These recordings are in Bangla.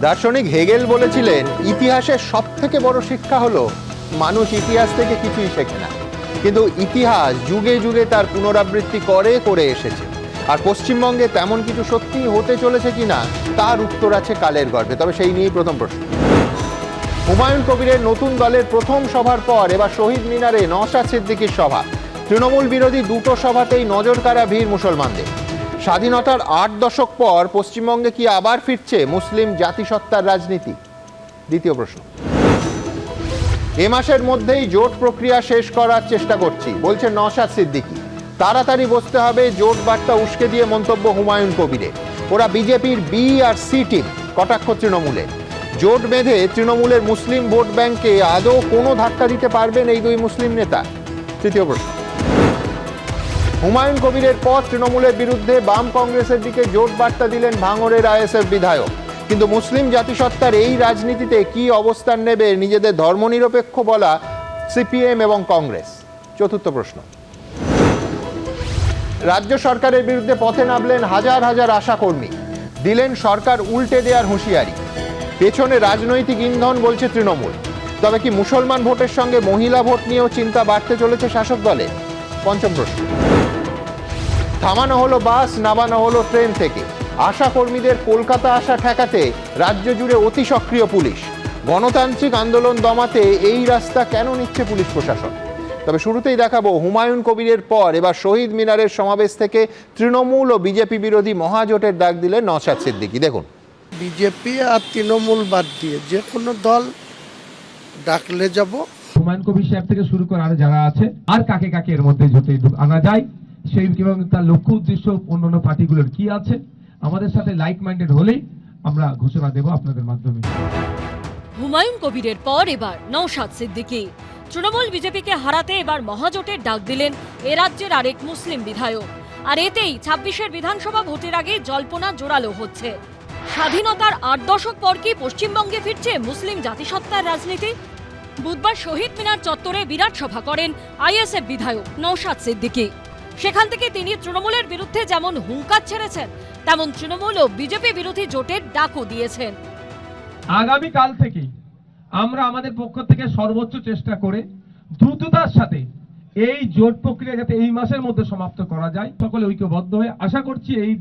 দার্শনিক হেগেল বলেছিলেন, ইতিহাসের সবথেকে বড় শিক্ষা হলো মানুষ ইতিহাস থেকে কিছুই শেখে না, কিন্তু ইতিহাস যুগে যুগে তার পুনরাবৃত্তি করে করে এসেছে। আর পশ্চিমবঙ্গে তেমন কিছু সত্যিই হতে চলেছে কিনা তার উত্তর আছে কালের গর্ভে। তবে সেই নিয়েই প্রথম প্রশ্ন। হুমায়ুন কবিরের নতুন দলের প্রথম সভার পর এবার শহীদ মিনারে নওশাদ সিদ্দিকীর সভা। তৃণমূল বিরোধী দুটো সভাতেই নজর কাড়া ভিড় মুসলমানদের। স্বাধীনতার ৮ দশক পর পশ্চিমবঙ্গে কি আবার ফিরছে মুসলিম জাতিসত্তার রাজনীতি? দ্বিতীয় প্রশ্ন। এ মাসের মধ্যেই জোট প্রক্রিয়া শেষ করার চেষ্টা করছি বলছেন নওশাদ সিদ্দিকী। তাড়াতাড়ি বসতে হবে জোট বার্তা উস্কে দিয়ে মন্তব্য হুমায়ুন কবিরের। ওরা বিজেপির বি আর সি টিম, কটাক্ষ তৃণমূলের। জোট বেঁধে তৃণমূলের মুসলিম ভোট ব্যাংকে আদৌ কোনো ধাক্কা দিতে পারবেন এই দুই মুসলিম নেতা? তৃতীয় প্রশ্ন। হুমায়ুন কবিরের পর তৃণমূলের বিরুদ্ধে বাম কংগ্রেসের দিকে জোট বার্তা দিলেন ভাঙড়ের আইএসএফ বিধায়ক। কিন্তু মুসলিম জাতিসত্তার এই রাজনীতিতে কি অবস্থান নেবে নিজেদের ধর্মনিরপেক্ষ বলা সিপিএম এবং কংগ্রেস? চতুর্থ প্রশ্ন। রাজ্য সরকারের বিরুদ্ধে পথে নামলেন হাজার হাজার আশাকর্মী, দিলেন সরকার উল্টে দেওয়ার হুঁশিয়ারি। পেছনে রাজনৈতিক ইন্ধন বলছে তৃণমূল। তবে কি মুসলমান ভোটের সঙ্গে মহিলা ভোট নিয়েও চিন্তা বাড়তে চলেছে শাসক দলে? পঞ্চম প্রশ্ন। থামানো হলো বাস, নামানো হলো ট্রেন থেকে। আশাকর্মীদের কলকাতা আসা ঠেকাতে রাজ্য জুড়ে অতি সক্রিয় পুলিশ। গণতান্ত্রিক আন্দোলন দমাতে এই রাস্তা কেন নিচ্ছে পুলিশ প্রশাসন? তবে শুরুতেই দেখাবো হুমায়ুন কবিরের পর এবার শহীদ মিনারের সমাবেশ থেকে তৃণমূল ও বিজেপি বিরোধী মহাজোটের ডাক দিলেন নওশাদ সিদ্দিকী। দেখুন। বিজেপি আর তৃণমূল বাদ দিয়ে যে কোনো দল ডাকলে যাব। হুমায়ুন কবির সাহেব থেকে শুরু করে আর যারা আছে আর কাকে কাকে এর মধ্যে জোটে আনা যায় সেই এবং তার লক্ষ্য উদ্দেশ্য অন্যান্য পার্টিগুলোর কি আছে আমাদের সাথে লাইক মাইন্ডেড হলেই আমরা ঘোষণা দেব আপনাদের মাধ্যমে। হুমায়ুন কবিরের পর এবার নওশাদ সিদ্দিকী। তৃণমূল বিজেপিকে হারাতে এবার মহাজোটের ডাক দিলেন এ রাজ্যের আরেক মুসলিম বিধায়ক। আর এতেই ২৬-এর বিধানসভা ভোটের আগে জল্পনা জোরালো হচ্ছে। স্বাধীনতার ৮ দশক পর কি পশ্চিমবঙ্গে ফিরছে মুসলিম জাতিসত্তার রাজনীতি? বুধবার শহীদ মিনার চত্বরে বিরাট সভা করেন আইএসএফ বিধায়ক নওশাদ সিদ্দিকী। সেখান থেকে তিনি তৃণমূলের বিরুদ্ধে যেমন হুঙ্কার ছেড়েছেন, তেমন তৃণমূল ও বিজেপি বিরোধী জোটের ডাকও দিয়েছেন। আগামীকাল থেকে আমরা আমাদের পক্ষ থেকে সর্বোচ্চ চেষ্টা করে দ্রুততার সাথে এই জোট প্রক্রিয়া যাতে এই মাসের মধ্যে সমাপ্ত করা যায়, সকলে ঐক্যবদ্ধ হয়ে আশা করছি এই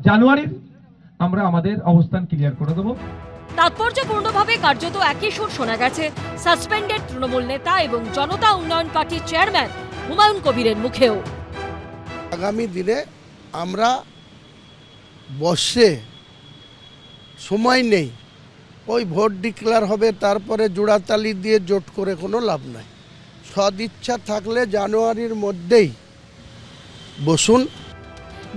জানুয়ারির আমরা আমাদের অবস্থান ক্লিয়ার করে দেব। তাৎপর্যপূর্ণভাবে কার্যত একই সুর শোনা গেছে সাসপেন্ডেড তৃণমূল নেতা এবং জনতা উন্নয়ন পার্টির চেয়ারম্যান হুমায়ুন কবিরের মুখেও। আগামী দিনে আমরা বসে সময় নেই, ওই ভোট ডিক্লেয়ার হবে তারপরে জোড়াতালি দিয়ে জোট করে কোনো লাভ নাই। সদিচ্ছা থাকলে জানুয়ারির মধ্যেই বসুন।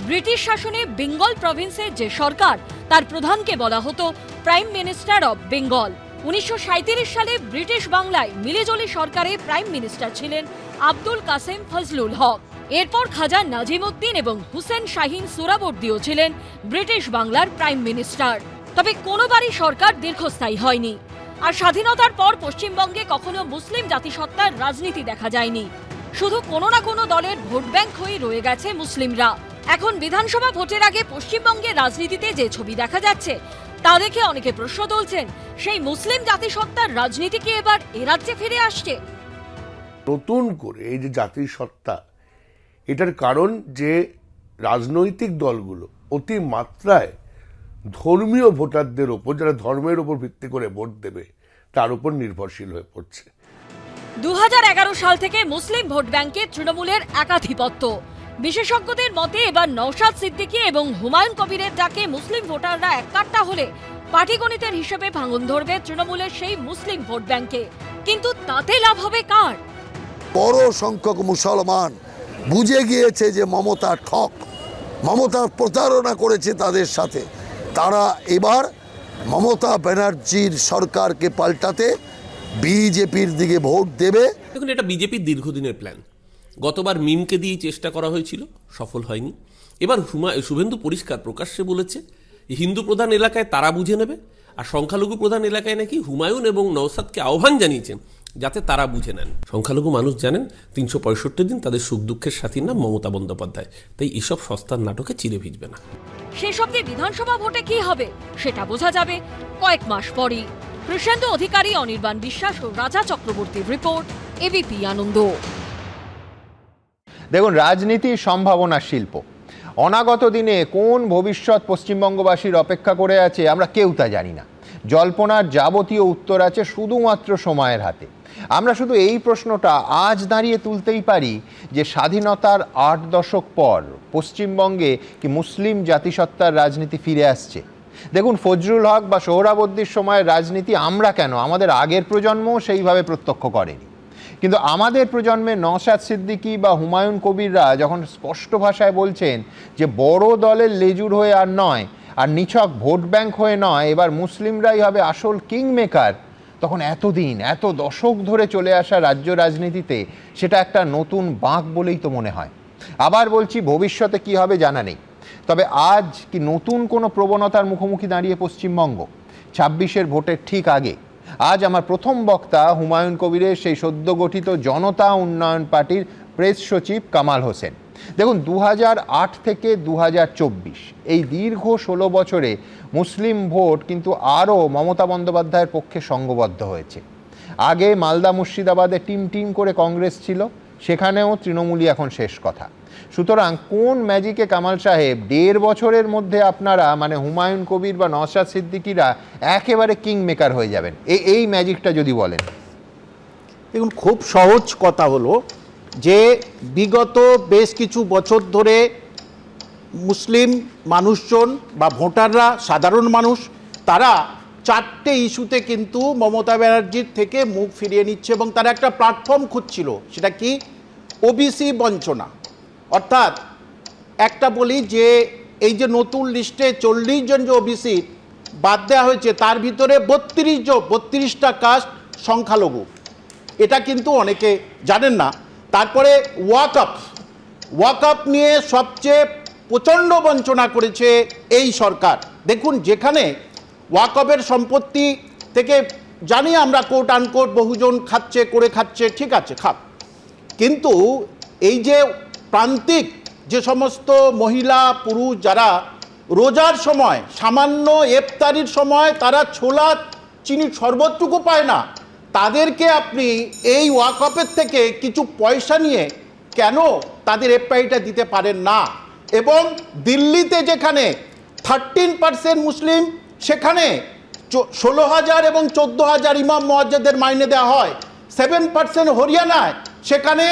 ব্রিটিশ শাসনে বেঙ্গল প্রভিন্সের যে সরকার তার প্রধানকে বলা হতো প্রাইম মিনিস্টার অব বেঙ্গল। ১৯৩৭ সালে ব্রিটিশ বাংলায় মিলেজলি সরকারে প্রাইম মিনিস্টার ছিলেন আব্দুল কাসেম ফজলুল হক। এরপর খাজা নাজিমউদ্দিন এবং হুসেন শাহিন সোহরাওয়ার্দীও ছিলেন ব্রিটিশ বাংলার প্রাইম মিনিস্টার। তবে কোনোবারই সরকার দীর্ঘস্থায়ী হয়নি। আর স্বাধীনতার পর পশ্চিমবঙ্গে কখনো মুসলিম জাতিসত্তার রাজনীতি দেখা যায়নি। শুধু কোনো না কোনো দলের ভোট ব্যাংক হয়ে রয়ে গেছে মুসলিমরা। এখন বিধানসভা ভোটের আগে পশ্চিমবঙ্গের রাজনীতিতে যে ছবি দেখা যাচ্ছে তা দেখে অনেকে প্রশ্ন তুলছেন, সেই মুসলিম জাতিসত্তার রাজনীতি কি এবার এ রাজ্যে ফিরে আসছে? নতুন করে এই যে জাতিসত্তা, এটার কারণ যে রাজনৈতিক দলগুলো অতি মাত্রায় ধর্মীয় ভোটারদের ওপর, যারা ধর্মের ওপর ভিত্তি করে ভোট দেবে তার উপর নির্ভরশীল হয়ে পড়ছে। ২০১১ সাল থেকে মুসলিম ভোট ব্যাংকে তৃণমূলের একাধিপত্য। বিশেষজ্ঞদের মতে এবার নওশাদ সিদ্দিকী এবং হুমায়ুন কবিরের ডাকে মুসলিম ভোটাররা এককাট্টা হলে পাটিগণিতের হিসেবে ভাঙন ধরবে তৃণমূলের সেই মুসলিম ভোট ব্যাংকে। কিন্তু তাতে লাভ হবে কার? বড় সংখ্যক মুসলমান বুঝে গিয়েছে যে মমতা ঠক, মমতা প্রতারণা করেছে তাদের সাথে। তারা এবার মমতা ব্যানার্জির সরকারকে পাল্টাতে বিজেপির দিকে ভোট দেবে। দেখুন, এটা বিজেপির দীর্ঘদিনের প্ল্যান। গতবার মিমকে দিয়েই চেষ্টা করা হয়েছিল, সফল হয়নি। এবার শুভেন্দু পরিষ্কার প্রকাশ্যে বলেছে হিন্দু প্রধান এলাকায় তারা বুঝে নেবে, আর সংখ্যালঘু প্রধান এলাকায় নাকি হুমায়ুন এবং নওশাদকে আহ্বান জানিয়েছেন যাতে তারা বুঝে নেন। সংখ্যালঘু মানুষ জানেন 365 দিন তাদের সুখ দুঃখের সাথীর নাম মমতা বন্দ্যোপাধ্যায়, তাই এসব সস্তার নাটকে চিড়ে ভিজবে না। শেষ অব্দি বিধানসভা ভোটে কি হবে সেটা বোঝা যাবে কয়েক মাস পরই। কৃষেন্দু অধিকারী, অনির্বাণ বিশ্বাস ও রাজা চক্রবর্তীর রিপোর্ট, এবিপি আনন্দ। দেখুন, রাজনীতি সম্ভাবনার শিল্প। অনাগত দিনে কোন ভবিষ্যৎ পশ্চিমবঙ্গবাসীর অপেক্ষা করে আছে আমরা কেউ তা জানি না। জল্পনার যাবতীয় উত্তর আছে শুধুমাত্র সময়ের হাতে। আমরা শুধু এই প্রশ্নটা আজ দাঁড়িয়ে তুলতেই পারি যে স্বাধীনতার 8 দশক পর পশ্চিমবঙ্গে কি মুসলিম জাতিসত্তার রাজনীতি ফিরে আসছে? দেখুন, ফজলুল হক বা সোহরাবর্দীর সময়ের রাজনীতি আমরা কেন, আমাদের আগের প্রজন্মও সেইভাবে প্রত্যক্ষ করেনি। কিন্তু আমাদের প্রজন্মে নওশাদ সিদ্দিকী বা হুমায়ুন কবিররা যখন স্পষ্ট ভাষায় বলছেন যে বড় দলের লেজুর হয়ে আর নয়, আর নিছক ভোট ব্যাংক হয়ে নয়, এবার মুসলিমরাই হবে আসল কিং মেকার, তখন এতদিন এত দশক ধরে চলে আসা রাজ্য রাজনীতিতে সেটা একটা নতুন বাঁক বলেই তো মনে হয়। আবার বলছি, ভবিষ্যতে কি হবে জানা নেই, তবে আজ কি নতুন কোনো প্রবণতার মুখোমুখি দাঁড়িয়ে পশ্চিমবঙ্গ 26-এর ভোটের ঠিক আগে? আজ আমার প্রথম বক্তা হুমায়ুন কবিরের সেই সদ্য গঠিত জনতা উন্নয়ন পার্টির প্রেস সচিব কামাল হোসেন। দেখুন, 2008 থেকে 2024 এই দীর্ঘ 16 বছরে মুসলিম ভোট কিন্তু আরও মমতা বন্দ্যোপাধ্যায়ের পক্ষে সঙ্গবদ্ধ হয়েছে। আগে মালদা মুর্শিদাবাদে টিম করে কংগ্রেস ছিল, সেখানেও তৃণমূলই এখন শেষ কথা। সুতরাং কোন ম্যাজিকে কামাল সাহেব 1.5 বছরের মধ্যে আপনারা মানে হুমায়ুন কবির বা নওশাদ সিদ্দিকীরা একেবারে কিং মেকার হয়ে যাবেন? এই ম্যাজিকটা যদি বলেন। দেখুন, খুব সহজ কথা হলো যে বিগত বেশ কিছু বছর ধরে মুসলিম মানুষজন বা ভোটাররা, সাধারণ মানুষ, তারা 4টে ইস্যুতে কিন্তু মমতা ব্যানার্জির থেকে মুখ ফিরিয়ে নিচ্ছে এবং তারা একটা প্ল্যাটফর্ম খুঁজছিল। সেটা কি? ওবিসি বঞ্চনা। অর্থাৎ একটা বলি যে এই যে নতুন লিস্টে 40 জন যে ওবিসি বাদ দেওয়া হয়েছে, তার ভিতরে 32টা কাস্ট সংখ্যালঘু। এটা কিন্তু অনেকে জানেন না। তারপরে ওয়াকআপ নিয়ে সবচেয়ে প্রচণ্ড বঞ্চনা করেছে এই সরকার। দেখুন, যেখানে ওয়াকআপের সম্পত্তি থেকে জানি আমরা কোট আনকোট বহুজন খাচ্ছে, ঠিক আছে, খাক, কিন্তু এই যে প্রান্তিক যে সমস্ত মহিলা পুরুষ যারা রোজার সময়, সামান্য ইফতারির সময় তারা ছোলা চিনির শরবতটুকু পায় না, তাদেরকে আপনি এই ওয়াকআপের থেকে কিছু পয়সা নিয়ে কেন তাদের এফআইটা দিতে পারেন না? এবং দিল্লিতে যেখানে 13% মুসলিম, সেখানে 16,000 এবং 14,000 ইমাম মুয়াজ্জিনদের মাইনে দেওয়া হয়। 7% হরিয়ানায়, সেখানে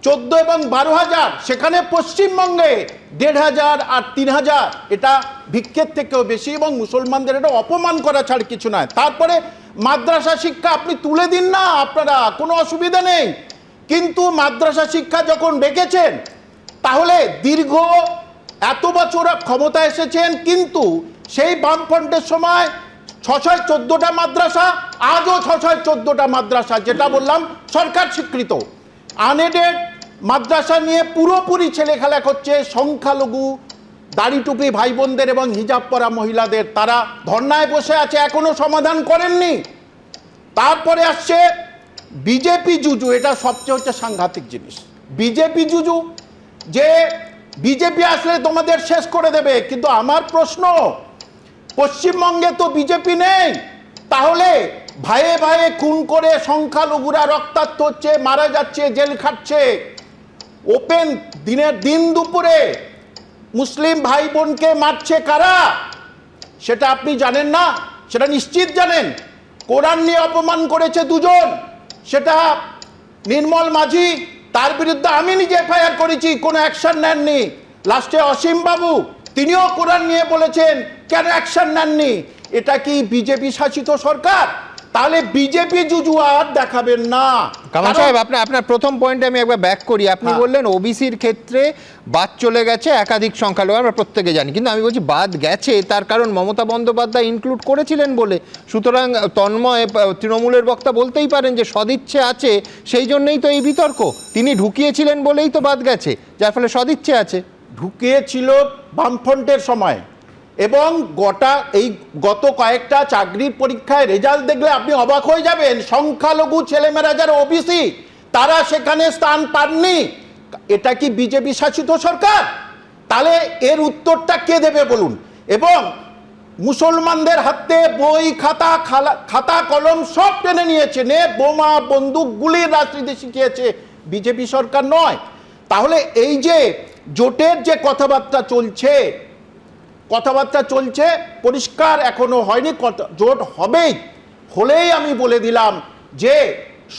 14 এবং 12,000, সেখানে পশ্চিমবঙ্গে 1,500 আর 3,000। এটা ভিক্ষের থেকেও বেশি এবং মুসলমানদের এটা অপমান করা ছাড় কিছু নয়। তারপরে মাদ্রাসা শিক্ষা আপনি তুলে দিন না, আপনারা কোনো অসুবিধা নেই, কিন্তু মাদ্রাসা শিক্ষা যখন রেখেছেন, তাহলে দীর্ঘ এত বছর ক্ষমতায় এসেছেন, কিন্তু সেই বামফ্রন্টের সময় 614টা মাদ্রাসা, আজও 614টা মাদ্রাসা, যেটা বললাম সরকার স্বীকৃত। আনএডেড মাদ্রাসা নিয়ে পুরোপুরি ছেলেখেলা করছে সংখ্যালঘু দাড়ি টুপি ভাই বোনদের এবং হিজাব পরা মহিলাদের। তারা ধর্নায় বসে আছে, এখনো সমাধান করেননি। তারপরে আসছে বিজেপি জুজু। এটা সবচেয়ে হচ্ছে সাংঘাতিক জিনিস, বিজেপি জুজু, যে বিজেপি আসলে তোমাদের শেষ করে দেবে। কিন্তু আমার প্রশ্ন, পশ্চিমবঙ্গে তো বিজেপি নেই, তাহলে ভাইয়ে ভাইয়ে খুন করে সংখ্যালঘুরা রক্তাক্ত হচ্ছে, মারা যাচ্ছে, জেল খাটছে। ওপেন দিন দুপুরে মুসলিম ভাই বোনকে মারছে কারা? সেটা আপনি জানেন না? সেটা নিশ্চিত জানেন। কোরআন নিয়ে অপমান করেছে 2 জন, সেটা নির্মল মাঝি, তার বিরুদ্ধে আমি নিজে এফআইআর করেছি, কোনো অ্যাকশন নেননি। লাস্টে অসীম বাবু, তিনিও কোরআন নিয়ে বলেছেন, কেন অ্যাকশন নেননি? এটা কি বিজেপি শাসিত সরকার? তাহলে বিজেপি জুজু আর দেখাবেন না। কামাল সাহেব, আপনার প্রথম পয়েন্টে আমি একবার ব্যাক করি। আপনি বললেন ওবিসির ক্ষেত্রে বাদ চলে গেছে একাধিক সংখ্যালঘু, আমরা প্রত্যেকে জানি, কিন্তু আমি বলছি বাদ গেছে তার কারণ মমতা বন্দ্যোপাধ্যায় ইনক্লুড করেছিলেন বলে। সুতরাং তন্ময় তৃণমূলের বক্তা বলতেই পারেন যে সদিচ্ছে আছে, সেই জন্যই তো এই বিতর্ক। তিনি ঢুকিয়েছিলেন বলেই তো বাদ গেছে, যার ফলে সদিচ্ছে আছে। ঢুকিয়েছিল বামফ্রন্টের সময়, এবং গত কয়েকটা চাকরির পরীক্ষায় রেজাল্ট দেখলে আপনি অবাক হয়ে যাবেন। সংখ্যালঘু ছেলেমেয়েরা যারা ওবিসি তারা সেখানে স্থান পাননি। এটা কি বিজেপি শাসিত সরকার? তাহলে এর উত্তরটা কে দেবে বলুন? এবং মুসলমানদের হাতে বই খাতা কলম সব টেনে নিয়েছে, বোমা বন্দুক গুলির রাজনীতি শিখিয়েছে বিজেপি সরকার নয়। তাহলে এই যে জোটের যে কথাবার্তা চলছে পরিষ্কার এখনো হয়নি, জোট হলেই আমি বলে দিলাম যে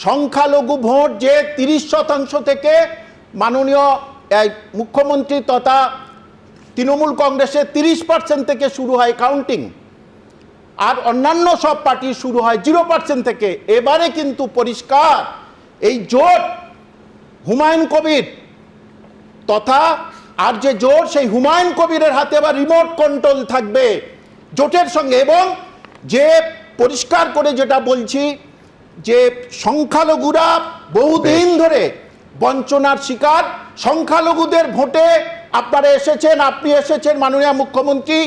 সংখ্যালঘু ভোট যে 30% থেকে মাননীয় মুখ্যমন্ত্রী তথা তৃণমূল কংগ্রেসের 30% থেকে শুরু হয় কাউন্টিং, আর অন্যান্য সব পার্টি শুরু হয় 0% থেকে। এবারে কিন্তু পরিষ্কার এই জোট হুমায়ুন কবির তথা আর যে জোট সেই হুমায়ুন কবিরের হাতে আবার রিমোট কন্ট্রোল থাকবে জোটের সঙ্গে। এবং যে পরিষ্কার করে যেটা বলছি যে সংখ্যালঘুরা বহুদিন ধরে বঞ্চনার শিকার, সংখ্যালঘুদের ভোটে আপনারা আপনি এসেছেন মাননীয় মুখ্যমন্ত্রী,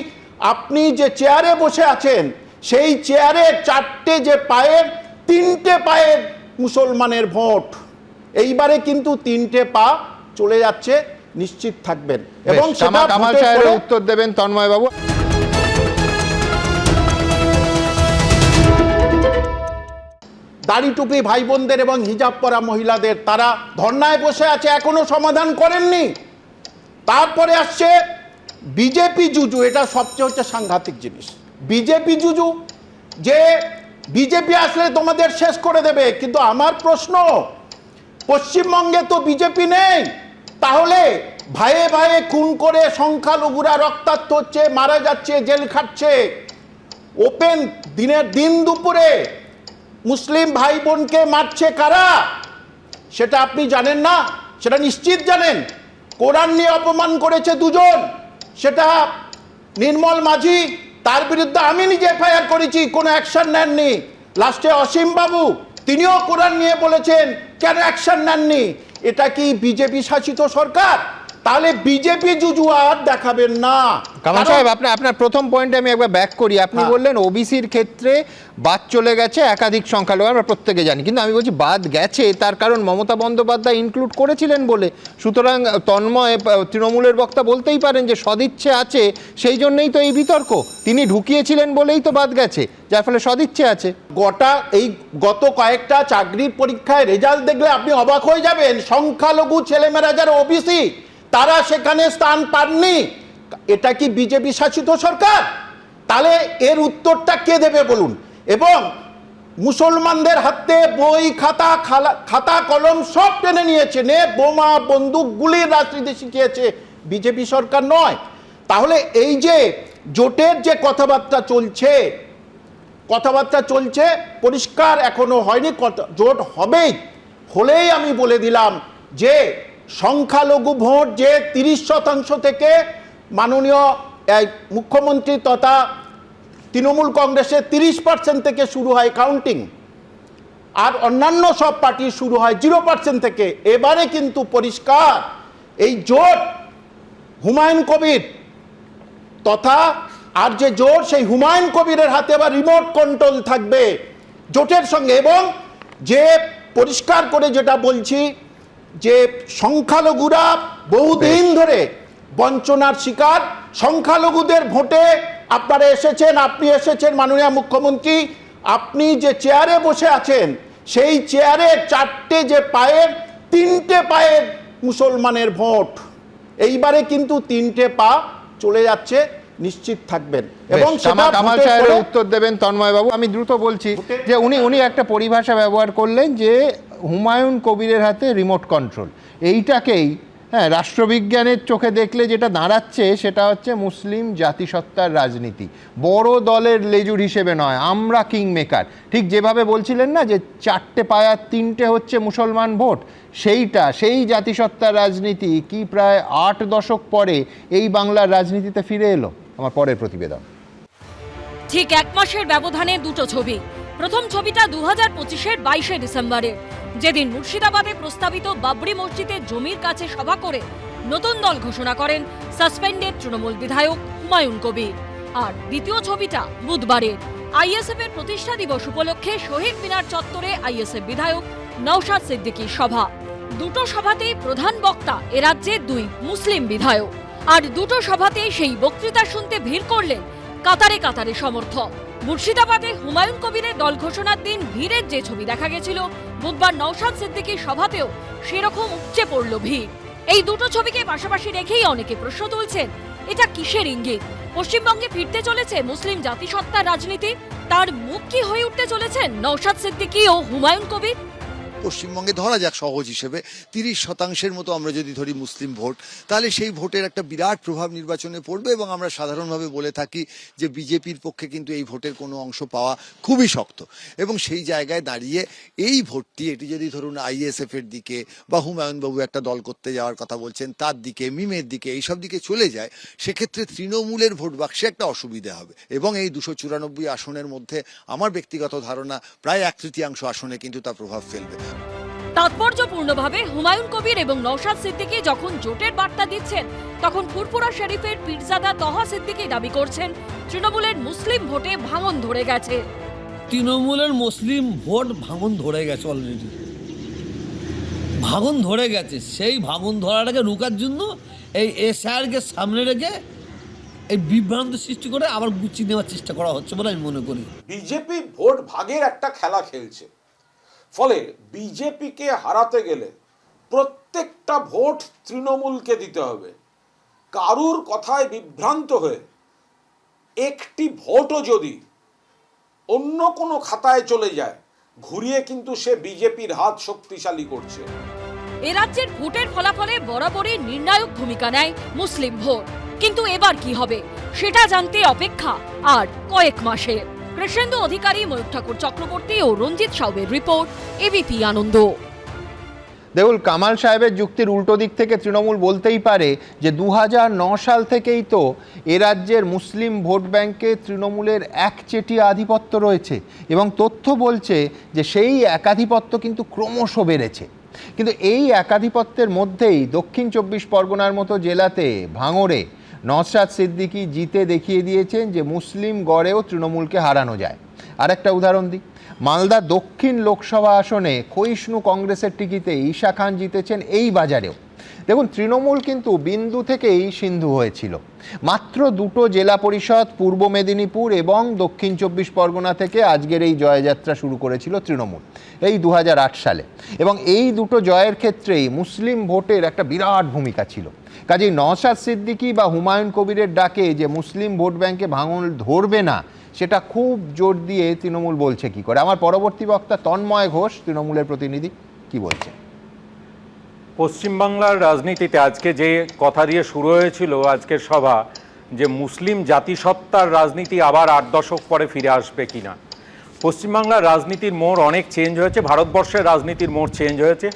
আপনি যে চেয়ারে বসে আছেন সেই চেয়ারের 4টে যে পায়ের 3টে পায়ের মুসলমানের ভোট, এইবারে কিন্তু 3টে পা চলে যাচ্ছে, নিশ্চিত থাকবেন। এবং সেটা কামাল ভোটের সাহেবের পরে উত্তর দেবেন তন্ময় বাবু। দাড়ি টুপি ভাই বোনদের এবং হিজাব পরা মহিলাদের তারা ধর্নায় বসে আছে, এখনো সমাধান করেননি। তারপরে আসছে বিজেপি জুজু, এটা সবচেয়ে হচ্ছে সাংঘাতিক জিনিস। বিজেপি জুজু যে বিজেপি আসলে তোমাদের শেষ করে দেবে, কিন্তু আমার প্রশ্ন পশ্চিমবঙ্গে তো বিজেপি নেই, তাহলে ভাইয়ে ভাইয়ে খুন করে সংখ্যালঘুরা রক্তাক্ত হচ্ছে, মারা যাচ্ছে, জেল খাটছে, ওপেন দিন দুপুরে মুসলিম ভাই বোনকে মারছে কারা সেটা আপনি জানেন না? সেটা নিশ্চিত জানেন। কোরআন নিয়ে অপমান করেছে দুজন, সেটা নির্মল মাঝি, তার বিরুদ্ধে আমি নিজে এফআইআর করেছি, কোনো অ্যাকশন নেননি। লাস্টে অসীম বাবু তিনিও কোরআন নিয়ে বলেছেন, কেন অ্যাকশন নেননি? এটা কি বিজেপি শাসিত সরকার? তাহলে বিজেপি জুজু আর দেখাবেন না। কামাল সাহেব, আপনার প্রথম পয়েন্টে আমি একবার ব্যাক করি। আপনি বললেন ওবিসির ক্ষেত্রে বাদ চলে গেছে একাধিক সংখ্যালঘু, আমরা প্রত্যেকে জানি, কিন্তু আমি বলছি বাদ গেছে তার কারণ মমতা বন্দ্যোপাধ্যায় ইনক্লুড করেছিলেন বলে। সুতরাং তন্ময় তৃণমূলের বক্তা বলতেই পারেন যে সদিচ্ছে আছে, সেই জন্যই তো এই বিতর্ক, তিনি ঢুকিয়েছিলেন বলেই তো বাদ গেছে, যার ফলে সদিচ্ছে আছে। গত কয়েকটা চাকরির পরীক্ষায় রেজাল্ট দেখলে আপনি অবাক হয়ে যাবেন। সংখ্যালঘু ছেলেমেয়েরা যারা ওবিসি তারা সেখানে স্থান পাননি। এটা কি বিজেপি শাসিত সরকার? তাহলে এর উত্তরটা কে দেবে বলুন? এবং মুসলমানদের হাতে বই খাতা কলম সব টেনে নিয়েছে, বোমা বন্দুক গুলির রাজনীতি শিখিয়েছে বিজেপি সরকার নয়। তাহলে এই যে জোটের যে কথাবার্তা চলছে পরিষ্কার এখনো হয়নি, জোট হলেই আমি বলে দিলাম যে সংখ্যালঘু ভোট যে 30% থেকে মাননীয় মুখ্যমন্ত্রী তথা তৃণমূল কংগ্রেসের 30% থেকে শুরু হয় কাউন্টিং, আর অন্যান্য সব পার্টি শুরু হয় 0% থেকে। এবারে কিন্তু পরিষ্কার এই জোট হুমায়ুন কবির তথা আর যে জোট সেই হুমায়ুন কবিরের হাতে আবার রিমোট কন্ট্রোল থাকবে জোটের সঙ্গে। এবং যে পরিষ্কার করে যেটা বলছি যে সংখ্যালঘুরা বহুদিন ধরে বঞ্চনার শিকার, সংখ্যালঘুদের ভোটে আপনি এসেছেন মাননীয় মুখ্যমন্ত্রী, আপনি যে চেয়ারে বসে আছেন সেই চেয়ারের 4টে যে পায়ের 3টে পায়ের মুসলমানের ভোট, এইবারে কিন্তু 3টে পা চলে যাচ্ছে, নিশ্চিত থাকবেন। এবং কামাল সাহেবের উত্তর দেবেন তন্ময় বাবু। আমি দ্রুত বলছি যে উনি একটা পরিভাষা ব্যবহার করলেন যে হুমায়ুন কবিরের হাতে রিমোট কন্ট্রোল। এইটাকেই রাষ্ট্রবিজ্ঞানের চোখে দেখলে যেটা দাঁড়াচ্ছে সেটা হচ্ছে মুসলিম জাতিসত্তার রাজনীতি, বড় দলের লেজুর হিসেবে নয়, আমরা কিং মেকার। ঠিক যেভাবে বলছিলেন না যে 4টে পায়া 3টে হচ্ছে মুসলমান ভোট, সেই জাতিসত্তার রাজনীতি কি প্রায় 8 দশক পরে এই বাংলার রাজনীতিতে ফিরে এলো। আমার পরের প্রতিবেদন। ঠিক 1 মাসের ব্যবধানে দুটো ছবি। প্রথম ছবিটা 2025-এর 22শে ডিসেম্বরের, যেদিন মুর্শিদাবাদে প্রস্তাবিত বাবরি মসজিদের জমির কাছে সভা করে নতুন দল ঘোষণা করেন সাসপেন্ডেড তৃণমূল বিধায়ক হুমায়ুন কবির। আর দ্বিতীয় ছবিটা বুধবারের। আইএসএফ এর প্রতিষ্ঠা দিবস উপলক্ষে শহীদ মিনার চত্বরে আইএসএফ বিধায়ক নওশাদ সিদ্দিকীর সভা। দুটো সভাতেই প্রধান বক্তা এ রাজ্যের 2 মুসলিম বিধায়ক, আর দুটো সভাতেই সেই বক্তৃতা শুনতে ভিড় করলেন কাতারে কাতারে সমর্থক। মুর্শিদাবাদে হুমায়ুন কবিরের দল ঘোষণার দিন ভিড়ের যে ছবি দেখা গেছিল, বুধবার নওশাদ সিদ্দিকীর সভাতেও সেরকম উপচে পড়ল ভিড়। এই দুটো ছবিকে পাশাপাশি রেখেই অনেকে প্রশ্ন তুলছেন, এটা কিসের ইঙ্গিত? পশ্চিমবঙ্গে ফিরতে চলেছে মুসলিম জাতিসত্তার রাজনীতি? তার মুখ কি হয়ে উঠতে চলেছেন নওশাদ সিদ্দিকী ও হুমায়ুন কবির? পশ্চিমবঙ্গে ধরা যাক সহজ হিসেবে 30% মতো আমরা যদি ধরি মুসলিম ভোট, তাহলে সেই ভোটের একটা বিরাট প্রভাব নির্বাচনে পড়বে। এবং আমরা সাধারণভাবে বলে থাকি যে বিজেপির পক্ষে কিন্তু এই ভোটের কোনো অংশ পাওয়া খুবই শক্ত। এবং সেই জায়গায় দাঁড়িয়ে এই ভোটটি, এটি যদি ধরুন আইএসএফ এর দিকে বা হুমায়ুনবাবু একটা দল করতে যাওয়ার কথা বলছেন তার দিকে, মিমের দিকে, এইসব দিকে চলে যায়, সেক্ষেত্রে তৃণমূলের ভোট বাক্সে একটা অসুবিধা হবে। এবং এই 294 আসনের মধ্যে আমার ব্যক্তিগত ধারণা প্রায় 1/3 আসনে কিন্তু তা প্রভাব ফেলবে। তাৎপর্যপূর্ণভাবে হুমায়ুন কবির এবং নওশাদ সিদ্দিকী যখন জোটের বার্তা দিচ্ছেন, তখন ফুরফুরা শরীফের পীরজাদা তহা সিদ্দিকী দাবি করছেন তৃণমূলের মুসলিম ভোটে ভাঙন ধরে গেছে। তৃণমূলের মুসলিম ভোট ভাঙন ধরে গেছে, অলরেডি ভাঙন ধরে গেছে। সেই ভাঙন ধরাটাকে রুকার জন্য এই এসআরকে সামনে রেখে এই বিভ্রান্ত সৃষ্টি করে আবার গুছিয়ে নেওয়ার চেষ্টা করা হচ্ছে বলে আমি মনে করি। বিজেপি ভোট ভাগের একটা খেলা খেলছে, ফলে বিজেপিকে হারাতে গেলে প্রত্যেকটা ভোট তৃণমূলকে দিতে হবে। কারুর কথায় বিভ্রান্ত হয়ে একটি ভোটও যদি অন্য কোনো খাতায় চলে যায়, ঘুরিয়ে কিন্তু সে বিজেপির হাত শক্তিশালী করছে। এ রাজ্যের ভোটের ফলাফলে বরাবরই নির্ণায়ক ভূমিকা নেয় মুসলিম ভোট। কিন্তু এবার কি হবে সেটা জানতে অপেক্ষা আর কয়েক মাসের। কৃষ্ণেন্দু অধিকারী, ময়ূর ঠাকুর চক্রবর্তী ও রঞ্জিত সাউবের রিপোর্ট, এবিপি আনন্দ। দেখুন, কামাল সাহেবের যুক্তির উল্টো দিক থেকে তৃণমূল বলতেই পারে যে 2009 সাল থেকেই তো এ রাজ্যের মুসলিম ভোট ব্যাংকে তৃণমূলের একচেটিয়া আধিপত্য রয়েছে এবং তথ্য বলছে যে সেই একাধিপত্য কিন্তু ক্রমশ বেড়েছে। কিন্তু এই একাধিপত্যের মধ্যেই দক্ষিণ 24 পরগনার মতো জেলাতে ভাঙড়ে নওশাদ সিদ্দিকী জিতে দেখিয়ে দিয়েছেন যে মুসলিম গড়েও তৃণমূলকে হারানো যায়। আরেকটা উদাহরণ দিই, মালদা দক্ষিণ লোকসভা আসনে ক্ষয়িষ্ণু কংগ্রেসের টিকিটে ঈশা খান জিতেছেন এই বাজারেও। দেখুন, তৃণমূল কিন্তু বিন্দু থেকেই সিন্ধু হয়েছিল। মাত্র 2টো জেলা পরিষদ পূর্ব মেদিনীপুর এবং দক্ষিণ 24 পরগনা থেকে আজকের এই জয়যাত্রা শুরু করেছিল তৃণমূল এই 2008 সালে। এবং এই দুটো জয়ের ক্ষেত্রেই মুসলিম ভোটের একটা বিরাট ভূমিকা ছিল। কাজেই নওশাদ সিদ্দিকী বা হুমায়ুন কবিরের ডাকে যে মুসলিম ভোট ব্যাংকে ভাঙন ধরবে না, সেটা খুব জোর দিয়ে তৃণমূল বলছে কি করে। আমার পরবর্তী বক্তা তন্ময় ঘোষ, তৃণমূলের প্রতিনিধি, কি বলছে। পশ্চিমবাংলার রাজনীতিতে আজকে যে কথা দিয়ে শুরু হয়েছিল আজকের সভা, যে মুসলিম জাতিসত্তার রাজনীতি আবার 8 দশক পরে ফিরে আসবে কিনা। পশ্চিমবাংলার রাজনীতির মোড় অনেক চেঞ্জ হয়েছে, ভারতবর্ষের রাজনীতির মোড় চেঞ্জ হয়েছে।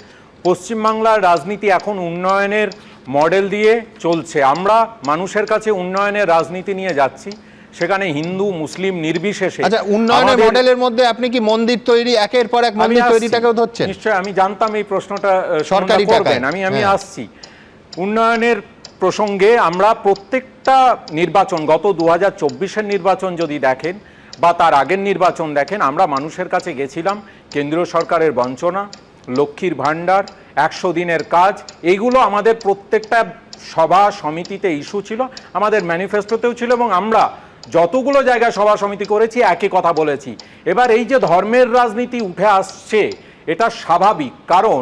পশ্চিমবাংলার রাজনীতি এখন উন্নয়নের মডেল দিয়ে চলছে। আমরা মানুষের কাছে উন্নয়নের রাজনীতি নিয়ে যাচ্ছি, সেখানে হিন্দু মুসলিম নির্বিশেষে। আচ্ছা, উন্নয়নের মডেলের মধ্যে আপনি কি মন্দির তৈরি, একের পর এক মন্দির তৈরিটাকেও ধরছেন? নিশ্চয়ই, আমি জানতাম এই প্রশ্নটা সরকারি করবেন। আমি আসছি উন্নয়নের প্রসঙ্গে। আমরা প্রত্যেকটা নির্বাচন, গত 2024-এর নির্বাচন যদি দেখেন বা তার আগের নির্বাচন দেখেন, আমরা মানুষের কাছে গেছিলাম। কেন্দ্রীয় সরকারের বঞ্চনা, লক্ষ্মীর ভাণ্ডার, 100 দিনের কাজ, এইগুলো আমাদের প্রত্যেকটা সভা সমিতিতে ইস্যু ছিল, আমাদের ম্যানিফেস্টোতেও ছিল। এবং আমরা যতগুলো জায়গায় সভা সমিতি করেছি একই কথা বলেছি। এবার এই যে ধর্মের রাজনীতি উঠে আসছে, এটা স্বাভাবিক, কারণ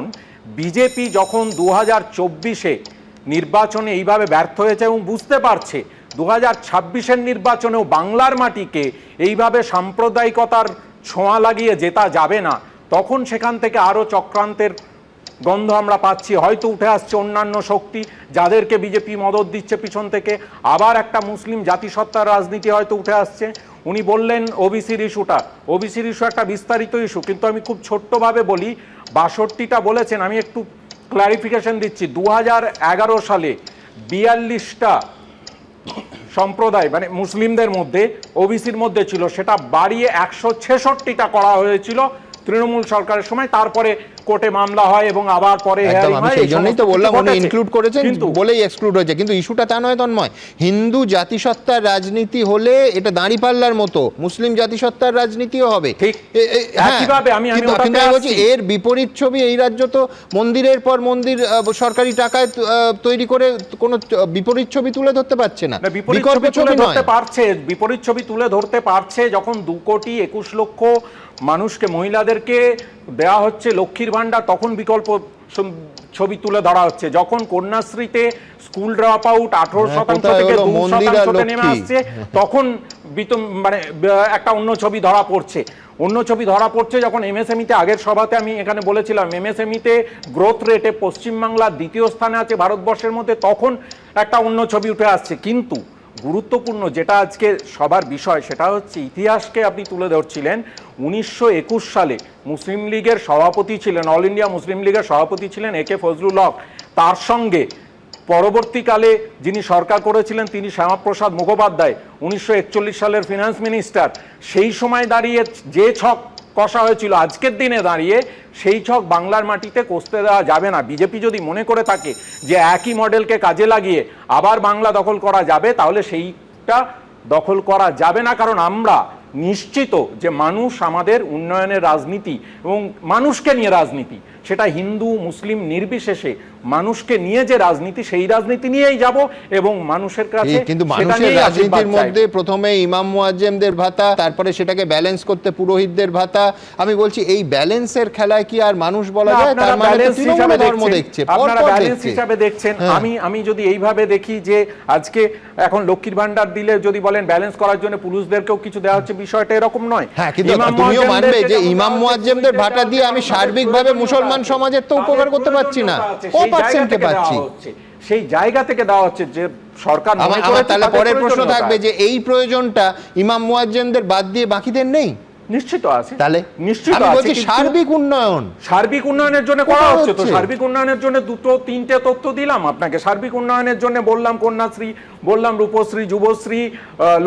বিজেপি যখন 2024-এ নির্বাচনে এইভাবে ব্যর্থ হয়েছে এবং বুঝতে পারছে 2026-এর নির্বাচনেও বাংলার মাটিকে এইভাবে সাম্প্রদায়িকতার ছোঁয়া লাগিয়ে জেতা যাবে না, তখন সেখান থেকে আরও চক্রান্তের গন্ধ আমরা পাচ্ছি। হয়তো উঠে আসছে অন্যান্য শক্তি যাদেরকে বিজেপি মদত দিচ্ছে পিছন থেকে, আবার একটা মুসলিম জাতিসত্তার রাজনীতি হয়তো উঠে আসছে। উনি বললেন ওবিসির ইস্যুটা, ওবিসির ইস্যু একটা বিস্তারিত ইস্যু, কিন্তু আমি খুব ছোট্টভাবে বলি, 62টা বলেছেন, আমি একটু ক্লারিফিকেশন দিচ্ছি। 2011 সালে 42টা সম্প্রদায় মানে মুসলিমদের মধ্যে ওবিসির মধ্যে ছিল, সেটা বাড়িয়ে 166টা করা হয়েছিল তৃণমূল সরকারের সময়। তারপরে কোর্টে মামলা হয় এবং আবার পরে একদম, hearing আমি হয়, সেই এই জন্যই সমস্ত তো বললাম কিছু উনি ঘটেছে। ইনক্লুড করেছেন কিন্তু বলেই এক্সক্লুড হয়েছে, কিন্তু ইস্যুটা তা নয় তন্ময়। হিন্দু জাতিসত্তার রাজনীতি হলে এটা দাঁড়িপাল্লার মতো, মুসলিম জাতিসত্তার রাজনীতিও হবে। ঠিক। একইভাবে আমি কিন্তু ওটাতে বলছি আসছি। এর বিপরীত ছবি এই রাজ্য তো মন্দিরের পর মন্দির সরকারি টাকায় তৈরি করে কোনো বিপরীত ছবি তুলে ধরতে পারছে না, না, বিপরীত বিকল্প ছবি তুলে ছবি নয়। ধরতে পারছে, বিপরীত ছবি তুলে ধরতে পারছে যখন 2,21,00,000 মানুষকে, মহিলাদেরকে দেওয়া হচ্ছে লক্ষ্মীর ভান্ডার, তখন বিকল্প ছবি তুলে ধরা হচ্ছে। যখন কন্যাশ্রীতে স্কুল ড্রপ আউট 18% থেকে 2% নেমে আসছে, তখন মানে একটা অন্য ছবি ধরা পড়ছে। অন্য ছবি ধরা পড়ছে যখন এমএসএমইতে, আগের সভাতে আমি এখানে বলেছিলাম, এমএসএমইতে গ্রোথ রেটে পশ্চিমবাংলার দ্বিতীয় স্থানে আছে ভারতবর্ষের মধ্যে, তখন একটা অন্য ছবি উঠে আসছে। কিন্তু গুরুত্বপূর্ণ যেটা আজকে সবার বিষয়, সেটা হচ্ছে ইতিহাসকে আপনি তুলে ধরছিলেন। 1921 সালে মুসলিম লীগের সভাপতি ছিলেন, অল ইন্ডিয়া মুসলিম লীগের সভাপতি ছিলেন একে ফজলুল হক। তার সঙ্গে পরবর্তীকালে যিনি সরকার করেছিলেন তিনি শ্যামাপ্রসাদ মুখোপাধ্যায়, 1941 সালের ফিনান্স মিনিস্টার। সেই সময় দাঁড়িয়ে যে ছক কষা হয়েছিল, আজকের দিনে দাঁড়িয়ে সেই ছক বাংলার মাটিতে কষতে দেওয়া যাবে না। বিজেপি যদি মনে করে থাকে যে একই মডেলকে কাজে লাগিয়ে আবার বাংলা দখল করা যাবে, তাহলে সেইটা দখল করা যাবে না। কারণ আমরা নিশ্চিত যে মানুষ আমাদের উন্নয়নের রাজনীতি এবং মানুষকে নিয়ে রাজনীতি, সেটা হিন্দু মুসলিম নির্বিশেষে মানুষকে নিয়ে যে রাজনীতি, সেই রাজনীতি নিয়েই যাব এবং মানুষের কাছে কিন্তু মানুষের রাজনীতির মধ্যে প্রথমে ইমাম মুয়াজ্জেমদের ভাতা, তারপরে সেটাকে ব্যালেন্স করতে পুরোহিতদের ভাতা। আমি বলছি এই ব্যালেন্সের খেলায় কি আর মানুষ বলা যায়? তার মানে তৃণমূল ধর্ম দেখছে, আপনারা ব্যালেন্স হিসাবে দেখছেন। আমি যদি এইভাবে দেখি যে আজকে এখন লক্ষ্মীর ভান্ডার দিলে যদি বলেন ব্যালেন্স করার জন্য পুরুষদেরকেও কিছু দেওয়া হচ্ছে, বিষয়টা এরকম নয়। হ্যাঁ, কিন্তু তুমিও মানবে যে ইমাম মুয়াজ্জেমদের ভাতা দিয়ে আমি সার্বিকভাবে মুসলমান সমাজের তো উপকার করতে পারছি না, সেই জায়গা থেকে দেওয়া হচ্ছে যে সরকার। আমার তাহলে পরের প্রশ্ন থাকবে যে এই প্রয়োজনটা ইমাম মুয়াজ্জেমদের বাদ দিয়ে বাকিদের নেই? নিশ্চিত আছে, তাহলে নিশ্চিত আমি বলছি আছে। সার্বিক উন্নয়ন, সার্বিক উন্নয়নের জন্য করা হচ্ছে তো। সার্বিক উন্নয়নের জন্য 2-3টে তথ্য দিলাম আপনাকে। সার্বিক উন্নয়নের জন্য বললাম কন্যাশ্রী, বললাম রূপশ্রী, যুবশ্রী,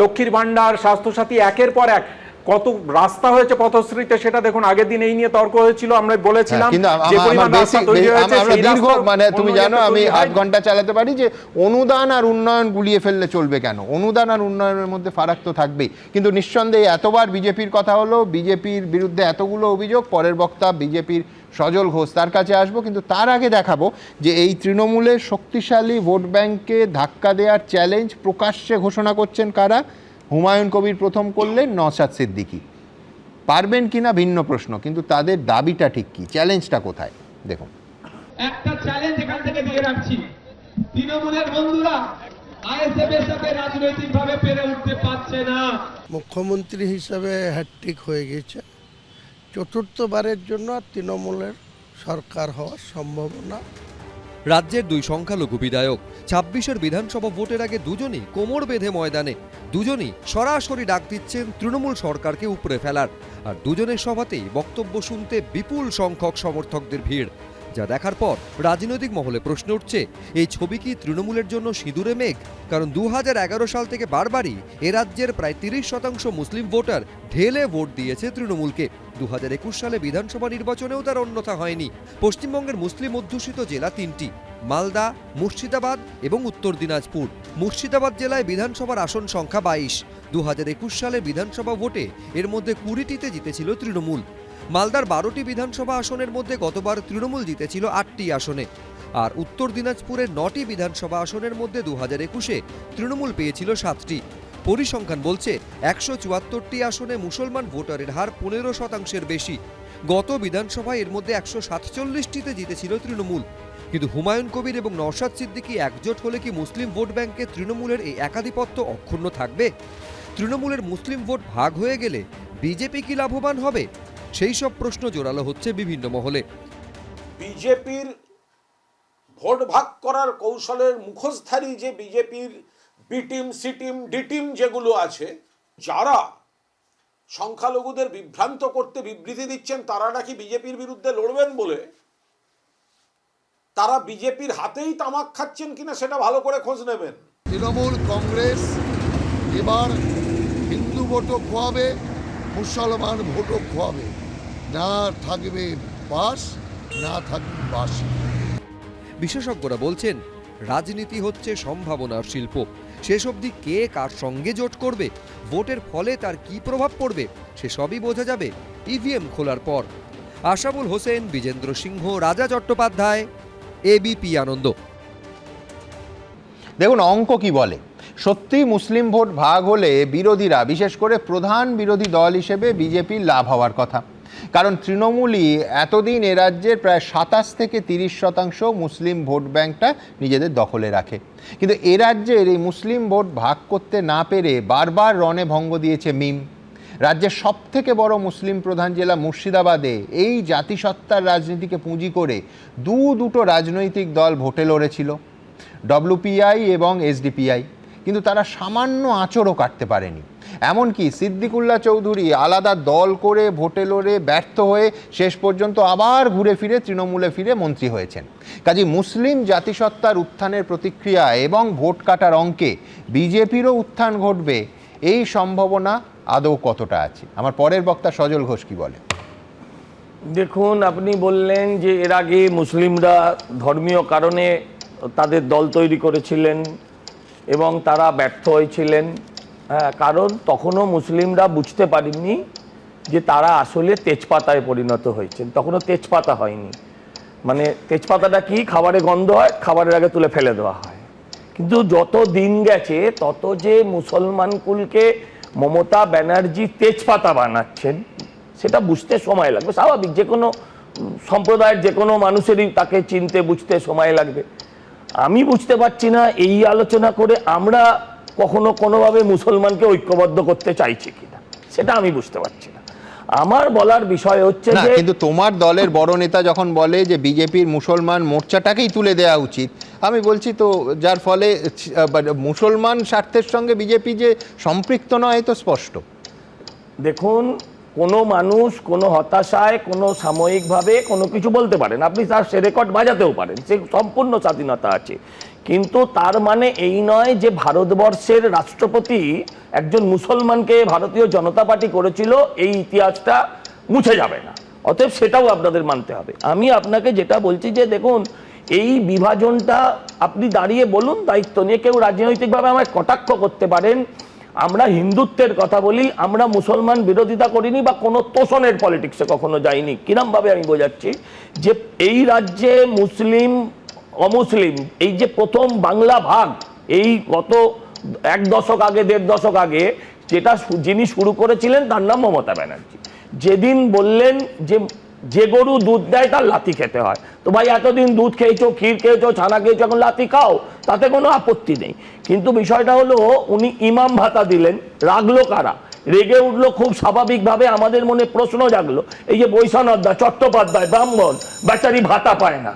লক্ষ্মীর ভান্ডার, স্বাস্থ্যসাথী, একের পর এক কত রাস্তা হয়েছে পথশ্রীতে, সেটা দেখুন। আগের দিন এই নিয়ে তর্ক হয়েছিল, আমরা বলেছিলাম যে পরিমাণ রাস্তা তৈরি হয়েছে, সেই রাস্তা মানে তুমি জানো আমি 8 ঘন্টা চালাতে পারি যে অনুদান আর উন্নয়ন গুলিয়ে ফেললে চলবে কেন? অনুদান আর উন্নয়নের মধ্যে ফারাক তো থাকবেই। কিন্তু নিঃসন্দেহে এতবার বিজেপির কথা হলো, বিজেপির বিরুদ্ধে এতগুলো অভিযোগ, পরের বক্তা বিজেপির সজল ঘোষ, তার কাছে আসবো। কিন্তু তার আগে দেখাবো যে এই তৃণমূলের শক্তিশালী ভোট ব্যাংককে ধাক্কা দেওয়ার চ্যালেঞ্জ প্রকাশ্যে ঘোষণা করছেন কারা? হুমায়ুন কবির প্রথম করলেন, নওশাদ সিদ্দিকী। পারবেন কিনা ভিন্ন প্রশ্ন, কিন্তু তাদের দাবিটা ঠিক কি, চ্যালেঞ্জটা কোথায় দেখুন। একটা চ্যালেঞ্জ এখান থেকে দিয়ে রাখছি, তৃণমূলের বন্ধুরা আইএসএফ এর সাথে রাজনৈতিকভাবে পেরে উঠতে পারছে না। মুখ্যমন্ত্রী হিসাবে হ্যাট্রিক হয়ে গেছে, চতুর্থবারের জন্য তৃণমূলের সরকার হওয়ার সম্ভাবনা। রাজ্যের 2 সংখ্যালঘু বিধায়ক 26-এর বিধানসভা ভোটের আগে দুজনই কোমর বেঁধে ময়দানে, দুজনই সরাসরি ডাক দিচ্ছেন তৃণমূল সরকারকে উপড়ে ফেলার। আর দুজনের সভাতেই বক্তব্য শুনতে বিপুল সংখ্যক সমর্থকদের ভিড়, যা দেখার পর রাজনৈতিক মহলে প্রশ্ন উঠছে, এই ছবি কি তৃণমূলের জন্য সিঁদুরে মেঘ? কারণ 2011 সাল থেকে বারবারই এ রাজ্যের প্রায় 30% মুসলিম ভোটার ঢেলে ভোট দিয়েছে তৃণমূলকে। 2021 সালে বিধানসভা নির্বাচনেও তার অন্যথা হয়নি। পশ্চিমবঙ্গের মুসলিম অধ্যুষিত জেলা 3টি, মালদা, মুর্শিদাবাদ এবং উত্তর দিনাজপুর। মুর্শিদাবাদ জেলায় বিধানসভার আসন সংখ্যা 22। 2021 সালে বিধানসভা ভোটে এর মধ্যে 20টিতে জিতেছিল তৃণমূল। মালদার 12টি বিধানসভা আসনের মধ্যে গতবার তৃণমূল জিতেছিল 8টি আসনে। আর উত্তর দিনাজপুরের 9টি বিধানসভা আসনের মধ্যে 2021-এ তৃণমূল পেয়েছিল 7টি। পরিসংখ্যান বলছে 174টি আসনে মুসলমান ভোটারের হার 15%-এর বেশি। গত বিধানসভায় এর মধ্যে 147টিতে জিতেছিল তৃণমূল। কিন্তু হুমায়ুন কবির এবং নওশাদ সিদ্দিকী একজোট হলে কি মুসলিম ভোট ব্যাংকে তৃণমূলের এই একাধিপত্য অক্ষুণ্ণ থাকবে? তৃণমূলের মুসলিম ভোট ভাগ হয়ে গেলে বিজেপি কি লাভবান হবে? সেই সব প্রশ্ন জোরালো হচ্ছে বিভিন্ন মহলে। বিজেপির ভোট ভাগ করার কৌশলের মুখোশধারী যে বিজেপির B team, C team, D team যেগুলো আছে, যারা সংখ্যালঘুদের বিভ্রান্ত করতে বিবৃতি দিচ্ছেন তারা নাকি বিজেপির বিরুদ্ধে লড়বেন বলে, তারা বিজেপির হাতেই তামাক খাচ্ছেন কিনা সেটা ভালো করে খোঁজ নেবেন। তৃণমূল কংগ্রেস এবার হিন্দু ভোটও খোয়াবে, মুসলমান ভোটও খোয়াবে, না থাকবে বাস না থাকুক বাসী। বিশেষজ্ঞরা বলছেন রাজনীতি হচ্ছে সম্ভাবনার শিল্প। শেষ অবধি কে কার সঙ্গে জোট করবে, ভোটের ফলে তার কি প্রভাব পড়বে, সেসবই বোঝা যাবে ইভিএম খোলার পর। আশাবুল হোসেন, বিজেন্দ্র সিংহ, রাজা চট্টোপাধ্যায়, এবিপি আনন্দ। দেখুন অঙ্ক কি বলে। সত্যি মুসলিম ভোট ভাগ হলে বিরোধীরা, বিশেষ করে প্রধান বিরোধী দল হিসেবে বিজেপির লাভ হওয়ার কথা। কারণ তৃণমূলই এতদিন এ রাজ্যের প্রায় 27 থেকে 30% মুসলিম ভোট ব্যাংকটা নিজেদের দখলে রাখে। কিন্তু এ রাজ্যের এই মুসলিম ভোট ভাগ করতে না পেরে বারবার রণে ভঙ্গ দিয়েছে মিম। রাজ্যের সবথেকে বড় মুসলিম প্রধান জেলা মুর্শিদাবাদে এই জাতিসত্তার রাজনীতিকে পুঁজি করে দুটো রাজনৈতিক দল ভোটে লড়েছিল, ডব্লিউপিআই এবং এসডিপিআই, কিন্তু তারা সামান্য আঁচড়ও কাটতে পারেনি। এমনকি সিদ্দিকুল্লাহ চৌধুরী আলাদা দল করে ভোটে লড়ে ব্যর্থ হয়ে শেষ পর্যন্ত আবার ঘুরে ফিরে তৃণমূলে ফিরে মন্ত্রী হয়েছেন। কাজে মুসলিম জাতিসত্তার উত্থানের প্রতিক্রিয়া এবং ভোট কাটার অঙ্কে বিজেপিরও উত্থান ঘটবে, এই সম্ভাবনা আদৌ কতটা আছে? আমার পরের বক্তা সজল ঘোষ কি বলে। দেখুন, আপনি বললেন যে এর আগে মুসলিমরা ধর্মীয় কারণে তাদের দল তৈরি করেছিলেন এবং তারা ব্যর্থ হয়েছিলেন। হ্যাঁ, কারণ তখনও মুসলিমরা বুঝতে পারেননি যে তারা আসলে তেজপাতায় পরিণত হয়েছেন। তখনও তেজপাতা হয়নি। মানে তেজপাতাটা কি, খাবারে গন্ধ হয়, খাবারের আগে তুলে ফেলে দেওয়া হয়। কিন্তু যত দিন গেছে তত যে মুসলমান কুলকে মমতা ব্যানার্জি তেজপাতা বানাচ্ছেন সেটা বুঝতে সময় লাগবে। স্বাভাবিক, যে কোনো সম্প্রদায়ের যে কোনো মানুষেরই তাকে চিনতে বুঝতে সময় লাগবে। আমি বুঝতে পারছি না এই আলোচনা করে আমরা কখনো কোনোভাবে মুসলমানকে ঐক্যবদ্ধ করতে চাইছি কিনা, সেটা আমি বুঝতে পারছি না। আমার বলার বিষয় হচ্ছে যে কিন্তু তোমার দলের বড় নেতা যখন বলে যে বিজেপির মুসলমান মোর্চাটাকেই তুলে দেওয়া উচিত, আমি বলছি তো যার ফলে মুসলমান স্বার্থের সঙ্গে বিজেপি যে সম্পৃক্ত নয় তো স্পষ্ট। দেখুন, কোনো মানুষ কোনো হতাশায় কোনো সাময়িকভাবে কোনো কিছু বলতে পারেন, আপনি তার সে রেকর্ড বাজাতেও পারেন, সে সম্পূর্ণ স্বাধীনতা আছে। কিন্তু তার মানে এই নয় যে ভারতবর্ষের রাষ্ট্রপতি একজন মুসলমানকে ভারতীয় জনতা পার্টি করেছিল, এই ইতিহাসটা মুছে যাবে না। অতএব সেটাও আপনাদের মানতে হবে। আমি আপনাকে যেটা বলছি যে দেখুন, এই বিভাজনটা আপনি দাঁড়িয়ে বলুন দায়িত্ব নিয়ে, কেউ রাজনৈতিকভাবে আমায় কটাক্ষ করতে পারেন, আমরা হিন্দুত্বের কথা বলি, আমরা মুসলমান বিরোধিতা করিনি বা কোনো তোষণের পলিটিক্সে কখনো যাইনি। কিরমভাবে আমি বোঝাচ্ছি যে এই রাজ্যে মুসলিম অমুসলিম, এই যে প্রথম বাংলা ভাগ, এই গত 1 দশক আগে 1.5 দশক আগে যেটা যিনি শুরু করেছিলেন তার নাম মমতা ব্যানার্জি। যেদিন বললেন যে গরু দুধ দেয় তার লাথি খেতে হয়, তো ভাই এতদিন দুধ খেয়েছো, ক্ষীর খেয়েছো, ছানা খেয়েছো, এখন লাথি খাও, তাতে কোনো আপত্তি নেই। কিন্তু বিষয়টা হলো উনি ইমাম ভাতা দিলেন, রাগলো কারা? রেগে উঠলো খুব স্বাভাবিকভাবে, আমাদের মনে প্রশ্ন জাগলো, এই যে বৈষ্ণবদা চট্টোপাধ্যায় ব্রাহ্মণ বেচারি ভাতা পায় না,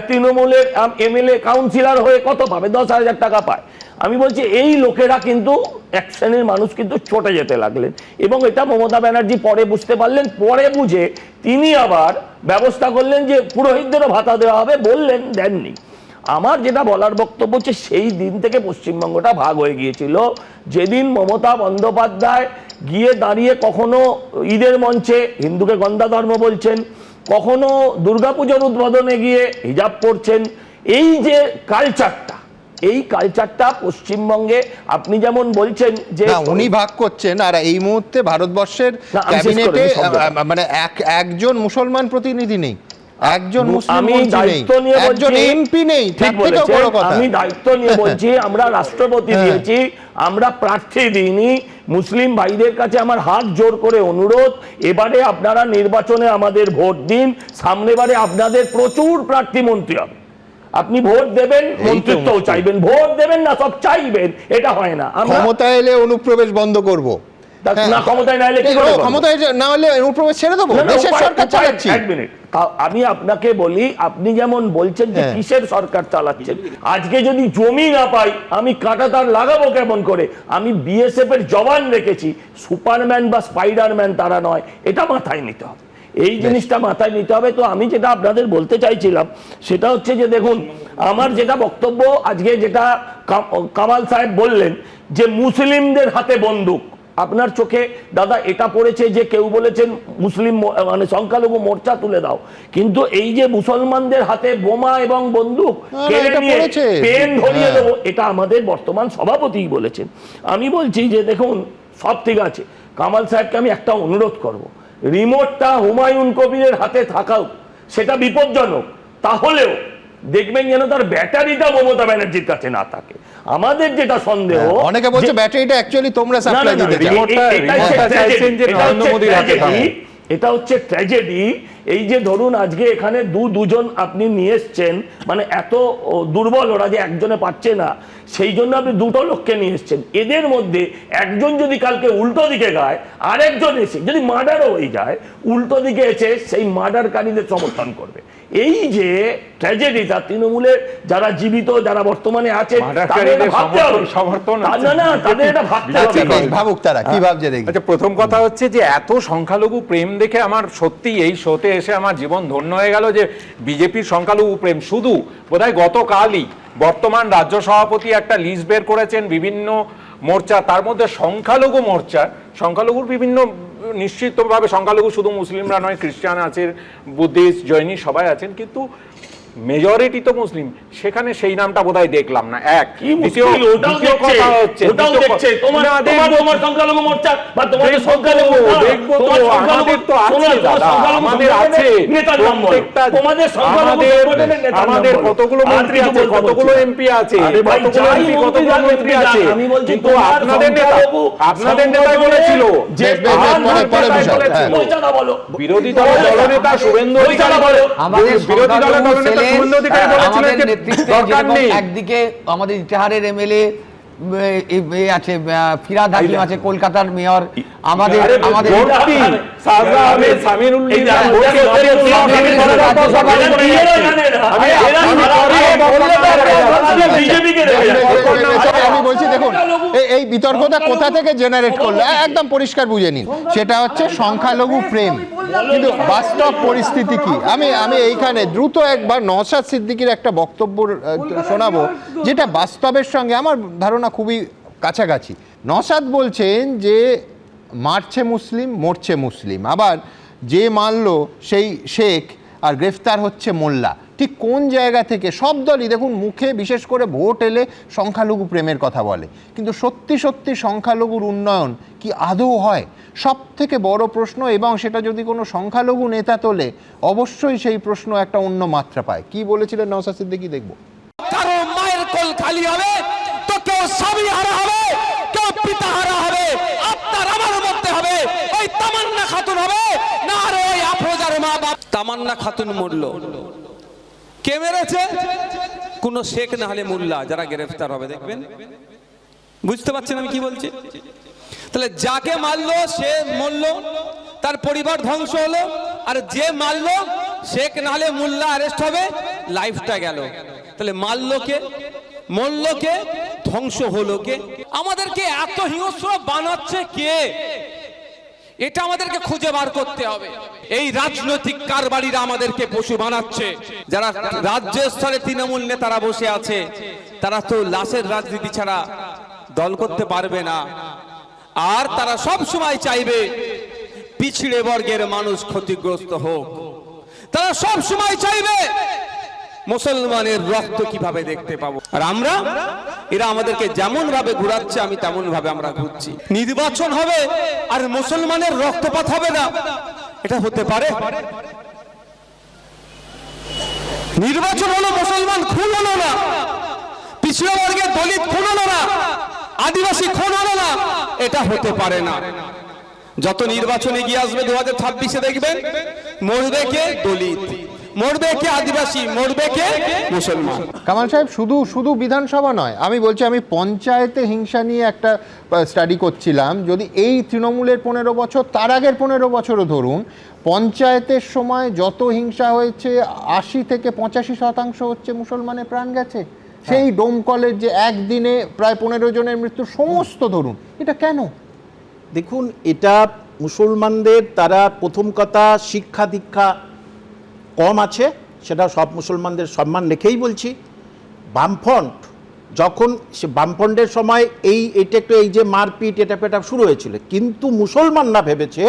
তৃণমূলের এমএলএ কাউন্সিলর হয়ে কত পাবে? 10,000 টাকা পায়। আমি বলছি এই লোকেরা কিন্তু এক শ্রেণীর মানুষ কিন্তু চটে যেতে লাগলেন, এবং এটা মমতা ব্যানার্জি পরে বুঝতে পারলেন। পরে বুঝে তিনি আবার ব্যবস্থা করলেন যে পুরোহিতদেরও ভাতা দেওয়া হবে, বললেন, দেননি। আমার যেটা বলার বক্তব্য হচ্ছে সেই দিন থেকে পশ্চিমবঙ্গটা ভাগ হয়ে গিয়েছিল। যেদিন মমতা বন্দ্যোপাধ্যায় গিয়ে দাঁড়িয়ে কখনো ঈদের মঞ্চে হিন্দুকে গন্ধা ধর্ম বলছেন, কখনো দুর্গাপুজোর উদ্বোধনে গিয়ে হিজাব পরছেন, এই যে কালচারটা, এই কালচারটা পশ্চিমবঙ্গে আপনি যেমন বলছেন যে উনি ভাগ করছেন, আর এই মুহূর্তে ভারতবর্ষের ক্যাবিনেটে মানে একজন মুসলমান প্রতিনিধি নেই, একজন আমি দায়িত্ব নিয়ে বলছি, এমপি নেই। আমি দায়িত্ব নিয়ে বলছি, আমরা রাষ্ট্রপতি দিয়েছি, আমরা প্রার্থী দিইনি। মুসলিম ভাইদের কাছে আমার হাত জোর করে অনুরোধ, এবারে আপনারা নির্বাচনে আমাদের ভোট দিন, সামনেবারে আপনাদের প্রচুর প্রার্থী মন্ত্রী হবে। আপনি ভোট দেবেন, মন্ত্রিত্বও চাইবেন, ভোট দেবেন না সব চাইবেন, এটা হয় না। ক্ষমতায় এলে অনুপ্রবেশ বন্ধ করব, না ক্ষমতায় না এলে কি করব? ক্ষমতায় না হলে অনুপ্রবেশ ছেড়ে দেবো, দেশের সরকার চালাচ্ছি। এক মিনিট, আমি আপনাকে বলি, আপনি যেমন বলছেন যে কিসের সরকার চালাচ্ছেন, আজকে যদি জমি না পাই আমি কাঁটাতার লাগাবো কেমন করে? আমি বিএসএফ এর জওয়ান রেখেছি, সুপারম্যান বা স্পাইডারম্যান তারা নয়, এটা মাথায় নিতে হবে, এই জিনিসটা মাথায় নিতে হবে। তো আমি যেটা আপনাদের বলতে চাইছিলাম সেটা হচ্ছে যে দেখুন, আমার যেটা বক্তব্য আজকে, যেটা কামাল সাহেব বললেন যে মুসলিমদের হাতে বন্দুক, আপনার চোখে দাদা এটা পড়েছে যে কেউ বলেছেন মুসলিম মানে সংখ্যালঘু মোর্চা তুলে দাও, কিন্তু এই যে মুসলমানদের হাতে বোমা এবং বন্দুক কেড়ে নিয়ে পেন ধরিয়ে দেবো, এটা আমাদের বর্তমান সভাপতি বলেছেন। আমি বলছি যে দেখুন সব ঠিক আছে, কামাল সাহেবকে আমি একটা অনুরোধ করব, রিমোটটা হুমায়ুন কবিরের হাতে থাকাও সেটা বিপজ্জনক, তাহলেও দেখবেন যেন তার ব্যাটারিটা মমতা ব্যানার্জির কাছে না থাকে। আমাদের যেটা সন্দেহ, অনেকে বলছে ব্যাটারিটা অ্যাকচুয়ালি তোমরা সাপ্লাই দিতে চাও। এটা হচ্ছে ট্র্যাজেডি। এই যে ধরুন আজকে এখানে দুজন আপনি নিয়ে এসছেন, মানে এত দুর্বল ওরা যে একজনে পাচ্ছে না, সেই জন্য আপনি দুটো লোককে নিয়ে এসছেন। এদের মধ্যে একজন যদি কালকে উল্টো দিকে গায়, আরেকজন এসে যদি মার্ডারও হয়ে যায়, উল্টো দিকে এসে সেই মার্ডারকারীদের সমর্থন করবে। এই যে ট্র্যাজেডিটা তৃণমূলের যারা জীবিত, যারা বর্তমানে আছে, প্রথম কথা হচ্ছে যে এত সংখ্যালঘু প্রেম দেখে আমার সত্যি এই শোতে এসে আমার জীবন ধন্য হয়ে গেল যে বিজেপির সংখ্যালঘু প্রেম শুধু বোধহয় গতকালই বর্তমান রাজ্য সভাপতি একটা লিস্ট বের করেছেন বিভিন্ন মোর্চা, তার মধ্যে সংখ্যালঘু মোর্চা, সংখ্যালঘুর বিভিন্ন নিশ্চিতভাবে সংখ্যালঘু শুধু মুসলিমরা নয়, খ্রিস্টান আছে, বুদ্ধিস্ট, জৈনী সবাই আছেন, কিন্তু মেজরিটি তো মুসলিম, সেখানে সেই নামটা বোধহয় দেখলাম না। এক দ্বিতীয় কথা হচ্ছে আমাদের কতগুলো মন্ত্রী আছে, কতগুলো এমপি আছে, কতগুলো মন্ত্রী আছে, কিন্তু আপনাদের নেতা বলেছিল যে বিরোধী দলের দলনেতা শুভেন্দু অধিকারী বিরোধী দলের দলনেতা একদিকে আমাদের ইটাহারের এমএলএ আছে, ফিরাদ হাকিম আছে, কলকাতার মেয়র, আমাদের আমি বলছি দেখুন এই বিতর্কটা কোথা থেকে জেনারেট করলো একদম পরিষ্কার বুঝে নিন, সেটা হচ্ছে সংখ্যালঘু প্রেম। কিন্তু বাস্তব পরিস্থিতি কি, আমি এইখানে দ্রুত একবার নওশাদ সিদ্দিকীর একটা বক্তব্য শোনাবো, যেটা বাস্তবের সঙ্গে আমার ধারণা খুবই কাছাকাছি। নওশাদ বলছেন যে মারছে মুসলিম, মরছে মুসলিম, আবার যে মারলো সেই শেখ আর গ্রেফতার হচ্ছে মোল্লা। ঠিক কোন জায়গা থেকে সব দলই দেখুন মুখে বিশেষ করে ভোট এলে সংখ্যালঘু প্রেমের কথা বলে, কিন্তু সত্যি সত্যি সংখ্যালঘুর উন্নয়ন কি আদৌ হয়? সব থেকে বড় প্রশ্ন, এবং সেটা যদি কোনো সংখ্যালঘু নেতা তোলে অবশ্যই সেই প্রশ্ন একটা অন্য মাত্রা পায়। কি বলেছিলেন নওশাদ সিদ্দিকী দেখবো। কারো মায়ের কোল খালি হবে তো কেউ স্বামী হারা হবে, কেউ পিতা হারা হবে, আপনার আমার মধ্যে হবে ওই তামান্না খাতুন হবে না, আর ওই আফরোজার মা বাপ। তামান্না খাতুন মরল, কে মেরেছে? কোন শেখ না হলে মোল্লা, যারা গ্রেফতার হবে দেখবেন। বুঝতে পারছেন আমি কি বলছি? তাহলে যাকে মারলো সে মরলো, তার পরিবার ধ্বংস হলো, আর যে মারলো শেখ না হলে মোল্লা অ্যারেস্ট হবে, লাইফটা গেল। তাহলে মারলো কে, মরলো কে, ধ্বংস হলো কে? আমাদেরকে এত হিংস্র বানাচ্ছে কে? এটা আমাদেরকে খুঁজে বার করতে হবে। এই রাজনৈতিক কারবারিরা আমাদেরকে পশু বানাচ্ছে। যারা রাজ্য স্তরে তৃণমূল নেতারা বসে আছে, তারা তো লাশের রাজনীতি ছাড়া দল করতে পারবে না, আর তারা সব সময় চাইবে পিছিড়ে বর্গের মানুষ ক্ষতিগ্রস্ত হোক। তারা সব সময় চাইবে মুসলমানের রক্ত কিভাবে দেখতে পাবো, আর আমরা এরা আমাদেরকে যেমন ভাবে ঘুরাচ্ছে আমি তেমন ভাবে আমরা ঘুরছি। নির্বাচন হবে আর মুসলমানের রক্তপাত হবে না, এটা হতে পারে? নির্বাচন হলো, মুসলমান খুন হলো না, পিছিয়ে বর্গের দলিত খুন হলো না, আদিবাসী খুন হলো না, এটা হতে পারে না। যত নির্বাচন এগিয়ে আসবে 2026-এ দেখবেন মরবে কে দলিত, মরবে কে আদিবাসী, মরবে কে মুসলমান। কামাল সাহেব শুধু বিধানসভা নয়, আমি বলছি আমি পঞ্চায়েতে হিংসা নিয়ে একটা স্টাডি করছিলাম। যদি এই তৃণমূলের 15 বছর, তার আগের 15 বছরও ধরুন, পঞ্চায়েতের সময় যত হিংসা হয়েছে 80 থেকে 85% হচ্ছে মুসলমানের প্রাণ গেছে। সেই ডোমকলের যে একদিনে প্রায় 15 জনের মৃত্যু, সমস্ত ধরুন, এটা কেন? দেখুন, এটা মুসলমানদের, তারা প্রথম কথা শিক্ষা দীক্ষা কম আছে, সেটা সব মুসলমানদের সম্মান রেখেই বলছি। বামফ্রন্ট যখন সে বামফ্রন্টের সময় এটা একটু এই যে মারপিট এটা পেটা শুরু হয়েছিল, কিন্তু মুসলমানরা ভেবেছে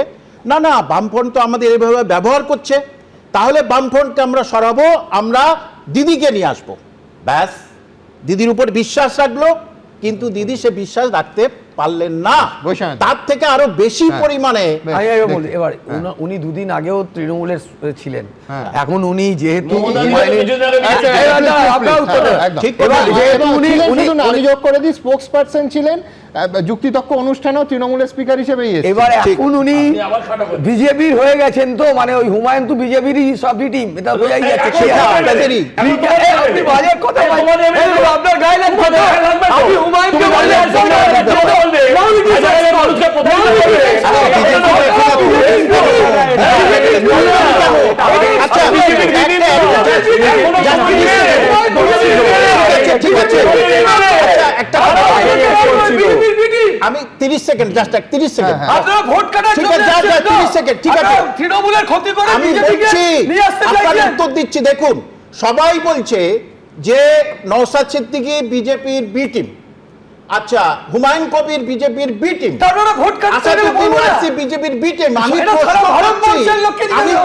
না না বামফ্রন্ট তো আমাদের এইভাবে ব্যবহার করছে, তাহলে বামফ্রন্টকে আমরা সরাবো, আমরা দিদিকে নিয়ে আসবো। ব্যাস, দিদির উপর বিশ্বাস রাখলো, কিন্তু দিদি সে বিশ্বাস রাখতে পারলেন না, তার থেকে আরো বেশি পরিমাণে। এবার উনি দুদিন আগেও তৃণমূলের ছিলেন, এখন উনি যেহেতু আমি যোগ করে দিই স্পোক্স পারসন ছিলেন, যুক্তিতক্ক অনুষ্ঠানেও তৃণমূলের স্পিকার হিসেবে। এবার এখন উনি বিজেপির হয়ে গেছেন, তো মানে ওই হুমায়ুন তো বিজেপিরই সবই টিম, এটা বোঝাই যাচ্ছে। আপনি বাজে কথা বলেন, আপনার গায়ে লাগবে, আপনি হুমায়ুনকে বললেন আমি 30 সেকেন্ড, জাস্ট 30 সেকেন্ড, আপনারা ভোট কাটার জন্য 30 সেকেন্ড, ঠিক আছে, তৃণমূলের ক্ষতি করে আমি বিজেপিকে নিয়ে আসতে চাইছেন। উত্তর দিচ্ছি। দেখুন, সবাই বলছে যে নওশাদ সিদ্দিকী বিজেপির বি টিম, আচ্ছা হুমায়ুন কবির বিজেপির বি টিম, তারপরে ভোট কাটতে বিজেপির বি টিম। আমি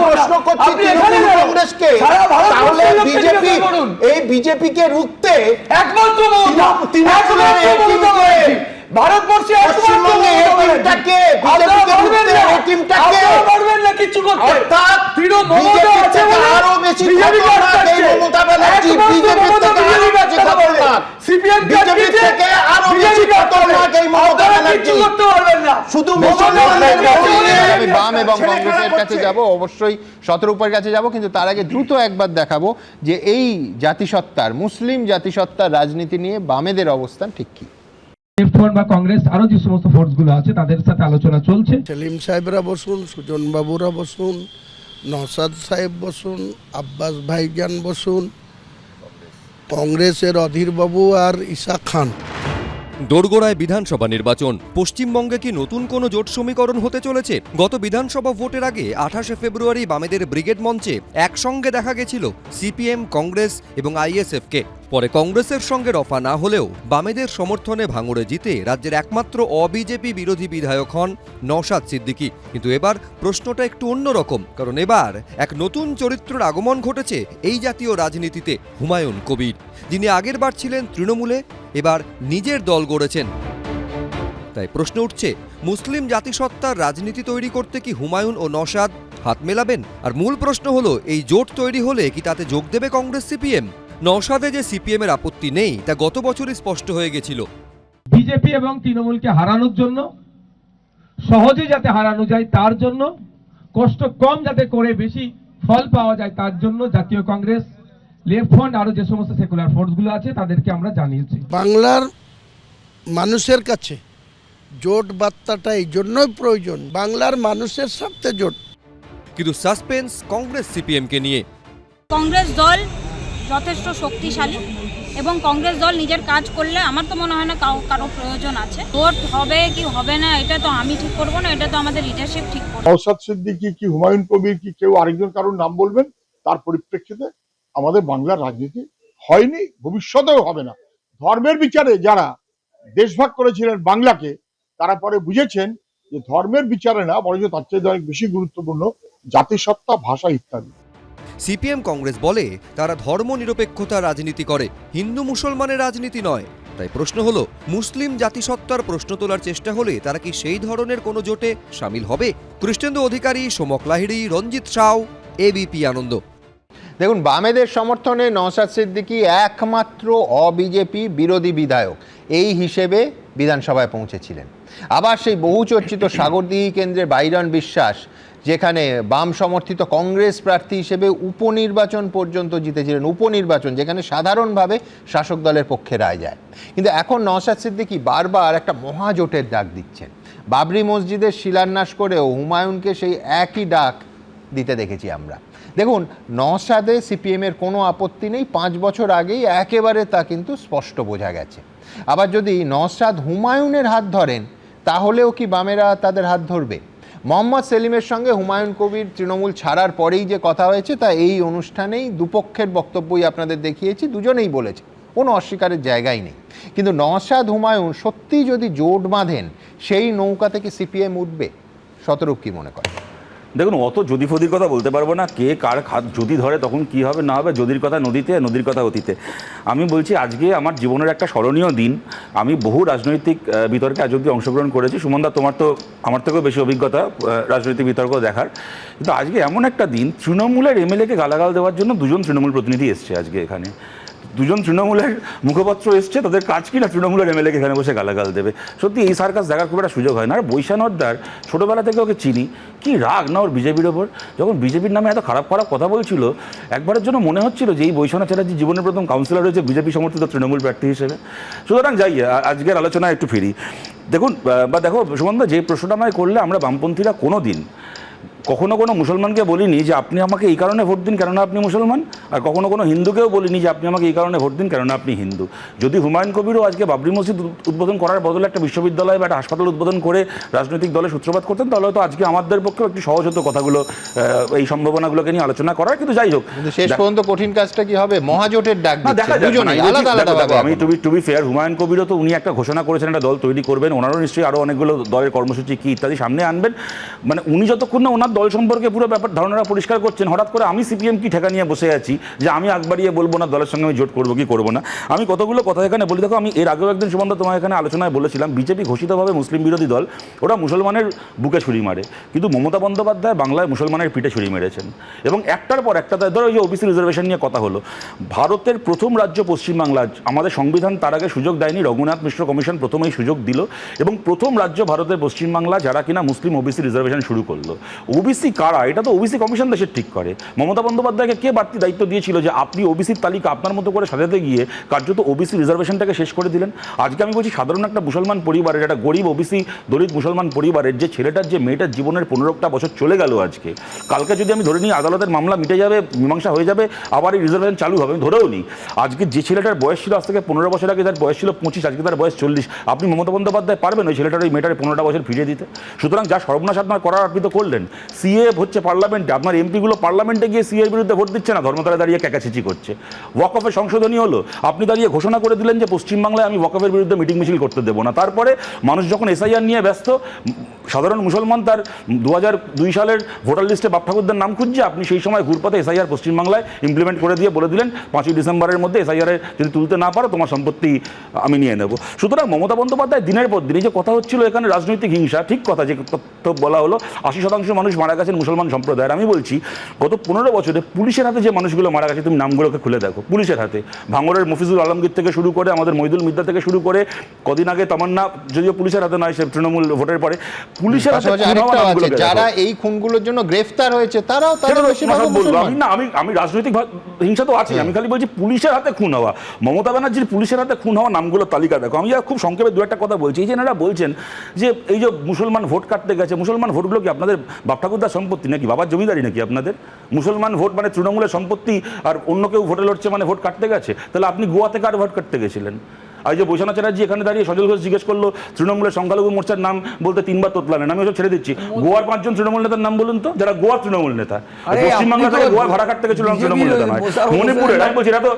প্রশ্ন করছি তৃণমূল কংগ্রেসকে, তাহলে বিজেপি এই বিজেপিকে রুখতে একমাত্র ভারতবর্ষে পশ্চিমবঙ্গে এই টিমটাকে বিজেপিকে রুখতে এই টিমটাকে পারবেন না কিছু করতে, অর্থাৎ তৃণমূল আছে বলে আরো বেশি খতরনাক এই মমতা ব্যানার্জি, বিজেপি থেকে আরো বেশি খতরনাক, সিপিএম বিজেপি থেকে আরো বেশি খতরনাক এই মমতা ব্যানার্জি। করতে পারবেন না, শুধু আমি বাম এবং কংগ্রেসের কাছে যাব, অবশ্যই শতরূপের কাছে যাব, কিন্তু তার আগে দ্রুত একবার দেখাবো যে এই জাতিসত্তার, মুসলিম জাতিসত্তার রাজনীতি নিয়ে বামেদের অবস্থান ঠিক কি। লেফট ফ্রন্ট বা কংগ্রেস আরো যে সমস্ত ফোর্সগুলো আছে তাদের সাথে আলোচনা চলছে। সেলিম সাহেবরা বসুন, সুজন বাবুরা বসুন, নওশাদ সাহেব বসুন, আব্বাস ভাইজান বসুন, কংগ্রেসের অধীর বাবু আর ঈশা খান। দোরগোড়ায় বিধানসভা নির্বাচন, পশ্চিমবঙ্গে কি নতুন কোনো জোট সমীকরণ হতে চলেছে? গত বিধানসভা ভোটের আগে 28শে ফেব্রুয়ারি বামেদের ব্রিগেড মঞ্চে একসঙ্গে দেখা গেছিল সিপিএম, কংগ্রেস এবং আইএসএফকে। পরে কংগ্রেসের সঙ্গে রফা না হলেও বামেদের সমর্থনে ভাঙড়ে জিতে রাজ্যের একমাত্র অবিজেপি বিরোধী বিধায়ক হন নওশাদ সিদ্দিকী। কিন্তু এবার প্রশ্নটা একটু অন্যরকম, কারণ এবার এক নতুন চরিত্রের আগমন ঘটেছে এই জাতীয় রাজনীতিতে। হুমায়ুন কবির, যিনি আগের বার ছিলেন তৃণমূলে, এবার নিজের দল গড়েছেন। তাই প্রশ্ন উঠছে, মুসলিম জাতিসত্তার রাজনীতি তৈরি করতে কি হুমায়ুন ও নওশাদ হাত মেলাবেন? আর মূল প্রশ্ন হলো, এই জোট তৈরি হলে কি তাতে যোগ দেবে কংগ্রেস, সিপিএম? নওশাদে যে সিপিএম এর আপত্তি নেই তা গত বছরই স্পষ্ট হয়ে গেছিল। বিজেপি এবং তৃণমূলকে হারানোর জন্য, সহজে যাতে হারানো যায় তার জন্য, কষ্ট কম যাতে করে বেশি ফল পাওয়া যায় তার জন্য জাতীয় কংগ্রেস, লেফট ফ্রন্ট আরো যে সমস্ত সেকুলার ফোর্সগুলো আছে তাদেরকে আমরা জানিয়েছি। বাংলার মানুষের কাছে জোট বার্তাটা এই জন্যই প্রয়োজন, বাংলার মানুষের সাথে জোট। কিন্তু সাসপেন্স কংগ্রেস সিপিএমকে নিয়ে। কংগ্রেস দল যথেষ্ট শক্তিশালী এবং কংগ্রেস দল নিজের কাজ করলে আমার তো মনে হয় না কারো প্রয়োজন আছে। ভোট হবে কি হবে না এটা তো আমি ঠিক করবো না, এটা তো আমাদের লিডারশিপ ঠিক করবে। নওশাদ সিদ্দিকী কি হুমায়ুন কবির কি কেউ আরেকজন কারোর নাম বলবেন, তার পরিপ্রেক্ষিতে আমাদের বাংলার রাজনীতি হয়নি, ভবিষ্যতেও হবে না। ধর্মের বিচারে যারা দেশভাগ করেছিলেন বাংলাকে, তারা পরে বুঝেছেন যে ধর্মের বিচারে না, বরঞ্চ তার চেয়ে অনেক বেশি গুরুত্বপূর্ণ জাতিসত্তা, ভাষা ইত্যাদি। সিপিএম কংগ্রেস বলে তারা ধর্ম নিরপেক্ষতার রাজনীতি করে, হিন্দু মুসলমানের রাজনীতি নয়। তাই প্রশ্ন হলো, মুসলিম জাতিসত্তার প্রশ্ন তোলার চেষ্টা হলে তারা কি সেই ধরনের কোনো জোটে সামিল হবে? কৃষ্ণেন্দু অধিকারী, সোমক লাহিড়ী, রঞ্জিত সাউ, এবিপি আনন্দ। দেখুন, বামেদের সমর্থনে নওশাদ সিদ্দিকী একমাত্র অবিজেপি বিরোধী বিধায়ক এই হিসেবে বিধানসভায় পৌঁছেছিলেন। আবার সেই বহুচর্চিত সাগরদিঘি কেন্দ্রের বাইরন বিশ্বাস, যেখানে বাম সমর্থিত কংগ্রেস প্রার্থী হিসেবে উপনির্বাচন পর্যন্ত জিতেছিলেন, উপনির্বাচন যেখানে সাধারণভাবে শাসক দলের পক্ষে রায় যায়। কিন্তু এখন নওশাদ সিদ্দিকী বারবার একটা মহাজোটের ডাক দিচ্ছেন। বাবরি মসজিদের শিলান্যাস করেও হুমায়ুনকে সেই একই ডাক দিতে দেখেছি আমরা। দেখুন, নওশাদে সিপিএমের কোনো আপত্তি নেই, 5 বছর আগেই একেবারে তা কিন্তু স্পষ্ট বোঝা গেছে। আবার যদি নওশাদ হুমায়ুনের হাত ধরেন, তাহলেও কি বামেরা তাদের হাত ধরবে? মোহাম্মদ সেলিমের সঙ্গে হুমায়ুন কবির তৃণমূল ছাড়ার পরেই যে কথা হয়েছে তা এই অনুষ্ঠানেই দুপক্ষের বক্তব্যই আপনাদের দেখিয়েছি, দুজনেই বলেছে কোনো অস্বীকারের জায়গাই নেই। কিন্তু নওশাদ হুমায়ুন সত্যিই যদি জোট বাঁধেন, সেই নৌকা থেকে সিপিএম উঠবে? শতরূপ কি মনে করে? দেখুন, অত যদি ফদির কথা বলতে পারবো না, কে কার যদি ধরে তখন কি হবে না হবে, যদির কথা নদীতে, নদীর কথা অতীতে। আমি বলছি আজকে আমার জীবনের একটা স্মরণীয় দিন। আমি বহু রাজনৈতিক বিতর্কে আজ অব্দি অংশগ্রহণ করেছি। সুমনদা, তোমার তো আমার থেকেও বেশি অভিজ্ঞতা রাজনৈতিক বিতর্ক দেখার, কিন্তু আজকে এমন একটা দিন, তৃণমূলের এমএলএকে গালাগাল দেওয়ার জন্য দুজন তৃণমূল প্রতিনিধি এসছে আজকে এখানে। দুজন তৃণমূলের মুখপাত্র এসছে, তাদের কাজ কি না তৃণমূলের এমএলএকে এখানে বসে গালাগাল দেবে। সত্যি এই সার্কাস দেখার খুব একটা সুযোগ হয় না। আর বৈশানর্দার ছোটোবেলা থেকে ওকে চিনি, কি রাগ না ওর বিজেপির ওপর। যখন বিজেপির নামে এত খারাপ খারাপ কথা বলছিল, একবারের জন্য মনে হচ্ছিল যে এই বৈশানা চ্যাটার্জি জীবনের প্রথম কাউন্সিলর হয়েছে বিজেপি সমর্থিত তৃণমূল প্রার্থী হিসেবে। সুতরাং যাই, আজকের আলোচনায় একটু ফিরি। দেখুন দেখো সুমনদা, যে প্রশ্নটা আমায় করলে, আমরা বামপন্থীরা কোনো দিন কখনো কোনো মুসলমানকে বলিনি যে আপনি আমাকে এই কারণে ভোট দিন কেননা আপনি মুসলমান, আর কখনো কোনো হিন্দুকেও বলিনি যে আপনি আমাকে এই কারণে ভোট দিন কেননা আপনি হিন্দু। যদি হুমায়ুন কবিরও আজকে বাবরি মসজিদ উদ্বোধন করার বদলে একটা বিশ্ববিদ্যালয় বা একটা হাসপাতাল উদ্বোধন করে রাজনৈতিক দলের সূত্রপাত করতেন, তাহলে হয়তো আজকে আমাদের পক্ষেও একটু সহজ হতো কথাগুলো, এই সম্ভাবনাগুলোকে নিয়ে আলোচনা করার। কিন্তু যাই হোক, শেষ পর্যন্ত কঠিন কাজটা কি হবে? মহাজোটের ডাক দেখা যাবে। আমি টু বি ফেয়ার, হুমায়ুন কবিরও তো উনি একটা ঘোষণা করেছেন একটা দল তৈরি করবেন, ওনারও নিশ্চয়ই আরও অনেকগুলো দলের কর্মসূচি কি ইত্যাদি সামনে আনবেন। মানে উনি যতক্ষণ না ওনার দল সম্পর্কে পুরো ব্যাপার ধারণাটা পরিষ্কার করছেন, হঠাৎ করে আমি সিপিএম কি ঠেকা নিয়ে বসে আছি যে আমি আগবাড়িয়ে বলবো না দলের সঙ্গে আমি জোট করবো কি করবো না। আমি কতগুলো কথা এখানে বলি। দেখো, আমি এর আগেও একদিন সুমনদা তোমার এখানে আলোচনায় বলেছিলাম, বিজেপি ঘোষিতভাবে মুসলিম বিরোধী দল, ওরা মুসলমানের বুকে ছুরি মারে, কিন্তু মমতা বন্দ্যোপাধ্যায় বাংলায় মুসলমানের পিঠে ছুরি মেরেছেন। এবং একটার পর একটা, ধরো এই ওবিসি রিজার্ভেশন নিয়ে কথা হলো, ভারতের প্রথম রাজ্য পশ্চিমবাংলা, আমাদের সংবিধান তার আগে সুযোগ দেয়নি, রঘুনাথ মিশ্র কমিশন প্রথমেই সুযোগ দিল, এবং প্রথম রাজ্য ভারতের পশ্চিমবাংলা যারা কিনা মুসলিম ওবিসি রিজার্ভেশন শুরু করলো। ওবিসি কারা, এটা তো ওবিসি কমিশন দেশের ঠিক করে। মমতা বন্দ্যোপাধ্যায়কে কে বাড়তি দায়িত্ব দিয়েছিল যে আপনি ওবিসির তালিকা আপনার মতো করে সাজাতে গিয়ে কার্যত ওবিসি রিজার্ভেশনটাকে শেষ করে দিলেন? আজকে আমি বলছি, সাধারণ একটা মুসলমান পরিবারের, একটা গরিব ওবিসি দলিত মুসলমান পরিবারের যে ছেলেটার যে মেয়েটার জীবনের 15টা বছর চলে গেল আজকে, কালকে যদি আমি ধরে নিই আদালতের মামলা মিটে যাবে, মীমাংসা হয়ে যাবে, আবার এই রিজার্ভেশন চালু হবে, আমি ধরেও নিই, আজকে যে ছেলেটার বয়স ছিল আজ থেকে 15 বছর আগে তার বয়স ছিল 25, আজকে তার বয়স 40, আপনি মমতা বন্দ্যোপাধ্যায় পারবেন ওই ছেলেটার ওই মেয়েটার 15টা বছর ফিরিয়ে দিতে? সুতরাং যা সর্বনাশ আপনার করার আপনি তো করলেন। সিএ হচ্ছে পার্লামেন্টে, আপনার এমপিগুলো পার্লামেন্টে গিয়ে সিএর বিরুদ্ধে ভোট দিচ্ছে না, ধর্মতলায় দাঁড়িয়ে ক্যাকাচিচি করছে। ওয়াকফের সংশোধনী হলো, আপনি দাঁড়িয়ে ঘোষণা করে দিলেন যে পশ্চিমবাংলায় আমি ওয়াকফের বিরুদ্ধে মিটিং মিছিল করতে দেবো না। তারপরে মানুষ যখন এসআইআর নিয়ে ব্যস্ত, সাধারণ মুসলমান তার 2002 সালের ভোটার লিস্টে বাপ ঠাকুরদার নাম খুঁজছে, আপনি সেই সময় ঘুরপথে এসআইআর পশ্চিমবাংলায় ইমপ্লিমেন্ট করে দিয়ে বলে দিলেন 5ই ডিসেম্বরের মধ্যে এসআইআর যদি তুলতে না পারো তোমার সম্পত্তি আমি নিয়ে নেব। সুতরাং মমতা বন্দ্যোপাধ্যায় দিনের পর দিন, যে কথা হচ্ছিল এখানে রাজনৈতিক হিংসা, ঠিক কথা, যে তথ্য বলা হলো 80% মানুষ মারা গেছেন মুসলমান সম্প্রদায়ের। আমি বলছি গত 15 বছরে পুলিশের হাতে যে মানুষগুলো মারা গেছে, তুমি নামগুলোকে খুলে দেখো, পুলিশের হাতে, ভাঙড়ের মফিজুল আলমগীর থেকে শুরু করে আমাদের মইদুল মিদ্দা থেকে শুরু করে, কদিন আগে তামান্না, যদিও পুলিশের হাতে নয়, সে তৃণমূল ভোটের পরে পুলিশের হাতে। যারা এই খুনগুলোর জন্য গ্রেফতার হয়েছে তারাও আমি রাজনৈতিক হিংসা তো আছে, আমি খালি বলছি পুলিশের হাতে খুন হওয়া, মমতা ব্যানার্জির পুলিশের হাতে খুন হওয়া নামগুলোর তালিকা দেখো। আমি খুব সংক্ষেপে দু একটা কথা বলছি। এই যে এনারা বলছেন যে এই যে মুসলমান ভোট কাটতে গেছে, মুসলমান ভোটগুলো কি আপনাদের বাপ ঠাকুরদার সম্পত্তি নাকি, বাবার জমিদারি নাকি আপনাদের? মুসলমান ভোট মানে তৃণমূলের সম্পত্তি, আর অন্য কেউ ভোটে লড়ছে মানে ভোট কাটতে গেছে? তাহলে আপনি গোয়াতে কার ভোট কাটতে গেছিলেন? আর যে বৈশানা চ্যাটার্জি এখানে দাঁড়িয়ে সজল ঘোষ জিজ্ঞেস করলো তৃণমূলের সংখ্যালঘু মোর্চার নাম বলতে 3বার তোতলালেন, আমি ওসব ছেড়ে দিচ্ছি। গোয়ার 5 জন তৃণমূল নেতার নাম বলুন তো, যারা গোয়ার তৃণমূল নেতা। পশ্চিমবাংলা থেকে গোয়া ভাড়া কাটতে গেছিল তৃণমূল নেতা নয়। মণিপুরের, আমি বলছি এরা তো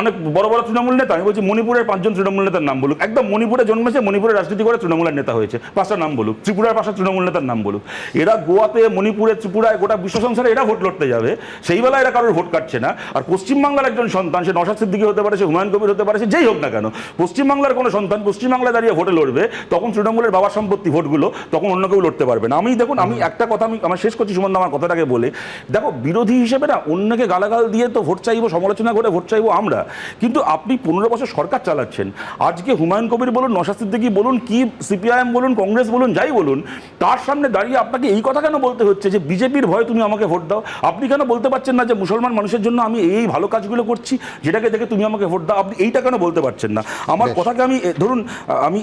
অনেক বড় বড় তৃণমূল নেতা, আমি বলছি মণিপুরের 5 জন তৃণমূল নেতার নাম বলুক। একদম মণিপুরে জন্মেছে, মণিপুরে রাজনীতি করে তৃণমূলের নেতা হয়েছে, 5টা নাম বলুক। ত্রিপুরার 5টা তৃণমূল নেতার নাম বলুক। এরা গোয়াতে, মণিপুরে, ত্রিপুরায়, গোটা বিশ্ব সংসারে এরা ভোট লড়তে যাবে, সেই বেলা এরা কারোর ভোট কাটছে না। আর পশ্চিমবাংলার একজন সন্তান, সে নওশাদ সিদ্দিকী হতে পারে, সে হুমায়ুন কবির হতে পারে, সে যেই হোক না কেন, পশ্চিমবাংলার কোনো সন্তান পশ্চিমবাংলায় দাঁড়িয়ে ভোটে লড়বে, তখন তৃণমূলের বাবার সম্পত্তি ভোটগুলো তখন অন্য কেউ লড়তে পারবে না। আমি দেখুন, আমি একটা কথা আমি আমার শেষ করছি সুমন, আমার কথাটাকে বলে দেখো, বিরোধী হিসেবে না অন্যকে গালাগাল দিয়ে তো ভোট চাইবো, সমালোচনা করে ভোট চাইবো আমরা, কিন্তু আপনি 15 বছর সরকার চালাচ্ছেন। আজকে হুমায়ুন কবির বলুন, নওশাদ সিদ্দিকী বলুন, কি সিপিআইএম বলুন, কংগ্রেস বলুন, যাই বলুন, তার সামনে দাঁড়িয়ে আপনাকে এই কথা কেন বলতে হচ্ছে যে বিজেপির ভয়ে তুমি আমাকে ভোট দাও? আপনি কেন বলতে পারছেন না যে মুসলমান মানুষের জন্য আমি এই ভালো কাজগুলো করছি যেটাকে দেখে তুমি আমাকে ভোট দাও? আপনি এইটা কেন বলতে পারছেন না? আমার কথাকে আমি ধরুন, আমি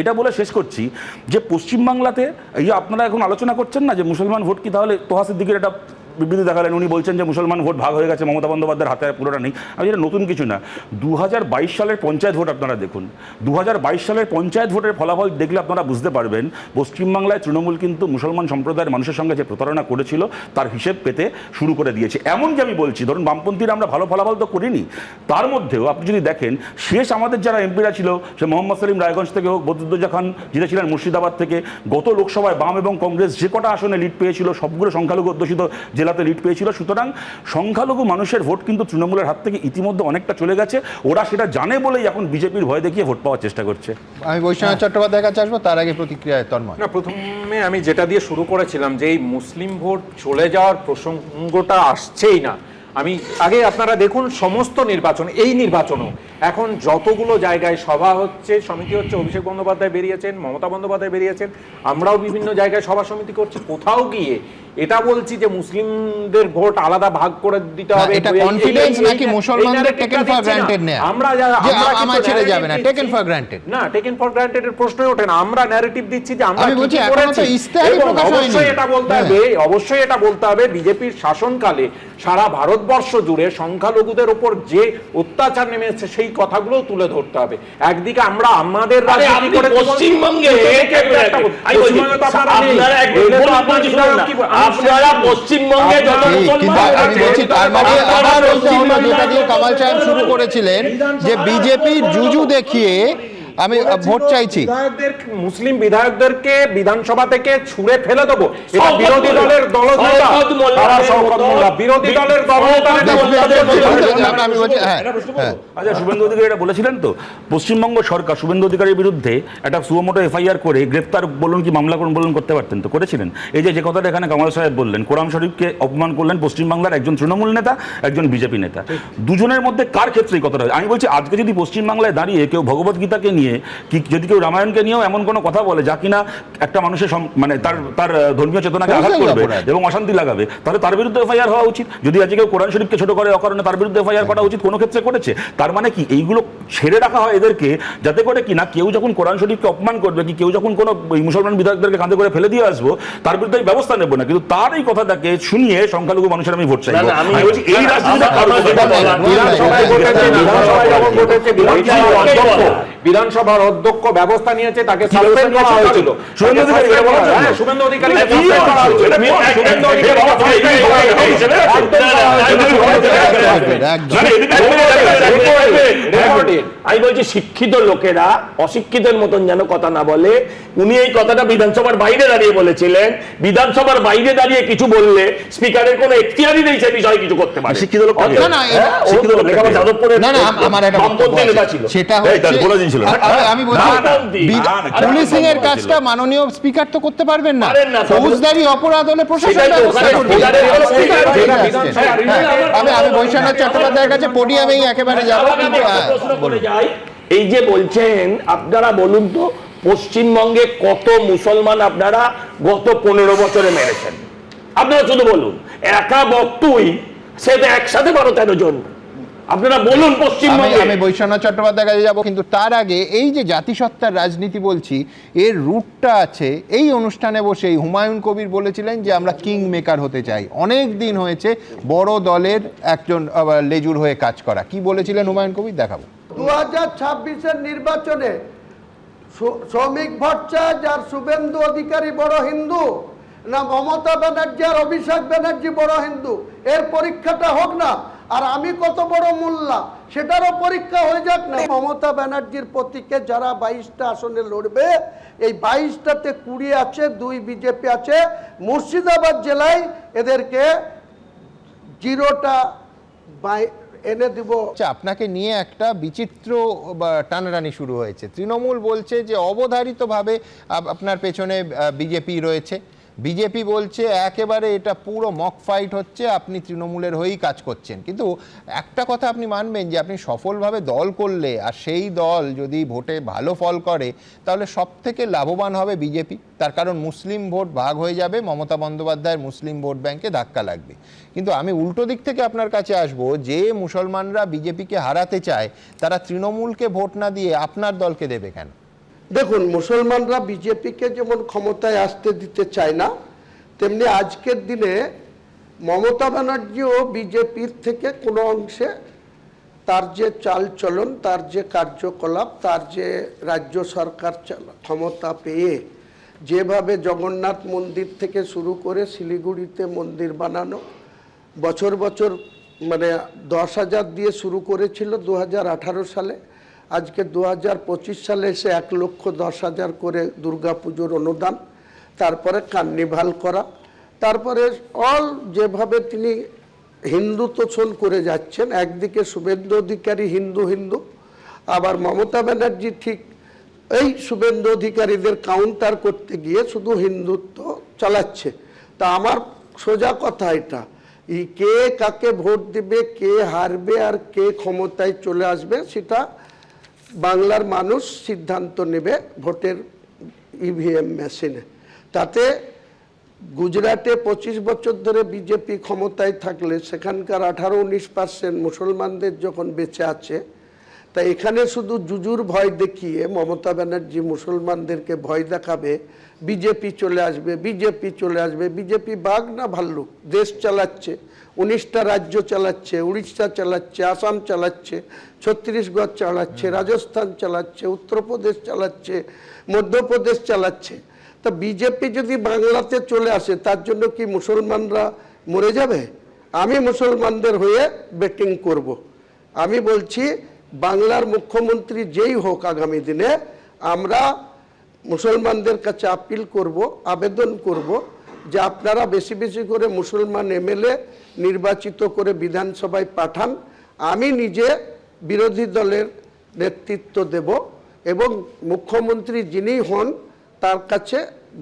এটা বলে শেষ করছি যে পশ্চিমবাংলাতে এই আপনারা এখন আলোচনা করছেন না যে মুসলমান ভোট কি তাহলে তোহা সিদ্দিকের একটা বিবৃতি দেখালেন, উনি বলছেন যে মুসলমান ভোট ভাগ হয়ে গেছে, মমতা বন্দ্যোপাধ্যায়ের হাতে পুরোটা নেই। আমি যেটা নতুন কিছু না, 2022 সালের পঞ্চায়েত ভোট আপনারা দেখুন, 2022 সালের পঞ্চায়েত ভোটের ফলাফল দেখলে আপনারা বুঝতে পারবেন পশ্চিমবাংলায় তৃণমূল কিন্তু মুসলমান সম্প্রদায়ের মানুষের সঙ্গে যে প্রতারণা করেছিল তার হিসেব পেতে শুরু করে দিয়েছে। এমন যে আমি বলছি, ধরুন বামপন্থীরা আমরা ভালো ফলাফল তো করিনি, তার মধ্যেও আপনি যদি দেখেন শেষ আমাদের যারা এমপিরা ছিল, সে মোহাম্মদ সেলিম রায়গঞ্জ থেকে হোক, বদরুদ্দোজা খান জিতেছিলেন মুর্শিদাবাদ থেকে, গত লোকসভায় বাম এবং কংগ্রেস যে কটা আসনে লিড পেয়েছিল সবগুলো সংখ্যালঘু অধ্যুষিত জেলাতে লিড পেয়েছিল। সুতরাং সংখ্যালঘু মানুষের ভোট কিন্তু তৃণমূলের হাত থেকে ইতিমধ্যে অনেকটা চলে গেছে, ওরা সেটা জানে বলেই এখন বিজেপির ভয় দেখিয়ে ভোট পাওয়ার চেষ্টা করছে। আমি বৈষ্ণব চট্টোপাধ্যায়ের কাছে আসবো, তার আগে প্রতিক্রিয়ায় তন্ময়। না, প্রথমে আমি যেটা দিয়ে শুরু করেছিলাম যে এই মুসলিম ভোট চলে যাওয়ার প্রসঙ্গটা আসছেই না। আমি আগে আপনারা দেখুন সমস্ত নির্বাচন, এই নির্বাচনও এখন যতগুলো জায়গায় সভা হচ্ছে, সমিতি হচ্ছে, অভিষেক বন্দ্যোপাধ্যায় বেরিয়েছেন, মমতা বন্দ্যোপাধ্যায় বেরিয়েছেন, আমরাও বিভিন্ন জায়গায় সভা সমিতি করছি, কোথাও গিয়ে এটা বলছি যে মুসলিমদের ভোট আলাদা ভাগ করে দিতে হবে। এটা কনফিডেন্স নাকি মুসলমানদের টেকেন ফর গ্রান্টেড নেয়া? আমরা আমার ছেড়ে যাবে না, টেকেন ফর গ্রান্টেড না, টেকেন ফর গ্রান্টেড এর প্রশ্নই ওঠে না। আমরা ন্যারেটিভ দিচ্ছি যে আমরা আমি বলছি এখনো তো ইস্তেহারই প্রকাশ হয়নি। অবশ্যই এটা বলতে হবে, অবশ্যই এটা বলতে হবে বিজেপির শাসনকালে সারা ভারতবর্ষ জুড়ে সংখ্যালঘুদের উপর যে অত্যাচার নেমেছে সেই কথাগুলো তুলে ধরতে হবে। একদিকে আমরা আমাদের রাজনীতি করে পশ্চিমবঙ্গে আপনারা পশ্চিমবঙ্গে যত যেটা দিয়ে কামাল সাহেব শুরু করেছিলেন যে বিজেপির জুজু দেখিয়ে আমি ভোট চাইছি, মুসলিম বিধায়কদেরকে বিধানসভা থেকে ছুঁড়ে ফেলে দেবো, এটা বিরোধী দলের দলনেতা, বিরোধী দলের আচ্ছা, শুভেন্দু অধিকারী এটা বলেছিলেন তো, পশ্চিমবঙ্গ সরকার শুভেন্দু অধিকারীর বিরুদ্ধে একটা সুমোটো এফআইআর করে গ্রেপ্তার বলুন কি মামলা বলুন করতে পারতেন তো, করেছিলেন। এই যে কথাটা এখানে কামাল সাহেব বললেন, কোরআন শরীফকে অপমান করলেন পশ্চিমবাংলার একজন তৃণমূল নেতা, একজন বিজেপি নেতা, দুজনের মধ্যে কার ক্ষেত্রে এই কথাটা? আমি বলছি আজকে যদি পশ্চিমবাংলায় দাঁড়িয়ে কেউ ভগবত গীতাকে নিয়ে কি, যদি কেউ রামায়ণকে নিয়েও এমন কোনো কথা বলে যা কিনা একটা মানুষের মানে তার ধর্মীয় চেতনাকে আঘাত করবে এবং অশান্তি লাগাবে, তাহলে তার বিরুদ্ধে এফআইআর হওয়া উচিত। যদি আজকে কেউ কোরআন শরীফকে ছোট করে অকারণে, তার বিরুদ্ধে এফআইআর করা উচিত, কোনো ক্ষেত্রে করেছে। তার মানে কি এইগুলো ছেড়ে রাখা হয় এদেরকে, যাতে করে কি না কেউ যখন কোরআন শরীফকে অপমান করবে, কি কেউ যখন কোনো মুসলমান বিধায়কদেরকে কাঁধে করে ফেলে দিয়ে আসবো, তার বিরুদ্ধে ব্যবস্থা নেব না, কিন্তু তার এই কথাটাকে শুনিয়ে সংখ্যালঘু মানুষের আমি ভোট চাই। এই বিধানসভার অধ্যক্ষ ব্যবস্থা নিয়েছে, তাকে সাসপেন্ড করা হয়েছিল। শুভেন্দু অধিকারী আমি বলছি শিক্ষিত লোকেরা অশিক্ষিতের মতন যেন কথা না বলে। উনি এই কথাটা বিধানসভার বাইরে দাঁড়িয়ে বলেছিলেন, বিধানসভার বাইরে দাঁড়িয়ে কিছু বললে স্পিকারের কোনো এখতিয়ারই নেই সে বিষয়ে কিছু করতে পারে। শিক্ষিত লোক যাদবপুরের সেটা আমি বলছি পুলিশিং এর কাজটা মাননীয় স্পিকার তো করতে পারবেন না, ফৌজদারি অপরাধ হলে প্রশাসন ব্যবস্থা করবে। আমি বৈষ্ণব চট্টোপাধ্যায়ের কাছে পোডিয়ামেই একেবারে যাবো। এই যে বলছেন, আপনারা বলুন তো পশ্চিমবঙ্গে কত মুসলমান আপনারা গত 15 বছরে মেরেছেন? আপনারা শুধু বলুন, একা বক্তুই সে তো একসাথে 12-13 জন। আপনারা বলুন পশ্চিমবঙ্গে। আমি বৈষ্ণব চট্টোপাধ্যায়ের কাছে যাবো, কিন্তু তার আগে এই যে জাতিসত্তার রাজনীতি বলছি, এর রুটটা আছে এই অনুষ্ঠানে বসেই হুমায়ুন কবির বলেছিলেন যে আমরা কিং মেকার হতে চাই। অনেক দিন হয়েছে বড় দলের একজন লেজুর হয়ে কাজ করা। কি বলেছিলেন হুমায়ুন কবির, দেখাবো। 2026-এর নির্বাচনে শ্রমিক ভট্টাচার্য আর শুভেন্দু অধিকারী বড় হিন্দু, না মমতা ব্যানার্জি আর অভিষেক ব্যানার্জি বড় হিন্দু? এর পরীক্ষাটা হোক না। আর আমি কত বড় মোল্লা সেটারও পরীক্ষা হয়ে যাক না। মমতা ব্যানার্জির প্রতীকে যারা 22টা আসনে লড়বে, এই 22টাতে 20 আছে, 2 বিজেপি আছে। মুর্শিদাবাদ জেলায় এদেরকে 0টা এনে দিব। আপনাকে নিয়ে একটা বিচিত্র টানাটানি শুরু হয়েছে। তৃণমূল বলছে যে অবধারিতভাবে আপনার পেছনে বিজেপি রয়েছে, বিজেপি বলছে একেবারে এটা পুরো মক ফাইট হচ্ছে, আপনি তৃণমূলের হয়েই কাজ করছেন। কিন্তু একটা কথা আপনি মানবেন যে আপনি সফলভাবে দল করলে আর সেই দল যদি ভোটে ভালো ফল করে, তাহলে সব থেকে লাভবান হবে বিজেপি। তার কারণ মুসলিম ভোট ভাগ হয়ে যাবে, মমতা বন্দ্যোপাধ্যায়ের মুসলিম ভোট ব্যাংকে ধাক্কা লাগবে। কিন্তু আমি উল্টো দিক থেকে আপনার কাছে আসব, যে মুসলমানরা বিজেপিকে হারাতে চায় তারা তৃণমূলকে ভোট না দিয়ে আপনার দলকে দেবে কেন? দেখুন, মুসলমানরা বিজেপিকে যেমন ক্ষমতায় আসতে দিতে চায় না, তেমনি আজকের দিনে মমতা ব্যানার্জি ও বিজেপির থেকে কোনো অংশে তার যে চালচলন, তার যে কার্যকলাপ, তার যে রাজ্য সরকার ক্ষমতা পেয়ে যেভাবে জগন্নাথ মন্দির থেকে শুরু করে শিলিগুড়িতে মন্দির বানানো, বছর বছর মানে 10,000 দিয়ে শুরু করেছিল 2018 সালে, আজকে 2025 সালে এসে 1,10,000 করে দুর্গাপুজোর অনুদান, তারপরে কার্নিভাল করা, তারপরে অল যেভাবে তিনি হিন্দু তোষণ করে যাচ্ছেন। একদিকে শুভেন্দু অধিকারী হিন্দু হিন্দু, আবার মমতা ব্যানার্জি ঠিক এই শুভেন্দু অধিকারীদের কাউন্টার করতে গিয়ে শুধু হিন্দুত্ব চালাচ্ছে। তা আমার সোজা কথা এটা, কে কাকে ভোট দেবে, কে হারবে আর কে ক্ষমতায় চলে আসবে সেটা বাংলার মানুষ সিদ্ধান্ত নেবে ভোটের ইভিএম মেশিনে। তাতে গুজরাটে 25 বছর ধরে বিজেপি ক্ষমতায় থাকলে সেখানকার 18-19% মুসলমানদের যখন বেঁচে আছে, তা এখানে শুধু জুজুর ভয় দেখিয়ে মমতা ব্যানার্জি মুসলমানদেরকে ভয় দেখাবে, বিজেপি চলে আসবে, বিজেপি চলে আসবে। বিজেপি বাঘ না ভাল্লুক? দেশ চালাচ্ছে, 19টা রাজ্য চালাচ্ছে, উড়িষ্যা চালাচ্ছে, আসাম চালাচ্ছে, ছত্তিশগড় চালাচ্ছে, রাজস্থান চালাচ্ছে, উত্তরপ্রদেশ চালাচ্ছে, মধ্যপ্রদেশ চালাচ্ছে। তা বিজেপি যদি বাংলাতে চলে আসে তার জন্য কি মুসলমানরা মরে যাবে? আমি মুসলমানদের হয়ে ব্যাটিং করব। আমি বলছি বাংলার মুখ্যমন্ত্রী যেই হোক আগামী দিনে, আমরা মুসলমানদের কাছে আপিল করব, আবেদন করব যে আপনারা বেশি বেশি করে মুসলমান এমএলএ নির্বাচিত করে বিধানসভায় পাঠান। আমি নিজে বিরোধী দলের নেতৃত্ব দেব এবং মুখ্যমন্ত্রী যিনি হন তার কাছে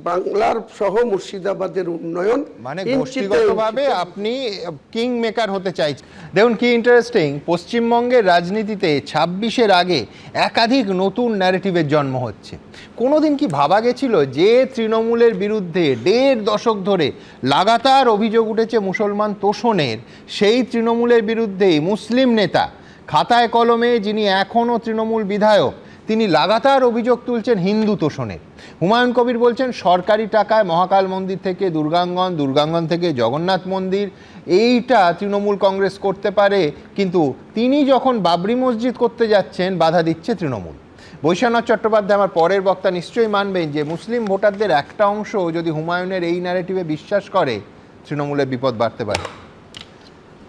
বাংলার সহ মুর্শিদাবাদের উন্নয়ন, মানে গোষ্ঠীগতভাবে আপনি কিং মেকার হতে চাইছেন। দেখুন কি ইন্টারেস্টিং, পশ্চিমবঙ্গের রাজনীতিতে 26-এর আগে একাধিক নতুন ন্যারেটিভের জন্ম হচ্ছে। কোনোদিন কি ভাবা গেছিল যে তৃণমূলের বিরুদ্ধে 1.5 দশক ধরে লাগাতার অভিযোগ উঠেছে মুসলমান তোষণের, সেই তৃণমূলের বিরুদ্ধেই মুসলিম নেতা খাতায় কলমে যিনি এখনও তৃণমূল বিধায়ক, তিনি লাগাতার অভিযোগ তুলছেন হিন্দু তোষণের। হুমায়ুন কবির বলছেন সরকারি টাকায় মহাকাল মন্দির থেকে দুর্গাঙ্গন, দুর্গাঙ্গন থেকে জগন্নাথ মন্দির, এইটা তৃণমূল কংগ্রেস করতে পারে, কিন্তু তিনি যখন বাবরি মসজিদ করতে যাচ্ছেন বাধা দিচ্ছে তৃণমূল। বৈশ্বনাথ চট্টোপাধ্যায় আমার পরের বক্তা নিশ্চয়ই মানবেন যে মুসলিম ভোটারদের একটা অংশ যদি হুমায়ুনের এই ন্যারেটিভে বিশ্বাস করে তৃণমূলের বিপদ বাড়তে পারে।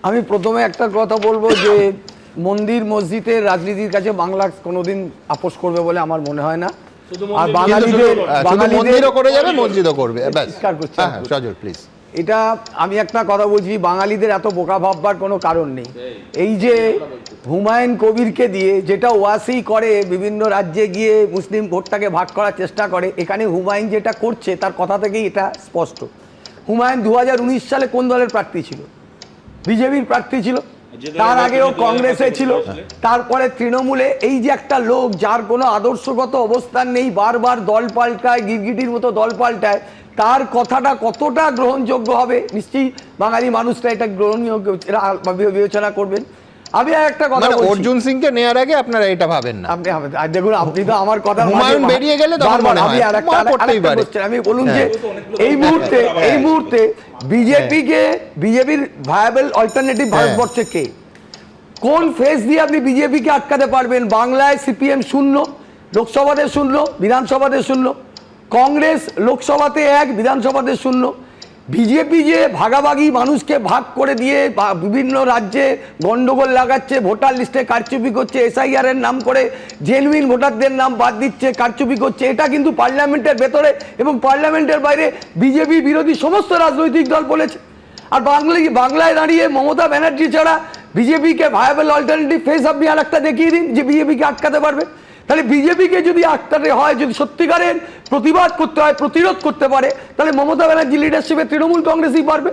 আমি প্রথমে একটা কথা বলবো যে মন্দির মসজিদের রাজনীতির কাছে বাংলা কোনোদিন আপোষ করবে বলে আমার মনে হয় না। আর বাঙালিদেরও করে যাবে, মসজিদও করবে। প্লিজ, এটা আমি একটা কথা বলছি, বাঙালিদের এত বোকা ভাববার কোনো কারণ নেই। এই যে হুমায়ুন কবিরকে দিয়ে যেটা ওয়াসি করে, বিভিন্ন রাজ্যে গিয়ে মুসলিম ভোটটাকে ভাগ করার চেষ্টা করে, এখানে হুমায়ুন যেটা করছে তার কথা থেকেই এটা স্পষ্ট। হুমায়ুন 2019 সালে কোন দলের প্রার্থী ছিল? বিজেপির প্রার্থী ছিল। তার আগেও কংগ্রেসে ছিল, তারপরে তৃণমূলে। এই যে একটা লোক যার কোনো আদর্শগত অবস্থান নেই, বারবার দল পাল্টায়, গিরগিটির মতো দল পাল্টায়, তার কথাটা কতটা গ্রহণযোগ্য হবে নিশ্চয়ই বাঙালি মানুষরা এটা গ্রহণীয় বিবেচনা করবেন। আমি একটা কথা বলছি, অর্জুন সিংকে নেয়ার আগে আপনারা এটা ভাবেন না। আপনি দেখুন, আপনি তো আমার কথা হুমায়ুন বেরিয়ে গেলে তখন মনে হয় আমি বলুন যে এই মুহূর্তে বিজেপির ভায়াবল অল্টারনেটিভ ভারতবর্ষে কে? কোন ফেস দিয়ে আপনি বিজেপিকে আটকাতে পারবেন? বাংলায় সিপিএম 0, লোকসভাতে 0, বিধানসভাতে 0, কংগ্রেস লোকসভাতে 1, বিধানসভাতে 0। বিজেপি যে ভাগাভাগি মানুষকে ভাগ করে দিয়ে বিভিন্ন রাজ্যে গন্ডগোল লাগাচ্ছে, ভোটার লিস্টে কারচুপি করছে, এসআইআর এর নাম করে জেনুইন ভোটারদের নাম বাদ দিচ্ছে, কারচুপি করছে, এটা কিন্তু পার্লামেন্টের ভেতরে এবং পার্লামেন্টের বাইরে বিজেপি বিরোধী সমস্ত রাজনৈতিক দল বলেছে। আর বাংলায় দাঁড়িয়ে মমতা ব্যানার্জি ছাড়া বিজেপিকে ভায়াবল অল্টারনেটিভ ফেস আপনি আর একটা দেখিয়ে দিন যে বিজেপিকে আটকাতে পারবে। তাহলে বিজেপিকে যদি আটকাতে হয়, যদি সত্যিকারের প্রতিবাদ করতে হয়, প্রতিরোধ করতে পারে, তাহলে মমতা ব্যানার্জি লিডারশিপে তৃণমূল কংগ্রেসই পারবে।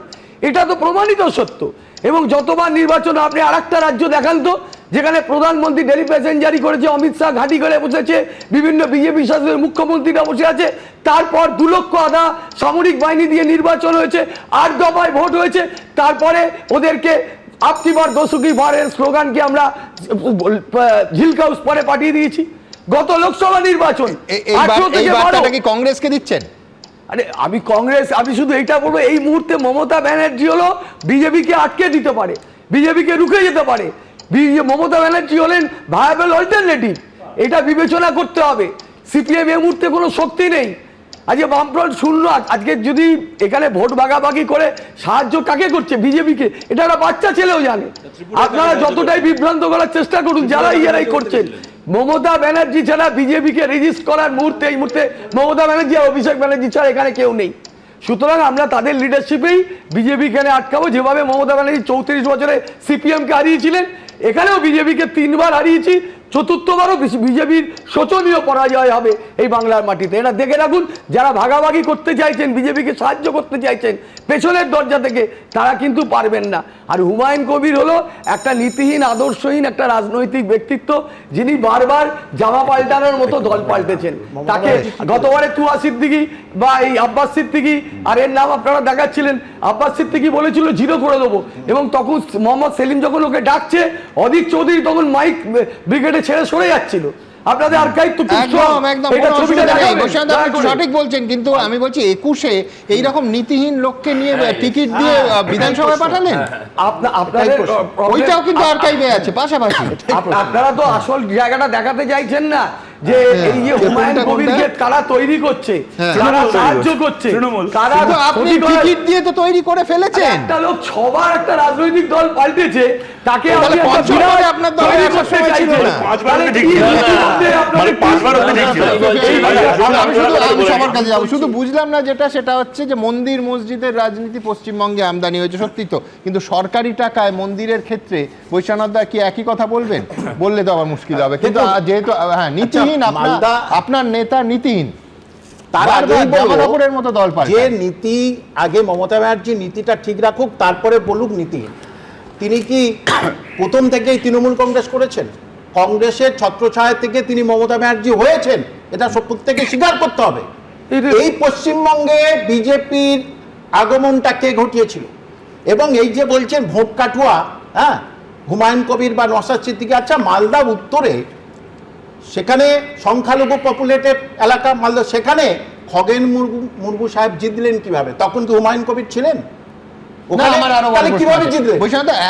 এটা তো প্রমাণিত সত্য। এবং যতবার নির্বাচন আপনি আর একটা রাজ্য দেখান তো যেখানে প্রধানমন্ত্রী ডেলিগেশন জারি করেছে, অমিত শাহ ঘাঁটি করে বসেছে, বিভিন্ন বিজেপি শাসকের মুখ্যমন্ত্রীরা বসে আছে, তারপর 2 লক্ষ আধা সামরিক বাহিনী দিয়ে নির্বাচন হয়েছে, 8 দফায় ভোট হয়েছে, তারপরে ওদেরকে আপকি বার দোসুকি বারের স্লোগানকে আমরা ঝিলকাউস পরে পাঠিয়ে দিয়েছি। গত লোকসভা নির্বাচন কংগ্রেসকে দিচ্ছেন? আরে আমি শুধু এইটা বলবো, এই মুহূর্তে মমতা ব্যানার্জি হলো বিজেপিকে আটকে দিতে পারে, বিজেপিকে রুখে যেতে পারে। মমতা ব্যানার্জি হলেন ভায়াবল অল্টারনেটিভ, এটা বিবেচনা করতে হবে। সিপিএম এই মুহূর্তে কোনো শক্তি নেই। আজকে বামফ্রন্ট শূন্য। আজকে যদি এখানে ভোট ভাগাভাগি করে সাহায্য কাকে করছে? বিজেপিকে। এটা একটা বাচ্চা ছেলেও জানে। আপনারা যতটাই বিভ্রান্ত করার চেষ্টা করুন, যারা ইয়ারাই করছেন, মমতা ব্যানার্জি ছাড়া বিজেপিকে রেজিস্ট করার মুহূর্তে এই মুহূর্তে মমতা ব্যানার্জি আর অভিষেক ব্যানার্জি ছাড়া এখানে কেউ নেই। সুতরাং আমরা তাদের লিডারশিপেই বিজেপি এখানে আটকাবো। যেভাবে মমতা ব্যানার্জি 34 বছরে সিপিএমকে হারিয়েছিলেন, এখানেও বিজেপিকে 3 বার হারিয়েছি, চতুর্থবারও বিজেপির শোচনীয় পরাজয় হবে এই বাংলার মাটিতে। এটা দেখে রাখুন, যারা ভাগাভাগি করতে চাইছেন, বিজেপিকে সাহায্য করতে চাইছেন পেছনের দরজা থেকে, তারা কিন্তু পারবেন না। আর হুমায়ুন কবির হলো একটা নীতিহীন, আদর্শহীন একটা রাজনৈতিক ব্যক্তিত্ব, যিনি বারবার জামা পাল্টানোর মতো দল পাল্টেছেন। তাকে গতবারে তুয়া সিদ্দিকী বা এই আব্বাস সিদ্দিকী, আর এর নাম আপনারা দেখাচ্ছিলেন, আব্বাস সিদ্দিকী বলেছিল 0 করে দেবো, এবং তখন মোহাম্মদ সেলিম যখন ওকে ডাকছে, অধীর চৌধুরী তখন মাইক ব্রিগেডে ছেড়ে সরে যাচ্ছিল। আপনাদের আর্কাইভ তো সঠিক বলছেন, কিন্তু আমি বলছি 21-এ এইরকম নীতিহীন লোককে নিয়ে টিকিট দিয়ে বিধানসভায় পাঠালেন, ওইটাও কিন্তু আর্কাইভে আছে পাশাপাশি। আপনারা তো আসল জায়গাটা দেখাতে চাইছেন না, যে এই যে হুমায়ুন কবিরকে কারা তৈরি করছে, কারা সাহায্য করছে, কারা আপনি টিকিট দিয়ে তো তৈরি করে ফেলেছেন। একটা লোক ছবার একটা রাজনৈতিক দল পাল্টেছে, তাকে আপনার দল শুধু বুঝলাম না যেটা, সেটা হচ্ছে যে মন্দির মসজিদের রাজনীতি পশ্চিমবঙ্গে আমদানি হয়েছে, সত্যি তো, কিন্তু সরকারি টাকায় মন্দিরের ক্ষেত্রে বৈশ্বনাথদা কি একই কথা বলবেন? বললে তো আবার মুশকিল হবে। কিন্তু যেহেতু হ্যাঁ নীতিহীন, আপনার নেতা নীতিহীন, তার আগের মতো দল পাল্টায়। যে নীতি আগে মমতা ব্যানার্জি নীতিটা ঠিক রাখুক, তারপরে বলুক নীতিহীন। তিনি কি প্রথম থেকেই তৃণমূল কংগ্রেস করেছেন? কংগ্রেসের ছত্রছায়া থেকে তিনি মমতা ব্যানার্জি হয়েছেন, এটা প্রত্যেকে স্বীকার করতে হবে। এই পশ্চিমবঙ্গে বিজেপির আগমনটা কে ঘটিয়েছিল? এবং এই যে বলছেন ভোট কাটুয়া, হ্যাঁ, হুমায়ুন কবির বা নওশাদ সিদ্দিকী, আচ্ছা মালদা উত্তরে, সেখানে সংখ্যালঘু পপুলেটেড এলাকা মালদা, সেখানে খগেন মুর্মু সাহেব জিতলেন কিভাবে? তখন কি হুমায়ুন কবির ছিলেন?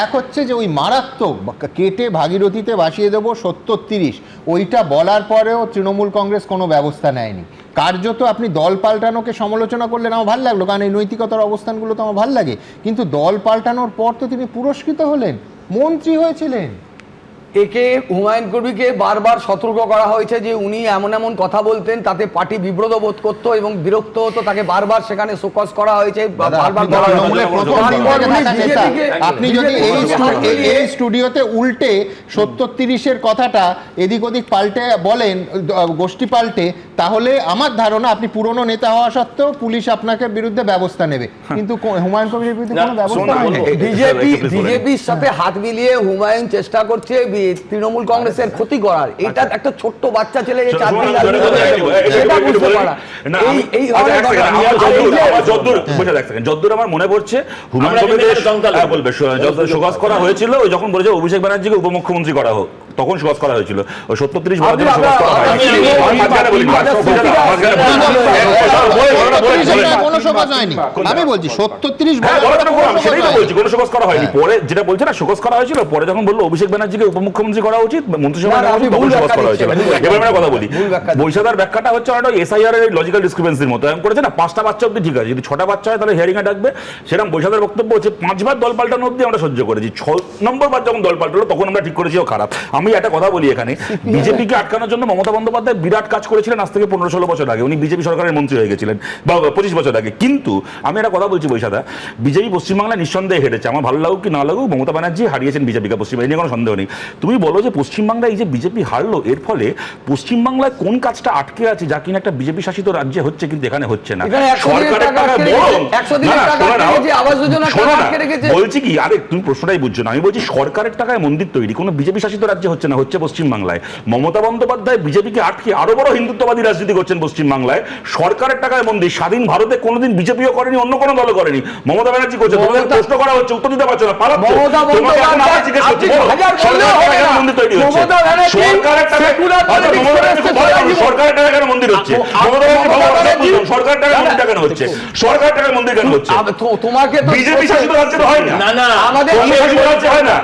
এক হচ্ছে যে ওই মারাত্মক কেটে ভাগীরথীতে ভাসিয়ে দেবো 70-30, ওইটা বলার পরেও তৃণমূল কংগ্রেস কোনো ব্যবস্থা নেয়নি। কার্যত আপনি দল পাল্টানোকে সমালোচনা করলেন, আমার ভালো লাগলো, কারণ এই নৈতিকতার অবস্থানগুলো তো আমার ভালো লাগে, কিন্তু দল পাল্টানোর পর তো তিনি পুরস্কৃত হলেন, মন্ত্রী হয়েছিলেন। একে হুমায়ুন কবিরকে বারবার সতর্ক করা হয়েছে যে উনি এমন এমন কথা বলতেন, তাতে পার্টি বিব্রত বোধ করতো এবং বিরক্ত হতো, তাকে বারবার সেখানে শোকজ করা হয়েছে। আপনি যদি এই স্টুডিওতে উল্টে 70-30-এর কথাটা এদিক ওদিক পাল্টে বলেন, গোষ্ঠী পাল্টে, তাহলে আমার ধারণা আপনি পুরনো নেতা হওয়া সত্ত্বেও পুলিশ আপনাকে বিরুদ্ধে ব্যবস্থা নেবে, কিন্তু হুমায়ুন কবিরের বিরুদ্ধে কোনো ব্যবস্থা নেই। বিজেপির সাথে হাত মিলিয়ে হুমায়ুন চেষ্টা করছে তৃণমূল কংগ্রেসের ক্ষতি করার। এটা একটা ছোট্ট বাচ্চা ছেলে যে 4 দিন যদ্দূর আমার মনে পড়ছে, হুমায়ুন কবির শোকজ করা হয়েছিল যখন বলেছে অভিষেক ব্যানার্জিকে উপমুখ্যমন্ত্রী করা হোক, তখন শোকজ করা হয়েছিল। ওই 70-30 কোনো শোকজ হয়নি, আমি বলছি 70-30 কোনো শোকজ করা হয়নি। পরে যেটা বলছে না শোকজ করা হয়েছিল, পরে যখন বললো অভিষেক ব্যানার্জিকে উপমুখ্যমন্ত্রী করা উচিত, মন্ত্রিসভা করা হয়েছিল। এবার আমরা কথা বলি, বৈশাখার ব্যাখ্যাটা হচ্ছে একটা এসআইআর এর লজিক্যাল ডিসক্রিপেন্সির মতো এমন করেছে না, 5টা বাচ্চা অব্দি ঠিক আছে, যদি 6টা বাচ্চা হয় তাহলে হিয়ারিং এ ডাকবে। সেরকম বৈশাখের বক্তব্য হচ্ছে 5 বার দল পাল্টানো অব্দি আমরা সহ্য করেছি, 6 নম্বর বার যখন দল পাল্টালো তখন আমরা ঠিক করেছি ও খারাপ। আমি একটা কথা বলি, এখানে বিজেপিকে আটকানোর জন্য মমতা বন্দ্যোপাধ্যায় বিরাট কাজ করেছিলেন আজ থেকে 15-16 বছর আগে, উনি বিজেপি সরকারের মন্ত্রী হয়ে গেছিলেন, বা 25 বছর আগে। কিন্তু আমি একটা কথা বলছি বৈশাখা, বিজেপি পশ্চিমবাংলায় নিঃসন্দেহে হেরেছে, আমার ভালো লাগুক কি না লাগুক, মমতা ব্যানার্জি হারিয়েছেন বিজেপিকে পশ্চিমবঙ্গে, নিয়ে কোনো সন্দেহ নেই। তুমি বলো যে পশ্চিমবাংলায় এই যে বিজেপি হারলো, এর ফলে পশ্চিমবাংলায় কোন কাজটা আটকে আছে যা কিনা একটা বিজেপি শাসিত রাজ্যে হচ্ছে, কিন্তু এখানে হচ্ছে না। বলছি কি, আরে তুমি প্রশ্নটাই বুঝছো না, আমি বলছি সরকারের টাকায় মন্দির তৈরি কোনো বিজেপি শাসিত রাজ্যে হচ্ছে না, হচ্ছে পশ্চিমবাংলায়। মমতা বন্দ্যোপাধ্যায় বিজেপিকে আটকে আরো বড় হিন্দুত্ববাদী রাজনীতি করছেন পশ্চিমবাংলায়, সরকারের টাকায় মন্দির স্বাধীন ভারতে কোনোদিন বিজেপিও করেনি, অন্য কোনো দলও করেনি, মমতা ব্যানার্জি করছে। তোমাদের প্রশ্ন করা হচ্ছে, উত্তর দিতে পারছো না, পালাচ্ছ। তোমাকে এখন আবার জিজ্ঞেস করছি, সরকারের টাকা মন্দির তৈরি হচ্ছে, সরকারের টাকা, সরকারের টাকা কেন মন্দির হচ্ছে? সরকারের টাকা মন্দির কেন হচ্ছে? সরকারের টাকা মন্দির কেন হচ্ছে? তোমাকে বিজেপি শাসিত রাজ্যে হয় না, না আমাদের শাসিত রাজ্যে হয় না,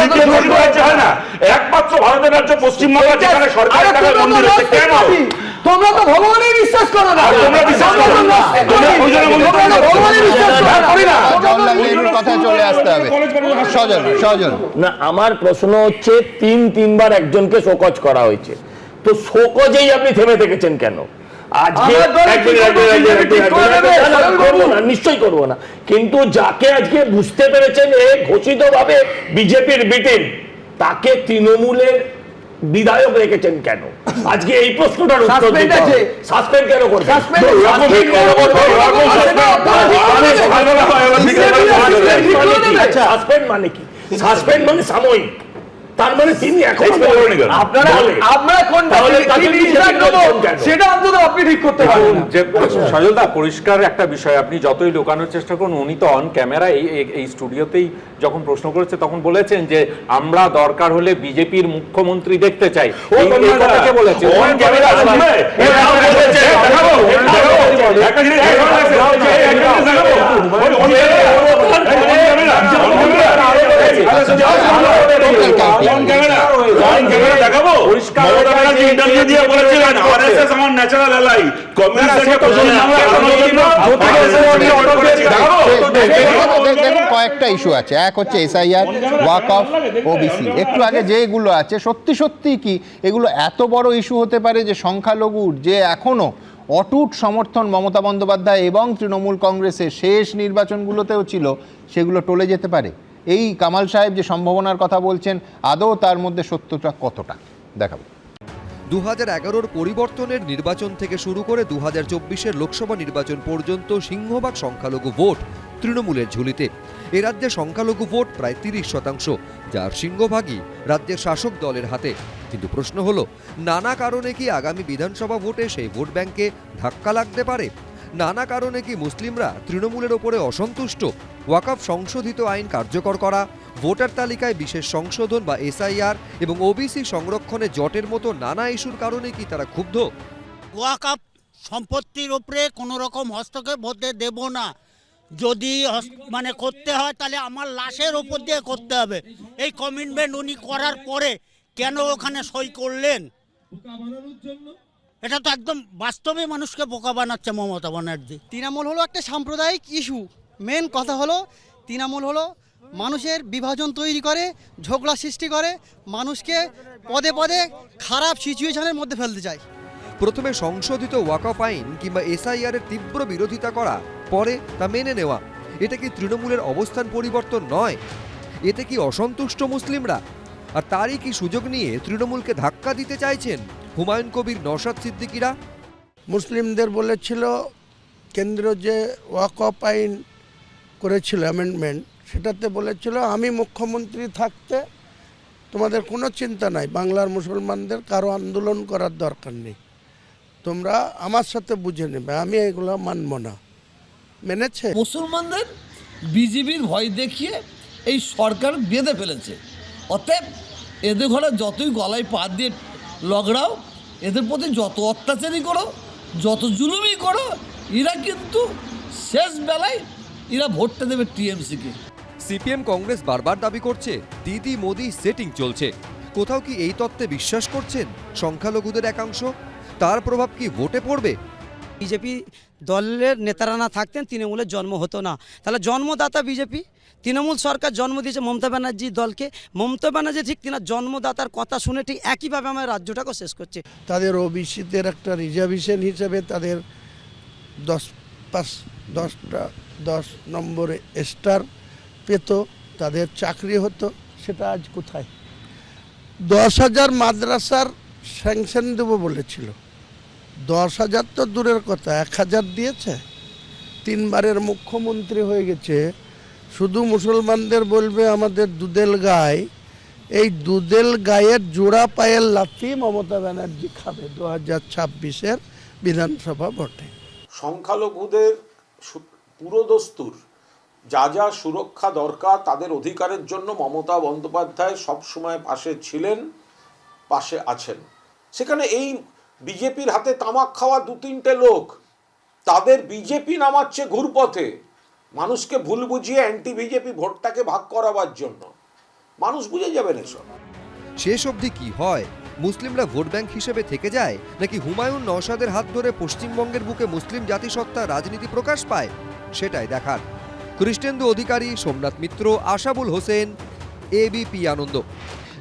সিপিএম শাসিত রাজ্যে হয় না, একমাত্র ভারতের রাজ্য পশ্চিমবঙ্গ যেখানে সরকারের টাকা মন্দির হচ্ছে। কেন? তোমরা তো ভগবানের বিশ্বাস করো না, তোমরা বিশ্বাস করো না, কথায় চলে আসতে হবে। সজল, না, আমার প্রশ্ন হচ্ছে তিনবার একজনকে শোকজ করা হয়েছে, তো শোকজেই আপনি থেমে থেকেছেন কেন? আজকে নিশ্চয়ই করবো না, কিন্তু যাকে আজকে বুঝতে পেরেছেন এ ঘোষিত ভাবে বিজেপির বিটিম, তাকে তৃণমূলের বিধায়ক রেখেছেন কেন? আজকে এই প্রশ্নটার উত্তর দিতে হবে। সাসপেন্ড কেন করবেন? সাসপেন্ড মানে কি? সাসপেন্ড মানে সাময়িক, তার মানে তিনি এখন সেটা অন্তত আপনি ঠিক করতে পারেন। যে সজলদা, পরিষ্কার একটা বিষয়, আপনি যতই লুকানোর চেষ্টা করুন, উনি তো অন ক্যামেরা এই স্টুডিওতেই যখন প্রশ্ন করেছে তখন বলেছেন যে আমরা দরকার হলে বিজেপির মুখ্যমন্ত্রী দেখতে চাই। কথাকে বলেছে কয়েকটা ইস্যু আছে, এক হচ্ছে এসআইআর, ওয়াকফ, ওবিসি। একটু আগে যেগুলো আছে সত্যি কি এগুলো এত বড় ইস্যু হতে পারে যে সংখ্যালঘুর যে এখনো অটুট সমর্থন মমতা বন্দ্যোপাধ্যায় এবং তৃণমূল কংগ্রেসের শেষ নির্বাচনগুলোতেও ছিল, সেগুলো টলে যেতে পারে? এই কামাল সাহেব যে সম্ভাবনার কথা বলছেন, আদৌ তার মধ্যে সত্যটা কতটা দেখাবো। 2011 পরিবর্তনের নির্বাচন থেকে শুরু করে 2024 লোকসভা নির্বাচন পর্যন্ত সিংহভাগ সংখ্যালঘু ভোট তৃণমূলের ঝুলিতে। এ রাজ্যে সংখ্যালঘু ভোট প্রায় 30%, যার সিংহভাগই রাজ্যের শাসক দলের হাতে। কিন্তু প্রশ্ন হলো, নানা কারণে কি আগামী বিধানসভা ভোটে সেই ভোট ব্যাংকে ধাক্কা লাগতে পারে? নানা কারণে কি মুসলিমরা তৃণমূলের ওপরে অসন্তুষ্ট? ওয়াকফ সংশোধিত আইন কার্যকর করা, ভোটার তালিকায় বিশেষ সংশোধন বা এসআইআর এবং ওবিসি সংরক্ষণে জটের মতো নানা ইস্যুর কারণে কি তারা ক্ষুব্ধ? ওয়াকফ সম্পত্তির উপরে কোনো রকম হস্তক্ষেপ হতে দেব না। যদি মানে করতে হয় তাহলে আমার লাশের ওপর দিয়ে করতে হবে। এই কমিটমেন্ট উনি করার পরে কেন ওখানে সই করলেন? এটা তো একদম বাস্তবে মানুষকে বোকা বানাচ্ছে মমতা ব্যানার্জি। তৃণমূল হলো একটা সাম্প্রদায়িক ইস্যু। মেন কথা হলো তৃণমূল হলো মানুষের বিভাজন তৈরি করে, ঝগড়া সৃষ্টি করে, মানুষকে পদে পদে খারাপ সিচুয়েশনের মধ্যে ফেলতে চায়। প্রথমে সংশোধিত ওয়াকফ আইন কিংবা এসআইআর এর তীব্র বিরোধিতা করা, পরে তা মেনে নেওয়া, এটা কি তৃণমূলের অবস্থান পরিবর্তন নয়? এতে কি অসন্তুষ্ট মুসলিমরা? আর তারই কি সুযোগ নিয়ে তৃণমূলকে ধাক্কা দিতে চাইছেন হুমায়ুন কবির, নওশাদ সিদ্দিকীরা? মুসলিমদের বলেছিল কেন্দ্র যে ওয়াকফ আইন করেছিল অ্যামেন্ডমেন্ট, সেটাতে বলেছিল আমি মুখ্যমন্ত্রী থাকতে তোমাদের কোনো চিন্তা নাই, বাংলার মুসলমানদের কারো আন্দোলন করার দরকার নেই, তোমরা আমার সাথে বুঝে নেবে, আমি এগুলো মানব না। মেনেছে? মুসলমানদের বিজেপির ভয় দেখিয়ে এই সরকার বেঁধে ফেলেছে। অতএব এদের ঘরে যতই গলায় পা দিয়ে লগড়াও, এদের প্রতি যত অত্যাচারই করো, যত জুলুমই করো, এরা কিন্তু শেষ বেলায় এরা ভোটটা দেবে টিএমসিকে। সিপিএম কংগ্রেস বারবার দাবি করছে দিদি মোদি সেটিং চলছে। কোথাও কি এই তত্ত্বে বিশ্বাস করছেন সংখ্যালঘুদের একাংশ? তার প্রভাব কি ভোটে পড়বে? বিজেপি দলের নেতারা না থাকতেন তৃণমূলের জন্ম হতো না। তাহলে জন্মদাতা বিজেপি, তৃণমূল সরকার জন্ম দিয়েছে মমতা ব্যানার্জি দলকে। মমতা ব্যানার্জি ঠিক তিনার জন্মদাতার কথা শুনে ঠিক একইভাবে আমার রাজ্যটাকে শেষ করছে। তাদের ওবিসিদের একটা রিজার্ভেশন হিসেবে তাদের 10 নম্বরে স্টার পেত, তাদের চাকরি হতো, সেটা আজ কোথায়? 10,000 মাদ্রাসার স্যাংশন দেবো বলেছিল, 10,000 তো দূরের কথা, 1,000 দিয়েছে। 3 বারের মুখ্যমন্ত্রী হয়ে গেছে, শুধু মুসলমানদের বলবে আমাদের দুধেল গায়ে, এই দুধেল গায়ের জোড়া পায়ের লাথি মমতা ব্যানার্জি খাবে 2026-এর বিধানসভা ভোটে। সংখ্যালঘুদের পুরোদস্তুর যা যা সুরক্ষা দরকার তাদের অধিকারের জন্য মমতা বন্দ্যোপাধ্যায় সবসময় পাশে ছিলেন, পাশে আছেন। সেখানে এই বিজেপির হাতে তামাক খাওয়া 2-3টে লোক তাদের বিজেপি নামাচ্ছে ঘুরপথে মানুষকে ভুল বুঝিয়ে অ্যান্টি বিজেপি ভোটটাকে ভাগ করাবার জন্য। মানুষ বুঝে যাবেন এসব। শেষ অবধি কি হয়? মুসলিমরা ভোট ব্যাংক হিসেবে থেকে যায়, নাকি হুমায়ুন নওশাদের হাত ধরে পশ্চিমবঙ্গের বুকে মুসলিম জাতিসত্তা রাজনীতি প্রকাশ পায়? সেটাই দেখার। কৃষ্ণেন্দু অধিকারী, সোমনাথ মিত্র, আশাবুল হোসেন, এবিপি আনন্দ।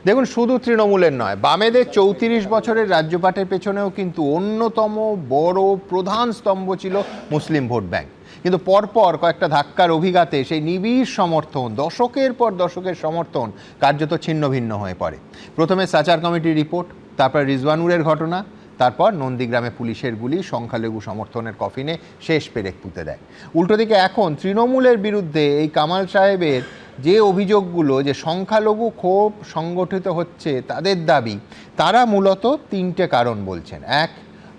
দেখুন, শুধু তৃণমূলের নয়, বামেদের 34 বছরের রাজ্যপাটের পেছনেও কিন্তু অন্যতম বড় প্রধান স্তম্ভ ছিল মুসলিম ভোট ব্যাংক। কিন্তু পরপর কয়েকটা ধাক্কার অভিঘাতে সেই নিবিড় সমর্থন, দশকের পর দশকের সমর্থন কার্যত ছিন্ন ভিন্ন হয়ে পড়ে। প্রথমে সাচার কমিটির রিপোর্ট, তারপর রিজওয়ানুরের ঘটনা, তারপর নন্দীগ্রামে পুলিশের গুলি সংখ্যালঘু সমর্থনের কফিনে শেষ পেরেক পুঁতে দেয়। উল্টো দিকে এখন তৃণমূলের বিরুদ্ধে এই কামাল সাহেবের যে অভিযোগগুলো যে সংখ্যালঘু ক্ষোভ সংগঠিত হচ্ছে তাদের দাবি, তারা মূলত 3টে কারণ বলছেন। 1,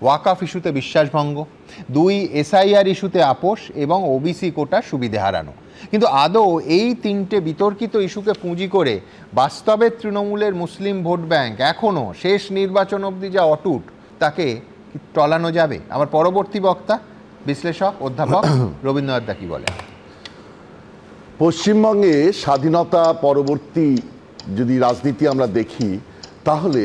ওয়াকফ ইস্যুতে বিশ্বাসভঙ্গ, 2, এসআইআর ইস্যুতে আপোষ এবং ওবিসি কোটা সুবিধে হারানো। কিন্তু আদৌ এই 3টে বিতর্কিত ইস্যুকে পুঁজি করে বাস্তবে তৃণমূলের মুসলিম ভোট ব্যাংক এখনও শেষ নির্বাচন অবধি যা অটুট, তাকে টলানো যাবে? আমার পরবর্তী বক্তা বিশ্লেষক অধ্যাপক রবীন্দ্রনাথ দা কি বলেন? পশ্চিমবঙ্গে স্বাধীনতা পরবর্তী যদি রাজনীতি আমরা দেখি, তাহলে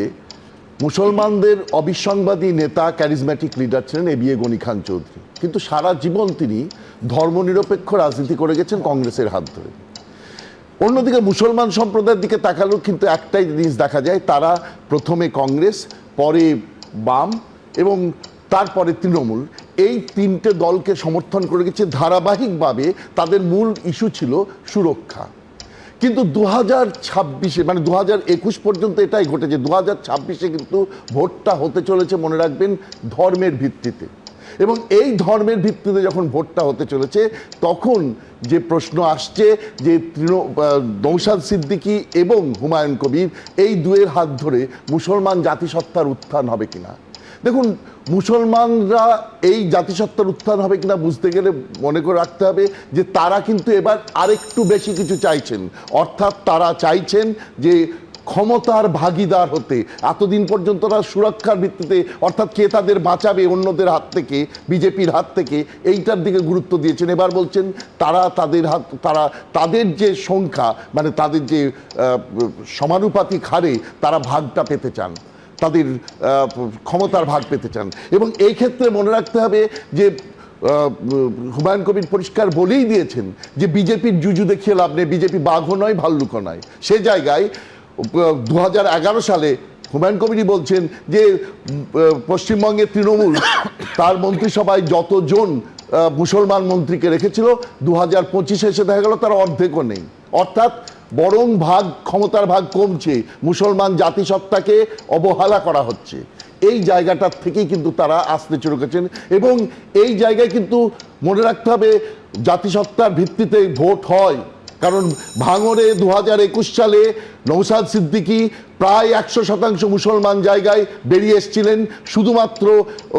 মুসলমানদের অবিসংবাদী নেতা, ক্যারিজম্যাটিক লিডার ছিলেন এবি গনি খান চৌধুরী, কিন্তু সারা জীবন তিনি ধর্মনিরপেক্ষ রাজনীতি করে গেছেন কংগ্রেসের হাত ধরে। অন্যদিকে মুসলমান সম্প্রদায়ের দিকে তাকালেও কিন্তু একটাই জিনিস দেখা যায়, তারা প্রথমে কংগ্রেস, পরে বাম এবং তারপরে তৃণমূল, এই 3টে দলকে সমর্থন করে গেছে ধারাবাহিকভাবে। তাদের মূল ইস্যু ছিল সুরক্ষা। কিন্তু 2026-এ মানে 2021 পর্যন্ত এটাই ঘটেছে। 2026-এ কিন্তু ভোটটা হতে চলেছে, মনে রাখবেন, ধর্মের ভিত্তিতে। এবং এই ধর্মের ভিত্তিতে যখন ভোটটা হতে চলেছে, তখন যে প্রশ্ন আসছে যে নওশাদ সিদ্দিকী এবং হুমায়ুন কবির, এই দুয়ের হাত ধরে মুসলমান জাতিসত্তার উত্থান হবে কিনা। দেখুন, মুসলমানরা এই জাতিসত্তার উত্থান হবে কিনা বুঝতে গেলে মনে করে রাখতে হবে যে তারা কিন্তু এবার আরেকটু বেশি কিছু চাইছেন। অর্থাৎ তারা চাইছেন যে ক্ষমতার ভাগীদার হতে। এতদিন পর্যন্ত তারা সুরক্ষার ভিত্তিতে, অর্থাৎ কে তাদের বাঁচাবে অন্যদের হাত থেকে, বিজেপির হাত থেকে, এইটার দিকে গুরুত্ব দিয়েছেন। এবার বলছেন তারা তাদের যে সংখ্যা, মানে তাদের যে সমানুপাতিক হারে তারা ভাগটা পেতে চান, তাদের ক্ষমতার ভাগ পেতে চান। এবং এই ক্ষেত্রে মনে রাখতে হবে যে হুমায়ুন কবির পরিষ্কার বলেই দিয়েছেন যে বিজেপির জুজু দেখিয়ে লাভ নেই, বিজেপি বাঘও নয়, ভাল্লুকও নয়। সে জায়গায় 2011 সালে হুমায়ুন কবিরই বলছেন যে পশ্চিমবঙ্গের তৃণমূল তার মন্ত্রিসভায় যতজন মুসলমান মন্ত্রীকে রেখেছিল, 2025-এ এসে দেখা গেল তার অর্ধেকও নেই। অর্থাৎ বরং ক্ষমতার ভাগ কমছে, মুসলমান জাতিসত্তাকে অবহেলা করা হচ্ছে। এই জায়গাটার থেকেই কিন্তু তারা আসতে শুরু করেছেন। এবং এই জায়গায় কিন্তু মনে রাখতে হবে জাতিসত্তার ভিত্তিতে ভোট হয়। কারণ ভাঙড়ে 2021 সালে নওশাদ সিদ্দিকী প্রায় 100% মুসলমান জায়গায় বেরিয়ে এসেছিলেন, শুধুমাত্র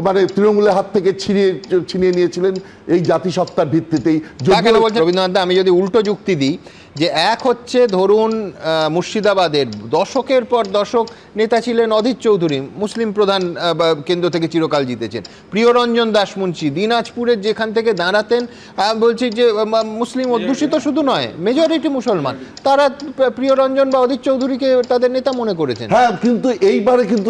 মানে তৃণমূলের হাত থেকে ছিনিয়ে নিয়েছিলেন এই জাতিসত্তার ভিত্তিতেই। রবীন্দ্রনাথ, আমি যদি উল্টো যুক্তি দিই যে এক হচ্ছে ধরুন মুর্শিদাবাদের দশকের পর দশক নেতা ছিলেন অধীর চৌধুরী, মুসলিম প্রধান কেন্দ্র থেকে চিরকাল জিতেছেন। প্রিয়রঞ্জন দাসমুন্সি দিনাজপুরের যেখান থেকে দাঁড়াতেন, বলছি যে মুসলিম অধ্যুষিত শুধু নয়, মেজরিটি মুসলমান, তারা প্রিয়রঞ্জন বা অধীর চৌধুরীকে তাদের নেতা মনে করেছেন। হ্যাঁ, কিন্তু এইবারে কিন্তু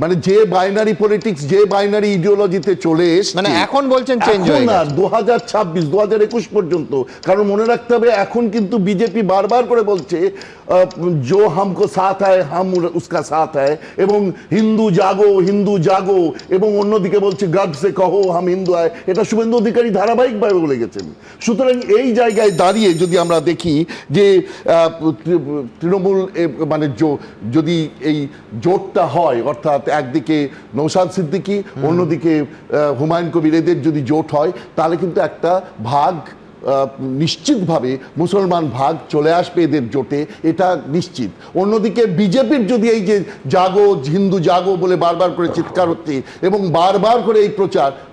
মানে যে বাইনারি পলিটিক্স, যে বাইনারি ইডিওলজিতে চলে এসে, মানে এখন বলছেন চেঞ্জ হয়ে গেছে 2026 2021 পর্যন্ত। কারণ মনে রাখতে হবে এখন কিন্তু বিজেপি বারবার করে বলছে जो हमको साथ है हम उसका साथ है, এবং হিন্দু জাগো, এবং অন্যদিকে বলছে গর্ব সে কহো হাম হিন্দু হয়। এটা শুভেন্দু অধিকারী ধারাবাহিকভাবে বলে গেছেন। সুতরাং এই জায়গায় দাঁড়িয়ে যদি আমরা দেখি যে তৃণমূল মানে যদি এই জোটটা হয়, অর্থাৎ একদিকে নওশাদ সিদ্দিকী, অন্যদিকে হুমায়ুন কবির, এদের যদি জোট হয়, তাহলে কিন্তু একটা ভাগ নিশ্চিতভাবে মুসলমান ভাগ চলে আসবে এদের জোটে, এটা নিশ্চিত। অন্যদিকে বিজেপির যদি এই যে জাগো হিন্দু জাগো বলে বারবার করে চিৎকার হচ্ছে এবং বারবার করে এই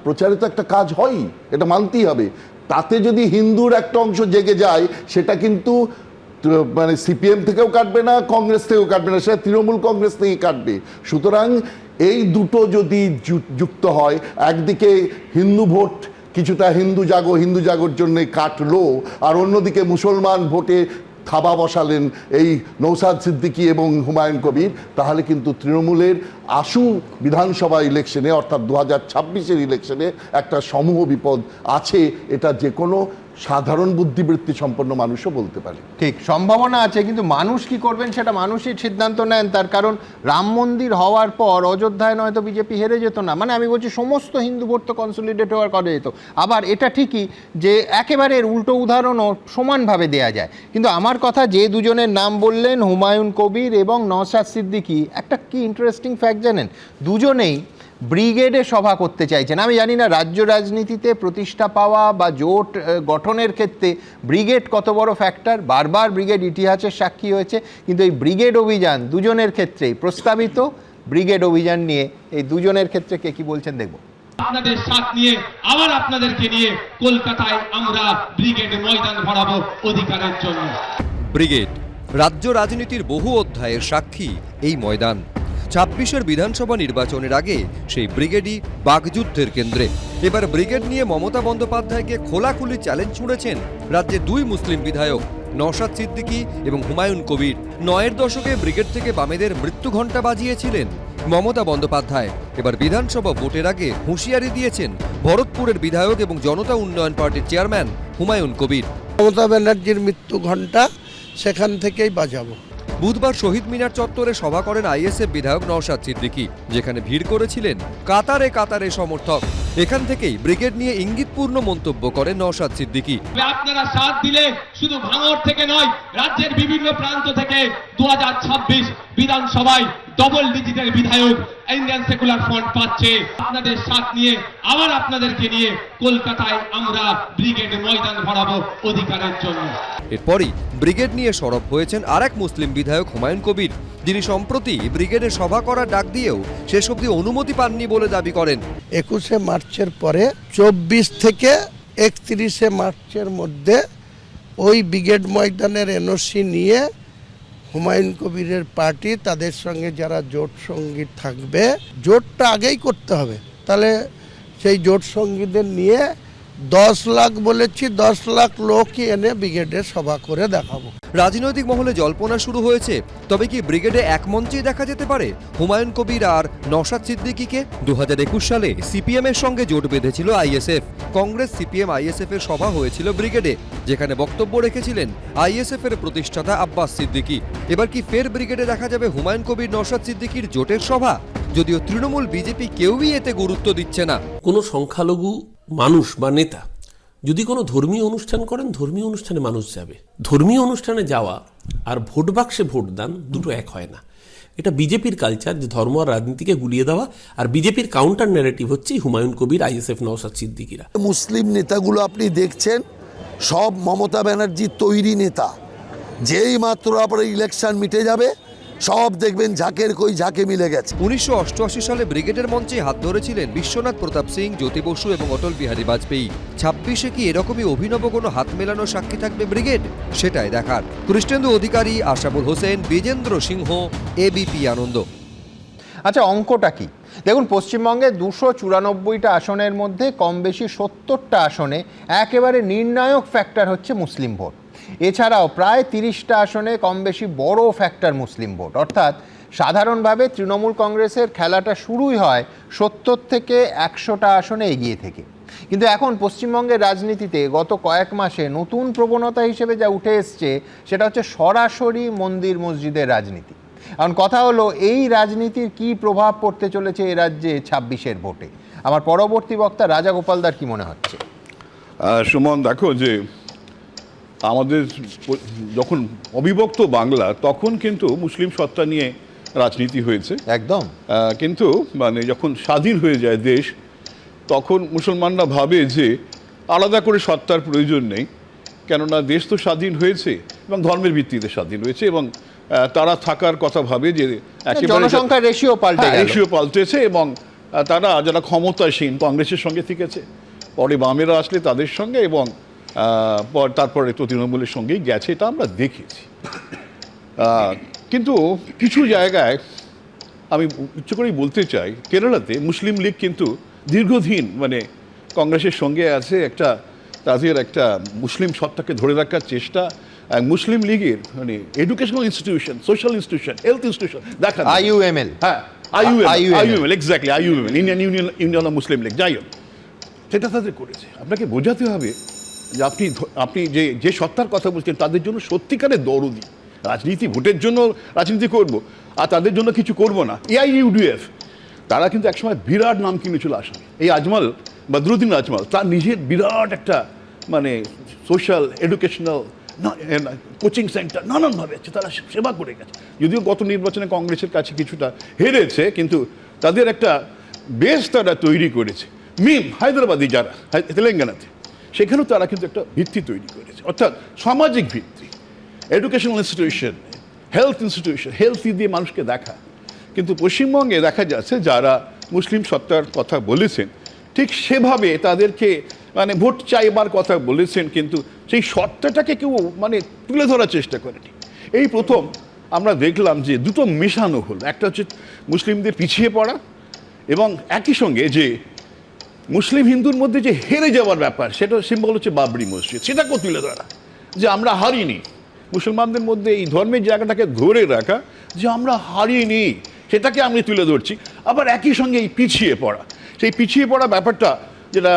প্রচারে তো একটা কাজ হয়ই, এটা মানতেই হবে। তাতে যদি হিন্দুর একটা অংশ জেগে যায় সেটা কিন্তু মানে সিপিএম থেকেও কাটবে না, কংগ্রেস থেকেও কাটবে না, সেটা তৃণমূল কংগ্রেস থেকেই কাটবে। সুতরাং এই দুটো যদি যুক্ত হয়, একদিকে হিন্দু ভোট কিছুটা হিন্দু জাগোর জন্য কাটলো, আর অন্যদিকে মুসলমান ভোটে থাবা বসালেন এই নৌসাদ সিদ্দিকী এবং হুমায়ুন কবির, তাহলে কিন্তু তৃণমূলের আশু বিধানসভা ইলেকশনে অর্থাৎ 2026-এর ইলেকশনে একটা সমূহ বিপদ আছে, এটা যে কোনো সাধারণ বুদ্ধিবৃত্তি সম্পন্ন মানুষও বলতে পারে। ঠিক, সম্ভাবনা আছে, কিন্তু মানুষ কি করবেন সেটা মানুষই সিদ্ধান্ত নেন। তার কারণ রাম মন্দির হওয়ার পর অযোধ্যায় নয়তো বিজেপি হেরে যেত না, মানে আমি বলছি সমস্ত হিন্দু ভোট তো কনসলিডেট হওয়ার করে যেত। আবার এটা ঠিকই যে একেবারে এর উল্টো উদাহরণও সমানভাবে দেয়া যায়, কিন্তু আমার কথা যে দুজনের নাম বললেন হুমায়ুন কবির এবং নওশাদ সিদ্দিকী, একটা কি ইন্টারেস্টিং ফ্যাক্ট জানেন, দুজনেই ব্রিগেডে সভা করতে চাইছেন। আমি জানি না রাজ্য রাজনীতিতে প্রতিষ্ঠা পাওয়া বা জোট গঠনের ক্ষেত্রে ব্রিগেড কত বড় ফ্যাক্টর, বারবার ব্রিগেড ইতিহাসের সাক্ষী হয়েছে, কিন্তু এই ব্রিগেড অভিযান দুজনের ক্ষেত্রেই প্রস্তাবিত ব্রিগেড অভিযান নিয়ে এই দুজনের ক্ষেত্রে কে কি বলছেন দেখব। আপনাদের সাথ নিয়ে আবার আপনাদেরকে নিয়ে কলকাতায় আমরা ব্রিগেড ময়দান ভরাবো অধিকারের জন্য। ব্রিগেড রাজ্য রাজনীতির বহু অধ্যায়ের সাক্ষী এই ময়দান। 26-এর বিধানসভা নির্বাচনের আগে সেই ব্রিগেডই বাকযুদ্ধের কেন্দ্রে। এবার ব্রিগেড নিয়ে মমতা বন্দ্যোপাধ্যায়কে খোলাখুলি চ্যালেঞ্জ ছুড়েছেন রাজ্যের দুই মুসলিম বিধায়ক নওশাদ সিদ্দিকী এবং হুমায়ুন কবির। 9-এর দশকে ব্রিগেড থেকে বামেদের মৃত্যু ঘণ্টা বাজিয়েছিলেন মমতা বন্দ্যোপাধ্যায়। এবার বিধানসভা ভোটের আগে হুঁশিয়ারি দিয়েছেন ভরতপুরের বিধায়ক এবং জনতা উন্নয়ন পার্টির চেয়ারম্যান হুমায়ুন কবির। মমতা ব্যানার্জির মৃত্যু ঘণ্টা সেখান থেকেই বাজাবো। বুধবার শহীদ মিনার চত্বরে সভা করেন আইএসএফ বিধায়ক নওশাদ সিদ্দিকী, যেখানে ভিড় করেছিলেন কাতারে কাতারে সমর্থক। এখান থেকেই ব্রিগেড নিয়ে ইঙ্গিতপূর্ণ মন্তব্য করেন নওশাদ সিদ্দিকী। আপনারা সাথ দিলে শুধু ভাঙড় থেকে নয়, রাজ্যের বিভিন্ন প্রান্ত থেকে 2026 বিধানসভায় ডবল ডিজিটের বিধায়ক ইন্ডিয়ান সেকুলার ফ্রন্ট পাচ্ছে। আপনাদের সাথ নিয়ে আবার আপনাদেরকে নিয়ে কলকাতায় আমরা ব্রিগেড ময়দান ভরাবো অধিকারের জন্য। এরপরই ব্রিগেড নিয়ে সরব হয়েছেন আরেক মুসলিম বিধায়ক হুমায়ুন কবির, যিনি সম্প্রতি ব্রিগেডে সভা করার ডাক দিয়েও শেষ অবধি অনুমতি পাননি বলে দাবি করেন। 21শে মার্চের পরে 24 থেকে 31শে মার্চের মধ্যে ওই ব্রিগেড ময়দানের এনওসি নিয়ে হুমায়ুন কবিরের পার্টি তাদের সঙ্গে যারা জোট সঙ্গী থাকবে, জোটটা আগেই করতে হবে, তাহলে সেই জোট সঙ্গীদের নিয়ে 10 লাখ বলেছি, 10 লাখ লোকই এনে ব্রিগেডে সভা করে দেখাবো। রাজনৈতিক মহলে জল্পনা শুরু হয়েছে, তবে কি ব্রিগেডে এক মঞ্চেই দেখা যেতে পারে হুমায়ুন কবির আর নওশাদ সিদ্দিকীকে? 2021 সালে সিপিএম এর সঙ্গে জোট বেঁধেছিল আইএসএফ। কংগ্রেস সিপিএম আইএসএফ এর সভা হয়েছিল ব্রিগেডে, যেখানে বক্তব্য রেখেছিলেন আইএসএফ এর প্রতিষ্ঠাতা আব্বাস সিদ্দিকী। এবার কি ফের ব্রিগেডে দেখা যাবে হুমায়ুন কবির নওশাদ সিদ্দিকীর জোটের সভা? যদিও তৃণমূল বিজেপি কেউই এতে গুরুত্ব দিচ্ছে না। কোনো সংখ্যালঘু মানুষ বা নেতা যদি কোনো ধর্মীয় অনুষ্ঠান করেন, ধর্মীয় অনুষ্ঠানে মানুষ যাবে। ধর্মীয় অনুষ্ঠানে যাওয়া আর ভোট বাক্সে ভোট দান দুটো এক হয় না। এটা বিজেপির কালচার, যে ধর্ম আর রাজনীতিকে গুলিয়ে দেওয়া। আর বিজেপির কাউন্টার ন্যারেটিভ হচ্ছে হুমায়ুন কবির, আইএসএফ, নওশাদ সিদ্দিকীরা। মুসলিম নেতাগুলো আপনি দেখছেন সব মমতা ব্যানার্জির তৈরি নেতা। যেই মাত্র আপনার ইলেকশন মিটে যাবে সব দেখবেন ঝাঁকের কই ঝাঁকে মিলে গেছে। 1988 সালে ব্রিগেডের মঞ্চে হাত ধরেছিলেন বিশ্বনাথ প্রতাপ সিং, জ্যোতি বসু এবং অটল বিহারী বাজপেয়ী। 26-এ কি এরকমই অভিনব কোনো হাত মেলানোর সাক্ষী থাকবে ব্রিগেড? সেটাই দেখার। কৃষ্ণেন্দু অধিকারী, আশাবুল হোসেন, বিজেন্দ্র সিংহ, এবিপি আনন্দ। আচ্ছা, অঙ্কটা কি দেখুন, পশ্চিমবঙ্গে 294টা আসনের মধ্যে কম বেশি 70টা আসনে একেবারে নির্ণায়ক ফ্যাক্টর হচ্ছে মুসলিম ভোট। এছাড়াও প্রায় 30টা আসনে কম বেশি বড় ফ্যাক্টর মুসলিম ভোট। অর্থাৎ সাধারণভাবে তৃণমূল কংগ্রেসের খেলাটা শুরুই হয় 70 থেকে 100টা আসনে এগিয়ে থেকে। কিন্তু এখন পশ্চিমবঙ্গের রাজনীতিতে গত কয়েক মাসে নতুন প্রবণতা হিসেবে যা উঠে এসছে সেটা হচ্ছে সরাসরি মন্দির মসজিদের রাজনীতি। এখন কথা হলো, এই রাজনীতির কি প্রভাব পড়তে চলেছে এ রাজ্যে 26-এর ভোটে? আমার পরবর্তী বক্তা রাজা গোপালদার কি মনে হচ্ছে? সুমন, দেখো যে আমাদের যখন অবিভক্ত বাংলা, তখন কিন্তু মুসলিম সত্তা নিয়ে রাজনীতি হয়েছে একদম। কিন্তু মানে যখন স্বাধীন হয়ে যায় দেশ, তখন মুসলমানরা ভাবে যে আলাদা করে সত্তার প্রয়োজন নেই, কেননা দেশ তো স্বাধীন হয়েছে এবং ধর্মের ভিত্তিতে স্বাধীন হয়েছে, এবং তারা থাকার কথা ভাবে যে জনসংখ্যার রেশিও পাল্টে গেল, রেশিও পাল্টেছে, এবং তারা যারা ক্ষমতাসীন কংগ্রেসের সঙ্গে থেকেছে, পরে বামেরা আসলে তাদের সঙ্গে, এবং তারপরে তো তৃণমূলের সঙ্গেই গেছে, এটা আমরা দেখেছি। কিন্তু কিছু জায়গায় আমি উচ্চ করেই বলতে চাই, কেরালাতে মুসলিম লীগ কিন্তু দীর্ঘদিন মানে কংগ্রেসের সঙ্গে আছে, তাদের একটা মুসলিম সত্তাকে ধরে রাখার চেষ্টা। মুসলিম লীগের মানে educational institution, social institution, health institution দেখা, IUML, হ্যাঁ IUML exactly, IUML Indian union of Muslim League, যাই হোক, সেটা তাদের করেছে। আপনাকে বোঝাতে হবে যে আপনি যে সত্তার কথা বলছেন তাদের জন্য সত্যিকারের দরদি। রাজনীতি ভোটের জন্য রাজনীতি করব আর তাদের জন্য কিছু করব না। AIUDF তারা কিন্তু একসময় বিরাট নাম কিনেছিল আসামে। এই আজমল, বদরুদ্দিন আজমল, তার নিজের বিরাট একটা মানে সোশ্যাল এডুকেশনাল কোচিং সেন্টার নানানভাবে আছে, তারা সেবা করে গেছে। যদিও গত নির্বাচনে কংগ্রেসের কাছে কিছুটা হেরেছে, কিন্তু তাদের একটা বেস তারা তৈরি করেছে। হায়দ্রাবাদী যারা তেলেঙ্গানাতে, সেখানেও তারা কিন্তু একটা ভিত্তি তৈরি করেছে, অর্থাৎ সামাজিক ভিত্তি, educational institution, health institution, health দিয়ে মানুষকে দেখা। কিন্তু পশ্চিমবঙ্গে দেখা যাচ্ছে যারা মুসলিম সত্তার কথা বলেছেন ঠিক সেভাবে তাদেরকে মানে ভোট চাইবার কথা বলেছেন, কিন্তু সেই সত্তাটাকে কেউ মানে তুলে ধরার চেষ্টা করেনি। এই প্রথম আমরা দেখলাম যে দুটো মেশানো হলো, একটা হচ্ছে মুসলিমদের পিছিয়ে পড়া, এবং একই সঙ্গে যে মুসলিম হিন্দুর মধ্যে যে হেরে যাওয়ার ব্যাপার, সেটা সিম্বল হচ্ছে বাবরি মসজিদ, সেটাকেও তুলে ধরা, যে আমরা হারিনি। মুসলমানদের মধ্যে এই ধর্মের জায়গাটাকে ধরে রাখা, যে আমরা হারিনি, সেটাকে আমি তুলে ধরছি। আবার একই সঙ্গে এই পিছিয়ে পড়া, সেই পিছিয়ে পড়া ব্যাপারটা যেটা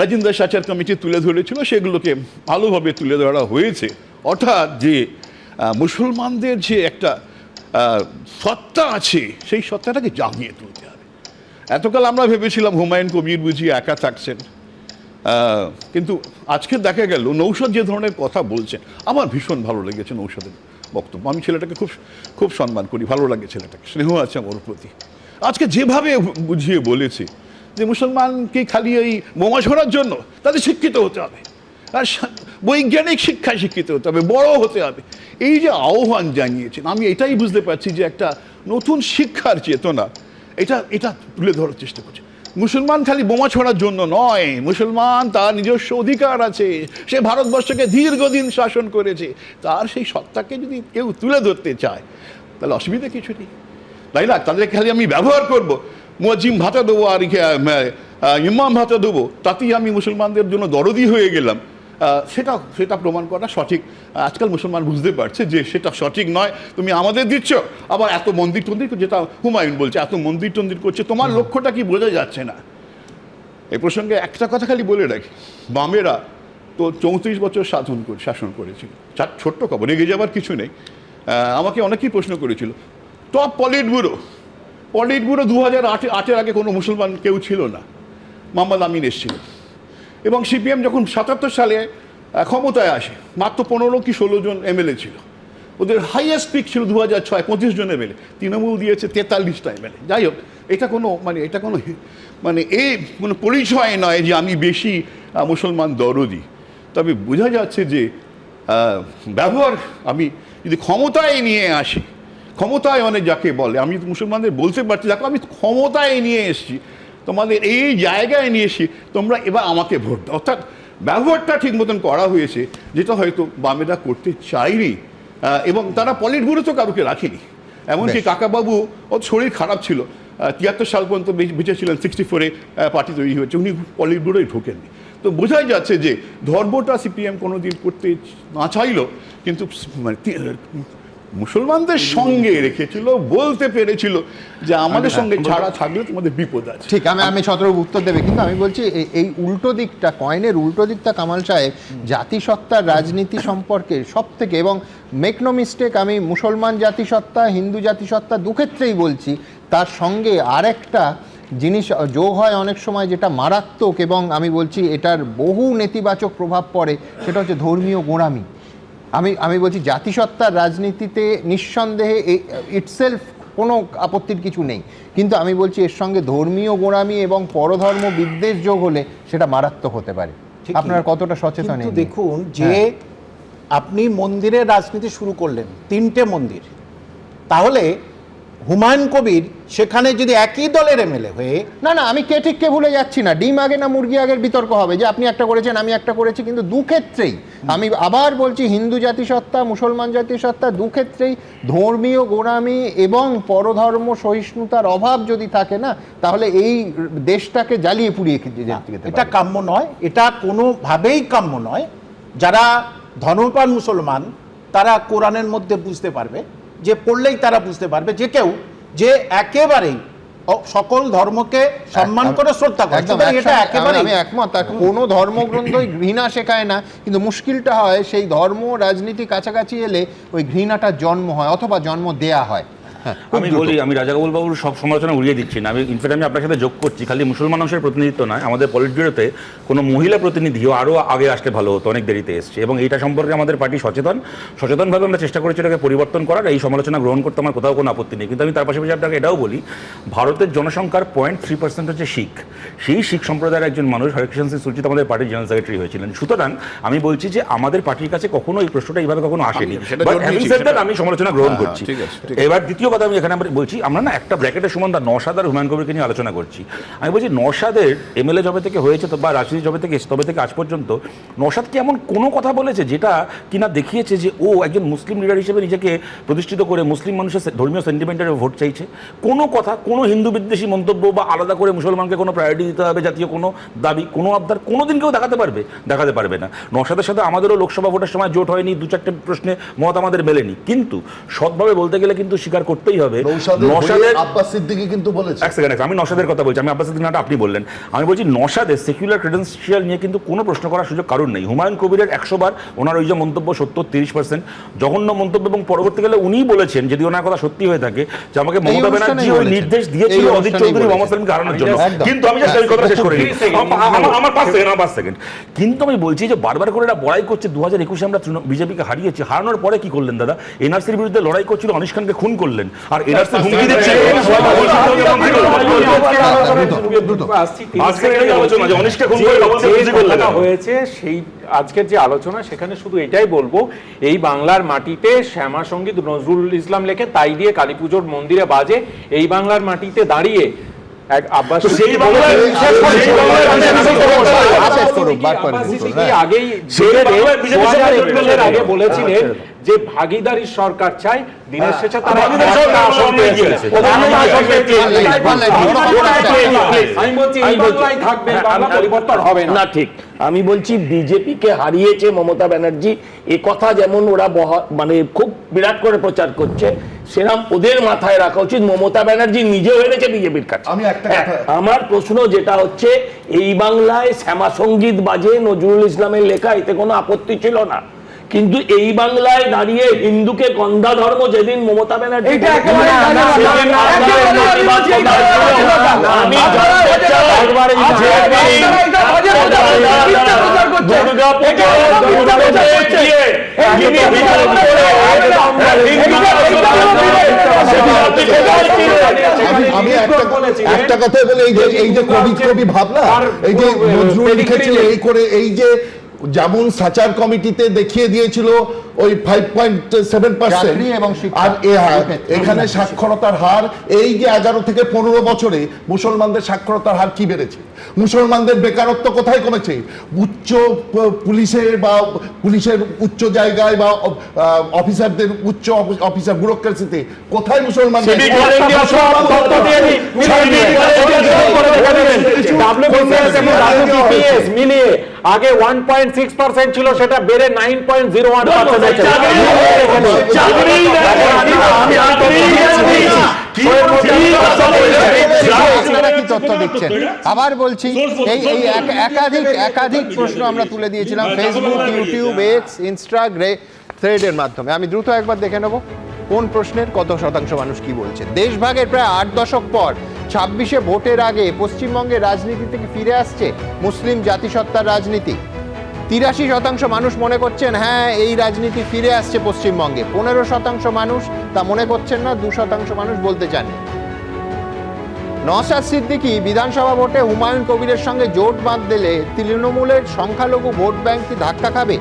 রাজেন্দ্র সাচার কমিটি তুলে ধরেছিল, সেগুলোকে ভালোভাবে তুলে ধরা হয়েছে। অর্থাৎ যে মুসলমানদের যে একটা সত্তা আছে, সেই সত্তাটাকে জাগিয়ে তুলতে হবে। এতকাল আমরা ভেবেছিলাম হুমায়ুন কবির বুঝি একা থাকছেন, কিন্তু আজকে দেখা গেল নৌশদ যে ধরনের কথা বলছেন, আমার ভীষণ ভালো লেগেছে নৌশদের বক্তব্য। আমি ছেলেটাকে খুব খুব সম্মান করি, ভালো লাগে ছেলেটাকে, স্নেহ আছে আমার প্রতি। আজকে যেভাবে বুঝিয়ে বলেছে যে মুসলমানকে খালি এই বোমা ছড়ার জন্য তাদের শিক্ষিত হতে হবে, আর বৈজ্ঞানিক শিক্ষায় শিক্ষিত হতে হবে, বড় হতে হবে, এই যে আহ্বান জানিয়েছেন, আমি এটাই বুঝতে পারছি যে একটা নতুন শিক্ষার চেতনা এটা তুলে ধরার চেষ্টা করছে। মুসলমান খালি বোমা ছড়ার জন্য নয়, মুসলমান তার নিজস্ব অধিকার আছে, সে ভারতবর্ষকে দীর্ঘদিন শাসন করেছে, তার সেই সত্তাকে যদি কেউ তুলে ধরতে চায় তাহলে অসুবিধা কিছু নেই, তাই না? তাদেরকে খালি আমি ব্যবহার করব, মুয়াজ্জিম ভাতা দেবো আর ইমাম ভাতা দেবো, তাতেই আমি মুসলমানদের জন্য দরদি হয়ে গেলাম, সেটা প্রমাণ করা সঠিক। আজকাল মুসলমান বুঝতে পারছে যে সেটা সঠিক নয়। তুমি আমাদের দিচ্ছ, আবার এত মন্দির টন্দির, যেটা হুমায়ুন বলছে, এত মন্দির টন্দির করছে, তোমার লক্ষ্যটা কি বোঝা যাচ্ছে না। এই প্রসঙ্গে একটা কথা খালি বলে রাখি, বামেরা তো 34 বছর শাসন করেছিল, ছোট্ট খবর, রেগে যাবার কিছু নেই। আমাকে অনেকেই প্রশ্ন করেছিল, টপ পলিট ব্যুরো 2008-এর আগে কোনো মুসলমান কেউ ছিল না, মোহাম্মদ আমিন এসেছিল, এবং সিপিএম যখন 77 সালে ক্ষমতায় আসে মাত্র 15 কি 16 জন MLA ছিল, ওদের হাইয়েস্ট পিক ছিল 2006 25 জন MLA, তৃণমূল দিয়েছে 43টা MLA। যাই হোক, এটা কোনো কোনো পরিচয় নয় যে আমি বেশি মুসলমান দরদি, তবে বোঝা যাচ্ছে যে ব্যবহার, আমি যদি ক্ষমতায় নিয়ে আসি, ক্ষমতায় অনেক যাকে বলে, আমি মুসলমানদের বলতে পারছি দেখো আমি ক্ষমতায় নিয়ে এসেছি, তোমাদের এই জায়গায় নিয়ে এসেছি, তোমরা এবার আমাকে ভোট দাও। অর্থাৎ ব্যবহারটা ঠিক মতন করা হয়েছে, যেটা হয়তো বামেরা করতে চায়নি, এবং তারা পলিট ব্যুরো তো কারোকে রাখেনি। এমনকি কাকাবাবু, ওর শরীর খারাপ ছিল, 73 সাল পর্যন্ত বেঁচে ছিলেন, 64-এ পার্টি তৈরি হয়েছে, উনি পলিট ব্যুরোয় ঢোকেননি। তো বোঝাই যাচ্ছে যে ধর্মটা সিপিএম কোনোদিন করতে না চাইলো, কিন্তু মুসলমানদের সঙ্গে রেখেছিল, বলতে পেরেছিল যে আমাদের সঙ্গে ছাড়া থাকলে তোমাদের বিপদ আছে। ঠিক, আমি ছত্রবাবু উত্তর দেবে, কিন্তু আমি বলছি এই উল্টো দিকটা, কয়েনের উল্টো দিকটা কামাল সাহেব, জাতিসত্তার রাজনীতি সম্পর্কে সব থেকে, এবং মেক নো মিস্টেক, আমি মুসলমান জাতিসত্তা, হিন্দু জাতিসত্তা দুক্ষেত্রেই বলছি, তার সঙ্গে আরেকটা জিনিস যোগ হয় অনেক সময়, যেটা মারাত্মক, এবং আমি বলছি এটার বহু নেতিবাচক প্রভাব পড়ে, সেটা হচ্ছে ধর্মীয় গোঁড়ামি। আমি বলছি জাতিসত্তার রাজনীতিতে নিঃসন্দেহে ইটসেলফ কোনো আপত্তির কিছু নেই, কিন্তু আমি বলছি এর সঙ্গে ধর্মীয় গোঁড়ামি এবং পরধর্ম বিদ্বেষ যোগ হলে সেটা মারাত্মক হতে পারে। আপনারা কতটা সচেতন? দেখুন যে আপনি মন্দিরের রাজনীতি শুরু করলেন, 3টে মন্দির, তাহলে হুমায়ুন কবির সেখানে যদি একই দলের এমএলএ হয়ে, না না, আমি কে ঠিক কে ভুলে যাচ্ছি না, ডিম আগে না মুরগি আগের বিতর্ক হবে যে আপনি একটা করেছেন আমি একটা করেছি, কিন্তু দুক্ষেত্রেই আমি আবার বলছি হিন্দু জাতিসত্তা মুসলমান জাতিসত্তা দুক্ষেত্রেই ধর্মীয় গোড়ামি এবং পরধর্ম সহিষ্ণুতার অভাব যদি থাকে না, তাহলে এই দেশটাকে জ্বালিয়ে পুড়িয়ে যেতে এটা কাম্য নয়, এটা কোনোভাবেই কাম্য নয়। যারা ধর্মপ্রাণ মুসলমান তারা কোরআনের মধ্যে বুঝতে পারবে, যে পড়লেই তারা বুঝতে পারবে যে কেউ যে একেবারেই সকল ধর্মকে সম্মান করে শ্রদ্ধা করে, এটা একেবারে আমি একমত। কোনো ধর্মগ্রন্থই ঘৃণা শেখায় না, কিন্তু মুশকিলটা হয় সেই ধর্ম রাজনীতি কাছাকাছি এলে ওই ঘৃণাটার জন্ম হয় অথবা জন্ম দেয়া হয়। আমি বলি, আমি রাজা গোপাল বাবুর সব সমালোচনা উড়িয়ে দিচ্ছি না, আমি ইনফ্যাক্ট আমি আপনার সাথে যোগ করছি, খালি মুসলমান মানুষের প্রতিনিধিত্ব নয়, আমাদের পলিট ব্যুরোতে কোনো মহিলা প্রতিনিধিও আরও আগে আসলে ভালো হতো, অনেক দেরিতে এসছে, এবং এইটা সম্পর্কে আমাদের পার্টি সচেতনভাবে আমরা চেষ্টা করেছি এটাকে পরিবর্তন করার। এই সমালোচনা গ্রহণ করতে আমার কোথাও কোনো আপত্তি নেই, কিন্তু আমি তার পাশাপাশি আপনাকে এটাও বলি, ভারতের জনসংখ্যার 0.3% হচ্ছে শিখ। সেই শিখ সম্প্রদায়ের একজন মানুষ হরেকৃষ্ণ সিং সুরজিৎ আমাদের পার্টির জেনারেল সেক্রেটারি হয়েছিলেন। সুতরাং আমি বলছি যে আমাদের পার্টির কাছে কখনো এই প্রশ্নটা এইভাবে কখনো আসেনি, আমি সমালোচনা গ্রহণ করছি। এবার দ্বিতীয় কথা আমি এখানে বলছি, আমরা না একটা ব্র্যাকেটের সমান নওশাদ আর হুমায়ুন কবিরকে নিয়ে আলোচনা করছি। আমি বলছি নওশাদের এমএলএ জবে থেকে হয়েছে বা রাজনীতি জবে থেকে তবে থেকে আজ পর্যন্ত নওশাদ কি এমন কোনো কথা বলেছে যেটা কিনা দেখিয়েছে যে ও একজন মুসলিম লিডার হিসেবে নিজেকে প্রতিষ্ঠিত করে মুসলিম মানুষের ধর্মীয় সেন্টিমেন্টের ভোট চাইছে? কোনো কথা, কোনো হিন্দু বিদ্বেষী মন্তব্য বা আলাদা করে মুসলমানকে কোনো প্রায়োরিটি দিতে হবে জাতীয় কোনো দাবি, কোনো আবদার কোনোদিন কেউ দেখাতে পারবে না। নওশাদের সাথে আমাদেরও লোকসভা ভোটের সময় জোট হয়নি, 2-4টে প্রশ্নে মত আমাদের মেলেনি, কিন্তু সৎভাবে বলতে গেলে কিন্তু স্বীকার করতেই হবে আব্বাস সিদ্দিকী কিন্তু বলেছে। এক সেকেন্ড, আমি নওশাদের কথা বলছি, আমি আব্বাস সিদ্দিকী নাটা আপনি বললেন, আমি বলছি নওশাদের সেকুলার ক্রেডেন্সিয়াল নিয়ে কিন্তু কোনো প্রশ্ন করার সুযোগ কারণ নেই। হুমায়ুন কবিরের 100 বার ওনার ওই যে মন্তব্য 70-30% জঘন্য মন্তব্য, এবং পরবর্তীকালে উনিই বলেছেন, যদি ওনার কথা সত্যি হয়ে থাকে, যে আমাকে মমতা ব্যানার্জি ওই নির্দেশ দিয়েছিল অজিত চৌধুরী মোহাম্মদ সালিমকে হারানোর জন্য। কিন্তু আমি জাস্ট এই কথা শেষ করে নিই, আমার 5 সেকেন্ড। কিন্তু আমি বলছি যে বারবার করে এটা বড়াই করছে 2021 আমরা বিজেপিকে হারিয়েছি, হারানোর পরে কি করলেন দাদা? এনআরসির বিরুদ্ধে লড়াই করছিল, অনিশ খানকে খুন করলেন, আর এনআরসি হুমকি দিচ্ছে। হয়েছে সেই আজকের যে আলোচনা, সেখানে শুধু এটাই বলবো, এই বাংলার মাটিতে শ্যামা সঙ্গীত নজরুল ইসলাম লেখে, তাই দিয়ে কালী পুজোর মন্দিরে বাজে, এই বাংলার মাটিতে দাঁড়িয়ে আব্বাস আগেই আগে বলেছিলেন যে ভাগিদারির সরকার চাই, দিনের শেষে তারা পরিবর্তন হবে না। ঠিক, আমি বলছি বিজেপিকে হারিয়েছে মমতা ব্যানার্জি, এ কথা যেমন ওরা মানে খুব বিরাট করে প্রচার করছে, সেরকম ওদের মাথায় রাখা উচিত মমতা ব্যানার্জি নিজেও হেরেছে বিজেপির কাছে। আমার প্রশ্ন যেটা হচ্ছে, এই বাংলায় শ্যামা সঙ্গীত বাজে, নজরুল ইসলামের লেখা, এতে কোনো আপত্তি ছিল না, কিন্তু এই বাংলায় দাঁড়িয়ে হিন্দুকে গন্ধা ধর্ম যেদিন মমতা ব্যানার্জি আমি একটা কথাই বলি, এই যে কবি ভাবনা, এই যে নজরুল লিখেছিল এই করে, এই যে যেমন সাচার কমিটিতে দেখিয়ে দিয়েছিল ওই 5.7%, আর এখানে সাক্ষরতার হার এই যে 11 থেকে 15 বছরে মুসলমানদের সাক্ষরতার হার কি বেড়েছে? মুসলমানদের বেকারত্ব কোথায় কমেছে? উচ্চ পুলিশের বা পুলিশের উচ্চ জায়গায় বা অফিসারদের উচ্চ অফিসার ব্যুরোক্রেসিতে কোথায় মুসলমান মিলিয়ে আগে 1.6% ছিল, সেটা বেড়ে 9.01%। আবার বলছি, এই একাধিক প্রশ্ন আমরা তুলে দিয়েছিলাম ফেসবুক, ইউটিউব, এক্স, ইনস্টা, থ্রেডের মাধ্যমে। আমি দ্রুত একবার দেখে নেব কোন প্রশ্নের কত শতাংশ মানুষ কি বলছে। দেশভাগের প্রায় 8 দশক পর 26শে ভোটের আগে পশ্চিমবঙ্গের রাজনীতি থেকে ফিরে আসছে মুসলিম জাতিসত্তার রাজনীতি। 83% মানুষ মনে করছেন হ্যাঁ এই রাজনীতি ফিরে আসছে পশ্চিমবঙ্গে। 15% মানুষ তা মনে করছেন না, 2% মানুষ বলতে চান। নওশাদ সিদ্দিকী বিধানসভা ভোটে হুমায়ুন কবিরের সঙ্গে জোট বাঁধ দিলে তৃণমূলের সংখ্যালঘু ভোট ব্যাংক কি ধাক্কা খাবে?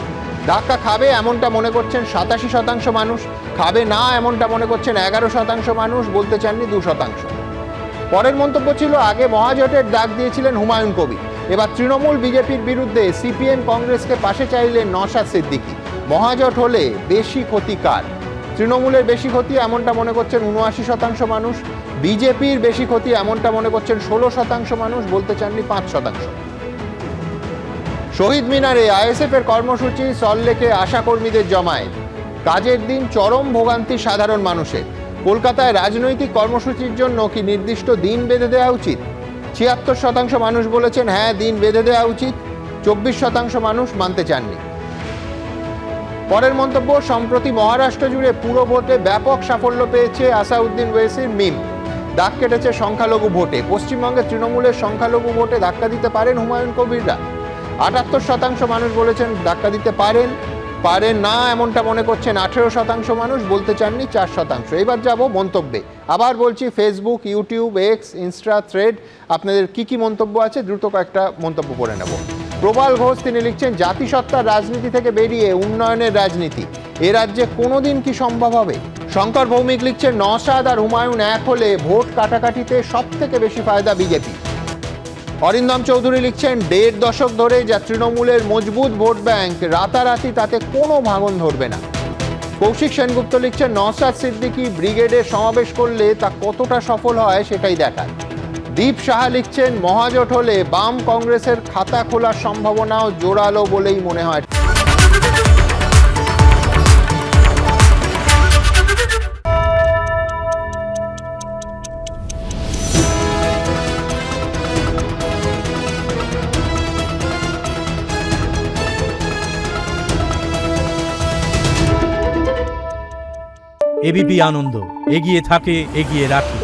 ধাক্কা খাবে এমনটা মনে করছেন 87% মানুষ, খাবে না এমনটা মনে করছেন 11% মানুষ, বলতে চাননি 2%। পরের মন্তব্য ছিল আগে মহাজোটের ডাক দিয়েছিলেন হুমায়ুন কবির, এবার তৃণমূল বিজেপির বিরুদ্ধে সিপিএম কংগ্রেসকে পাশে চাইলেন নওশাদ সিদ্দিকী। মহাজোট হলে বেশি ক্ষতি কার? তৃণমূলের বেশি ক্ষতি এমনটা মনে করছেন 79% মানুষ, বিজেপির বেশি ক্ষতি এমনটা মনে করছেন 16% মানুষ, বলতে চাননি 5%। শহীদ মিনারে আইএসএফ এর কর্মসূচি, সল্টলেকে আশাকর্মীদের জমায়েত, কাজের দিন চরম ভোগান্তি সাধারণ মানুষের। কলকাতায় রাজনৈতিক কর্মসূচির জন্য কি নির্দিষ্ট দিন বেঁধে দেওয়া উচিত? 76% মানুষ বলেছেন হ্যাঁ, দিন বেঁধে দেওয়া উচিত, 24% মানুষ মানতে চাননি। পরের মন্তব্য, সম্প্রতি মহারাষ্ট্র জুড়ে পুরো ভোটে ব্যাপক সাফল্য পেয়েছে আসাউদ্দিন ওয়েসির মিম, দাগ কেটেছে সংখ্যালঘু ভোটে। পশ্চিমবঙ্গে তৃণমূলের সংখ্যালঘু ভোটে ধাক্কা দিতে পারেন হুমায়ুন কবিররা। 78% মানুষ বলেছেন ধাক্কা দিতে পারেন না এমনটা মনে করছেন 18% মানুষ, বলতে চাননি 4%। এবার যাব মন্তব্যে। আবার বলছি, Facebook, YouTube, x, Insta, thread, আপনাদের কি মন্তব্য আছে দ্রুত কয়েকটা মন্তব্য পড়ে নেব। প্রবাল ঘোষ তিনি লিখছেন, জাতিসত্তার রাজনীতি থেকে বেরিয়ে উন্নয়নের রাজনীতি এ রাজ্যে কোনোদিন কি সম্ভব হবে? শঙ্কর ভৌমিক লিখছেন, নওশাদ আর হুমায়ুন এক হলে ভোট কাটাকাটিতে সব থেকে বেশি ফায়দা বিজেপি। অরিন্দম চৌধুরী লিখছেন, 1.5 দশক ধরে যা তৃণমূলের মজবুত ভোট ব্যাংক, রাতারাতি তাতে কোনো ভাঙন ধরবে না। কৌশিক সেনগুপ্ত লিখছেন, নওশাদ সিদ্দিকী ব্রিগেডে সমাবেশ করলে তা কতটা সফল হয় সেটাই দেখার। দীপ সাহা লিখছেন, মহাজোট হলে বাম কংগ্রেসের খাতা খোলার সম্ভাবনাও জোরালো বলেই মনে হয়। এবিপি আনন্দ, এগিয়ে থাকে, এগিয়ে রাখে।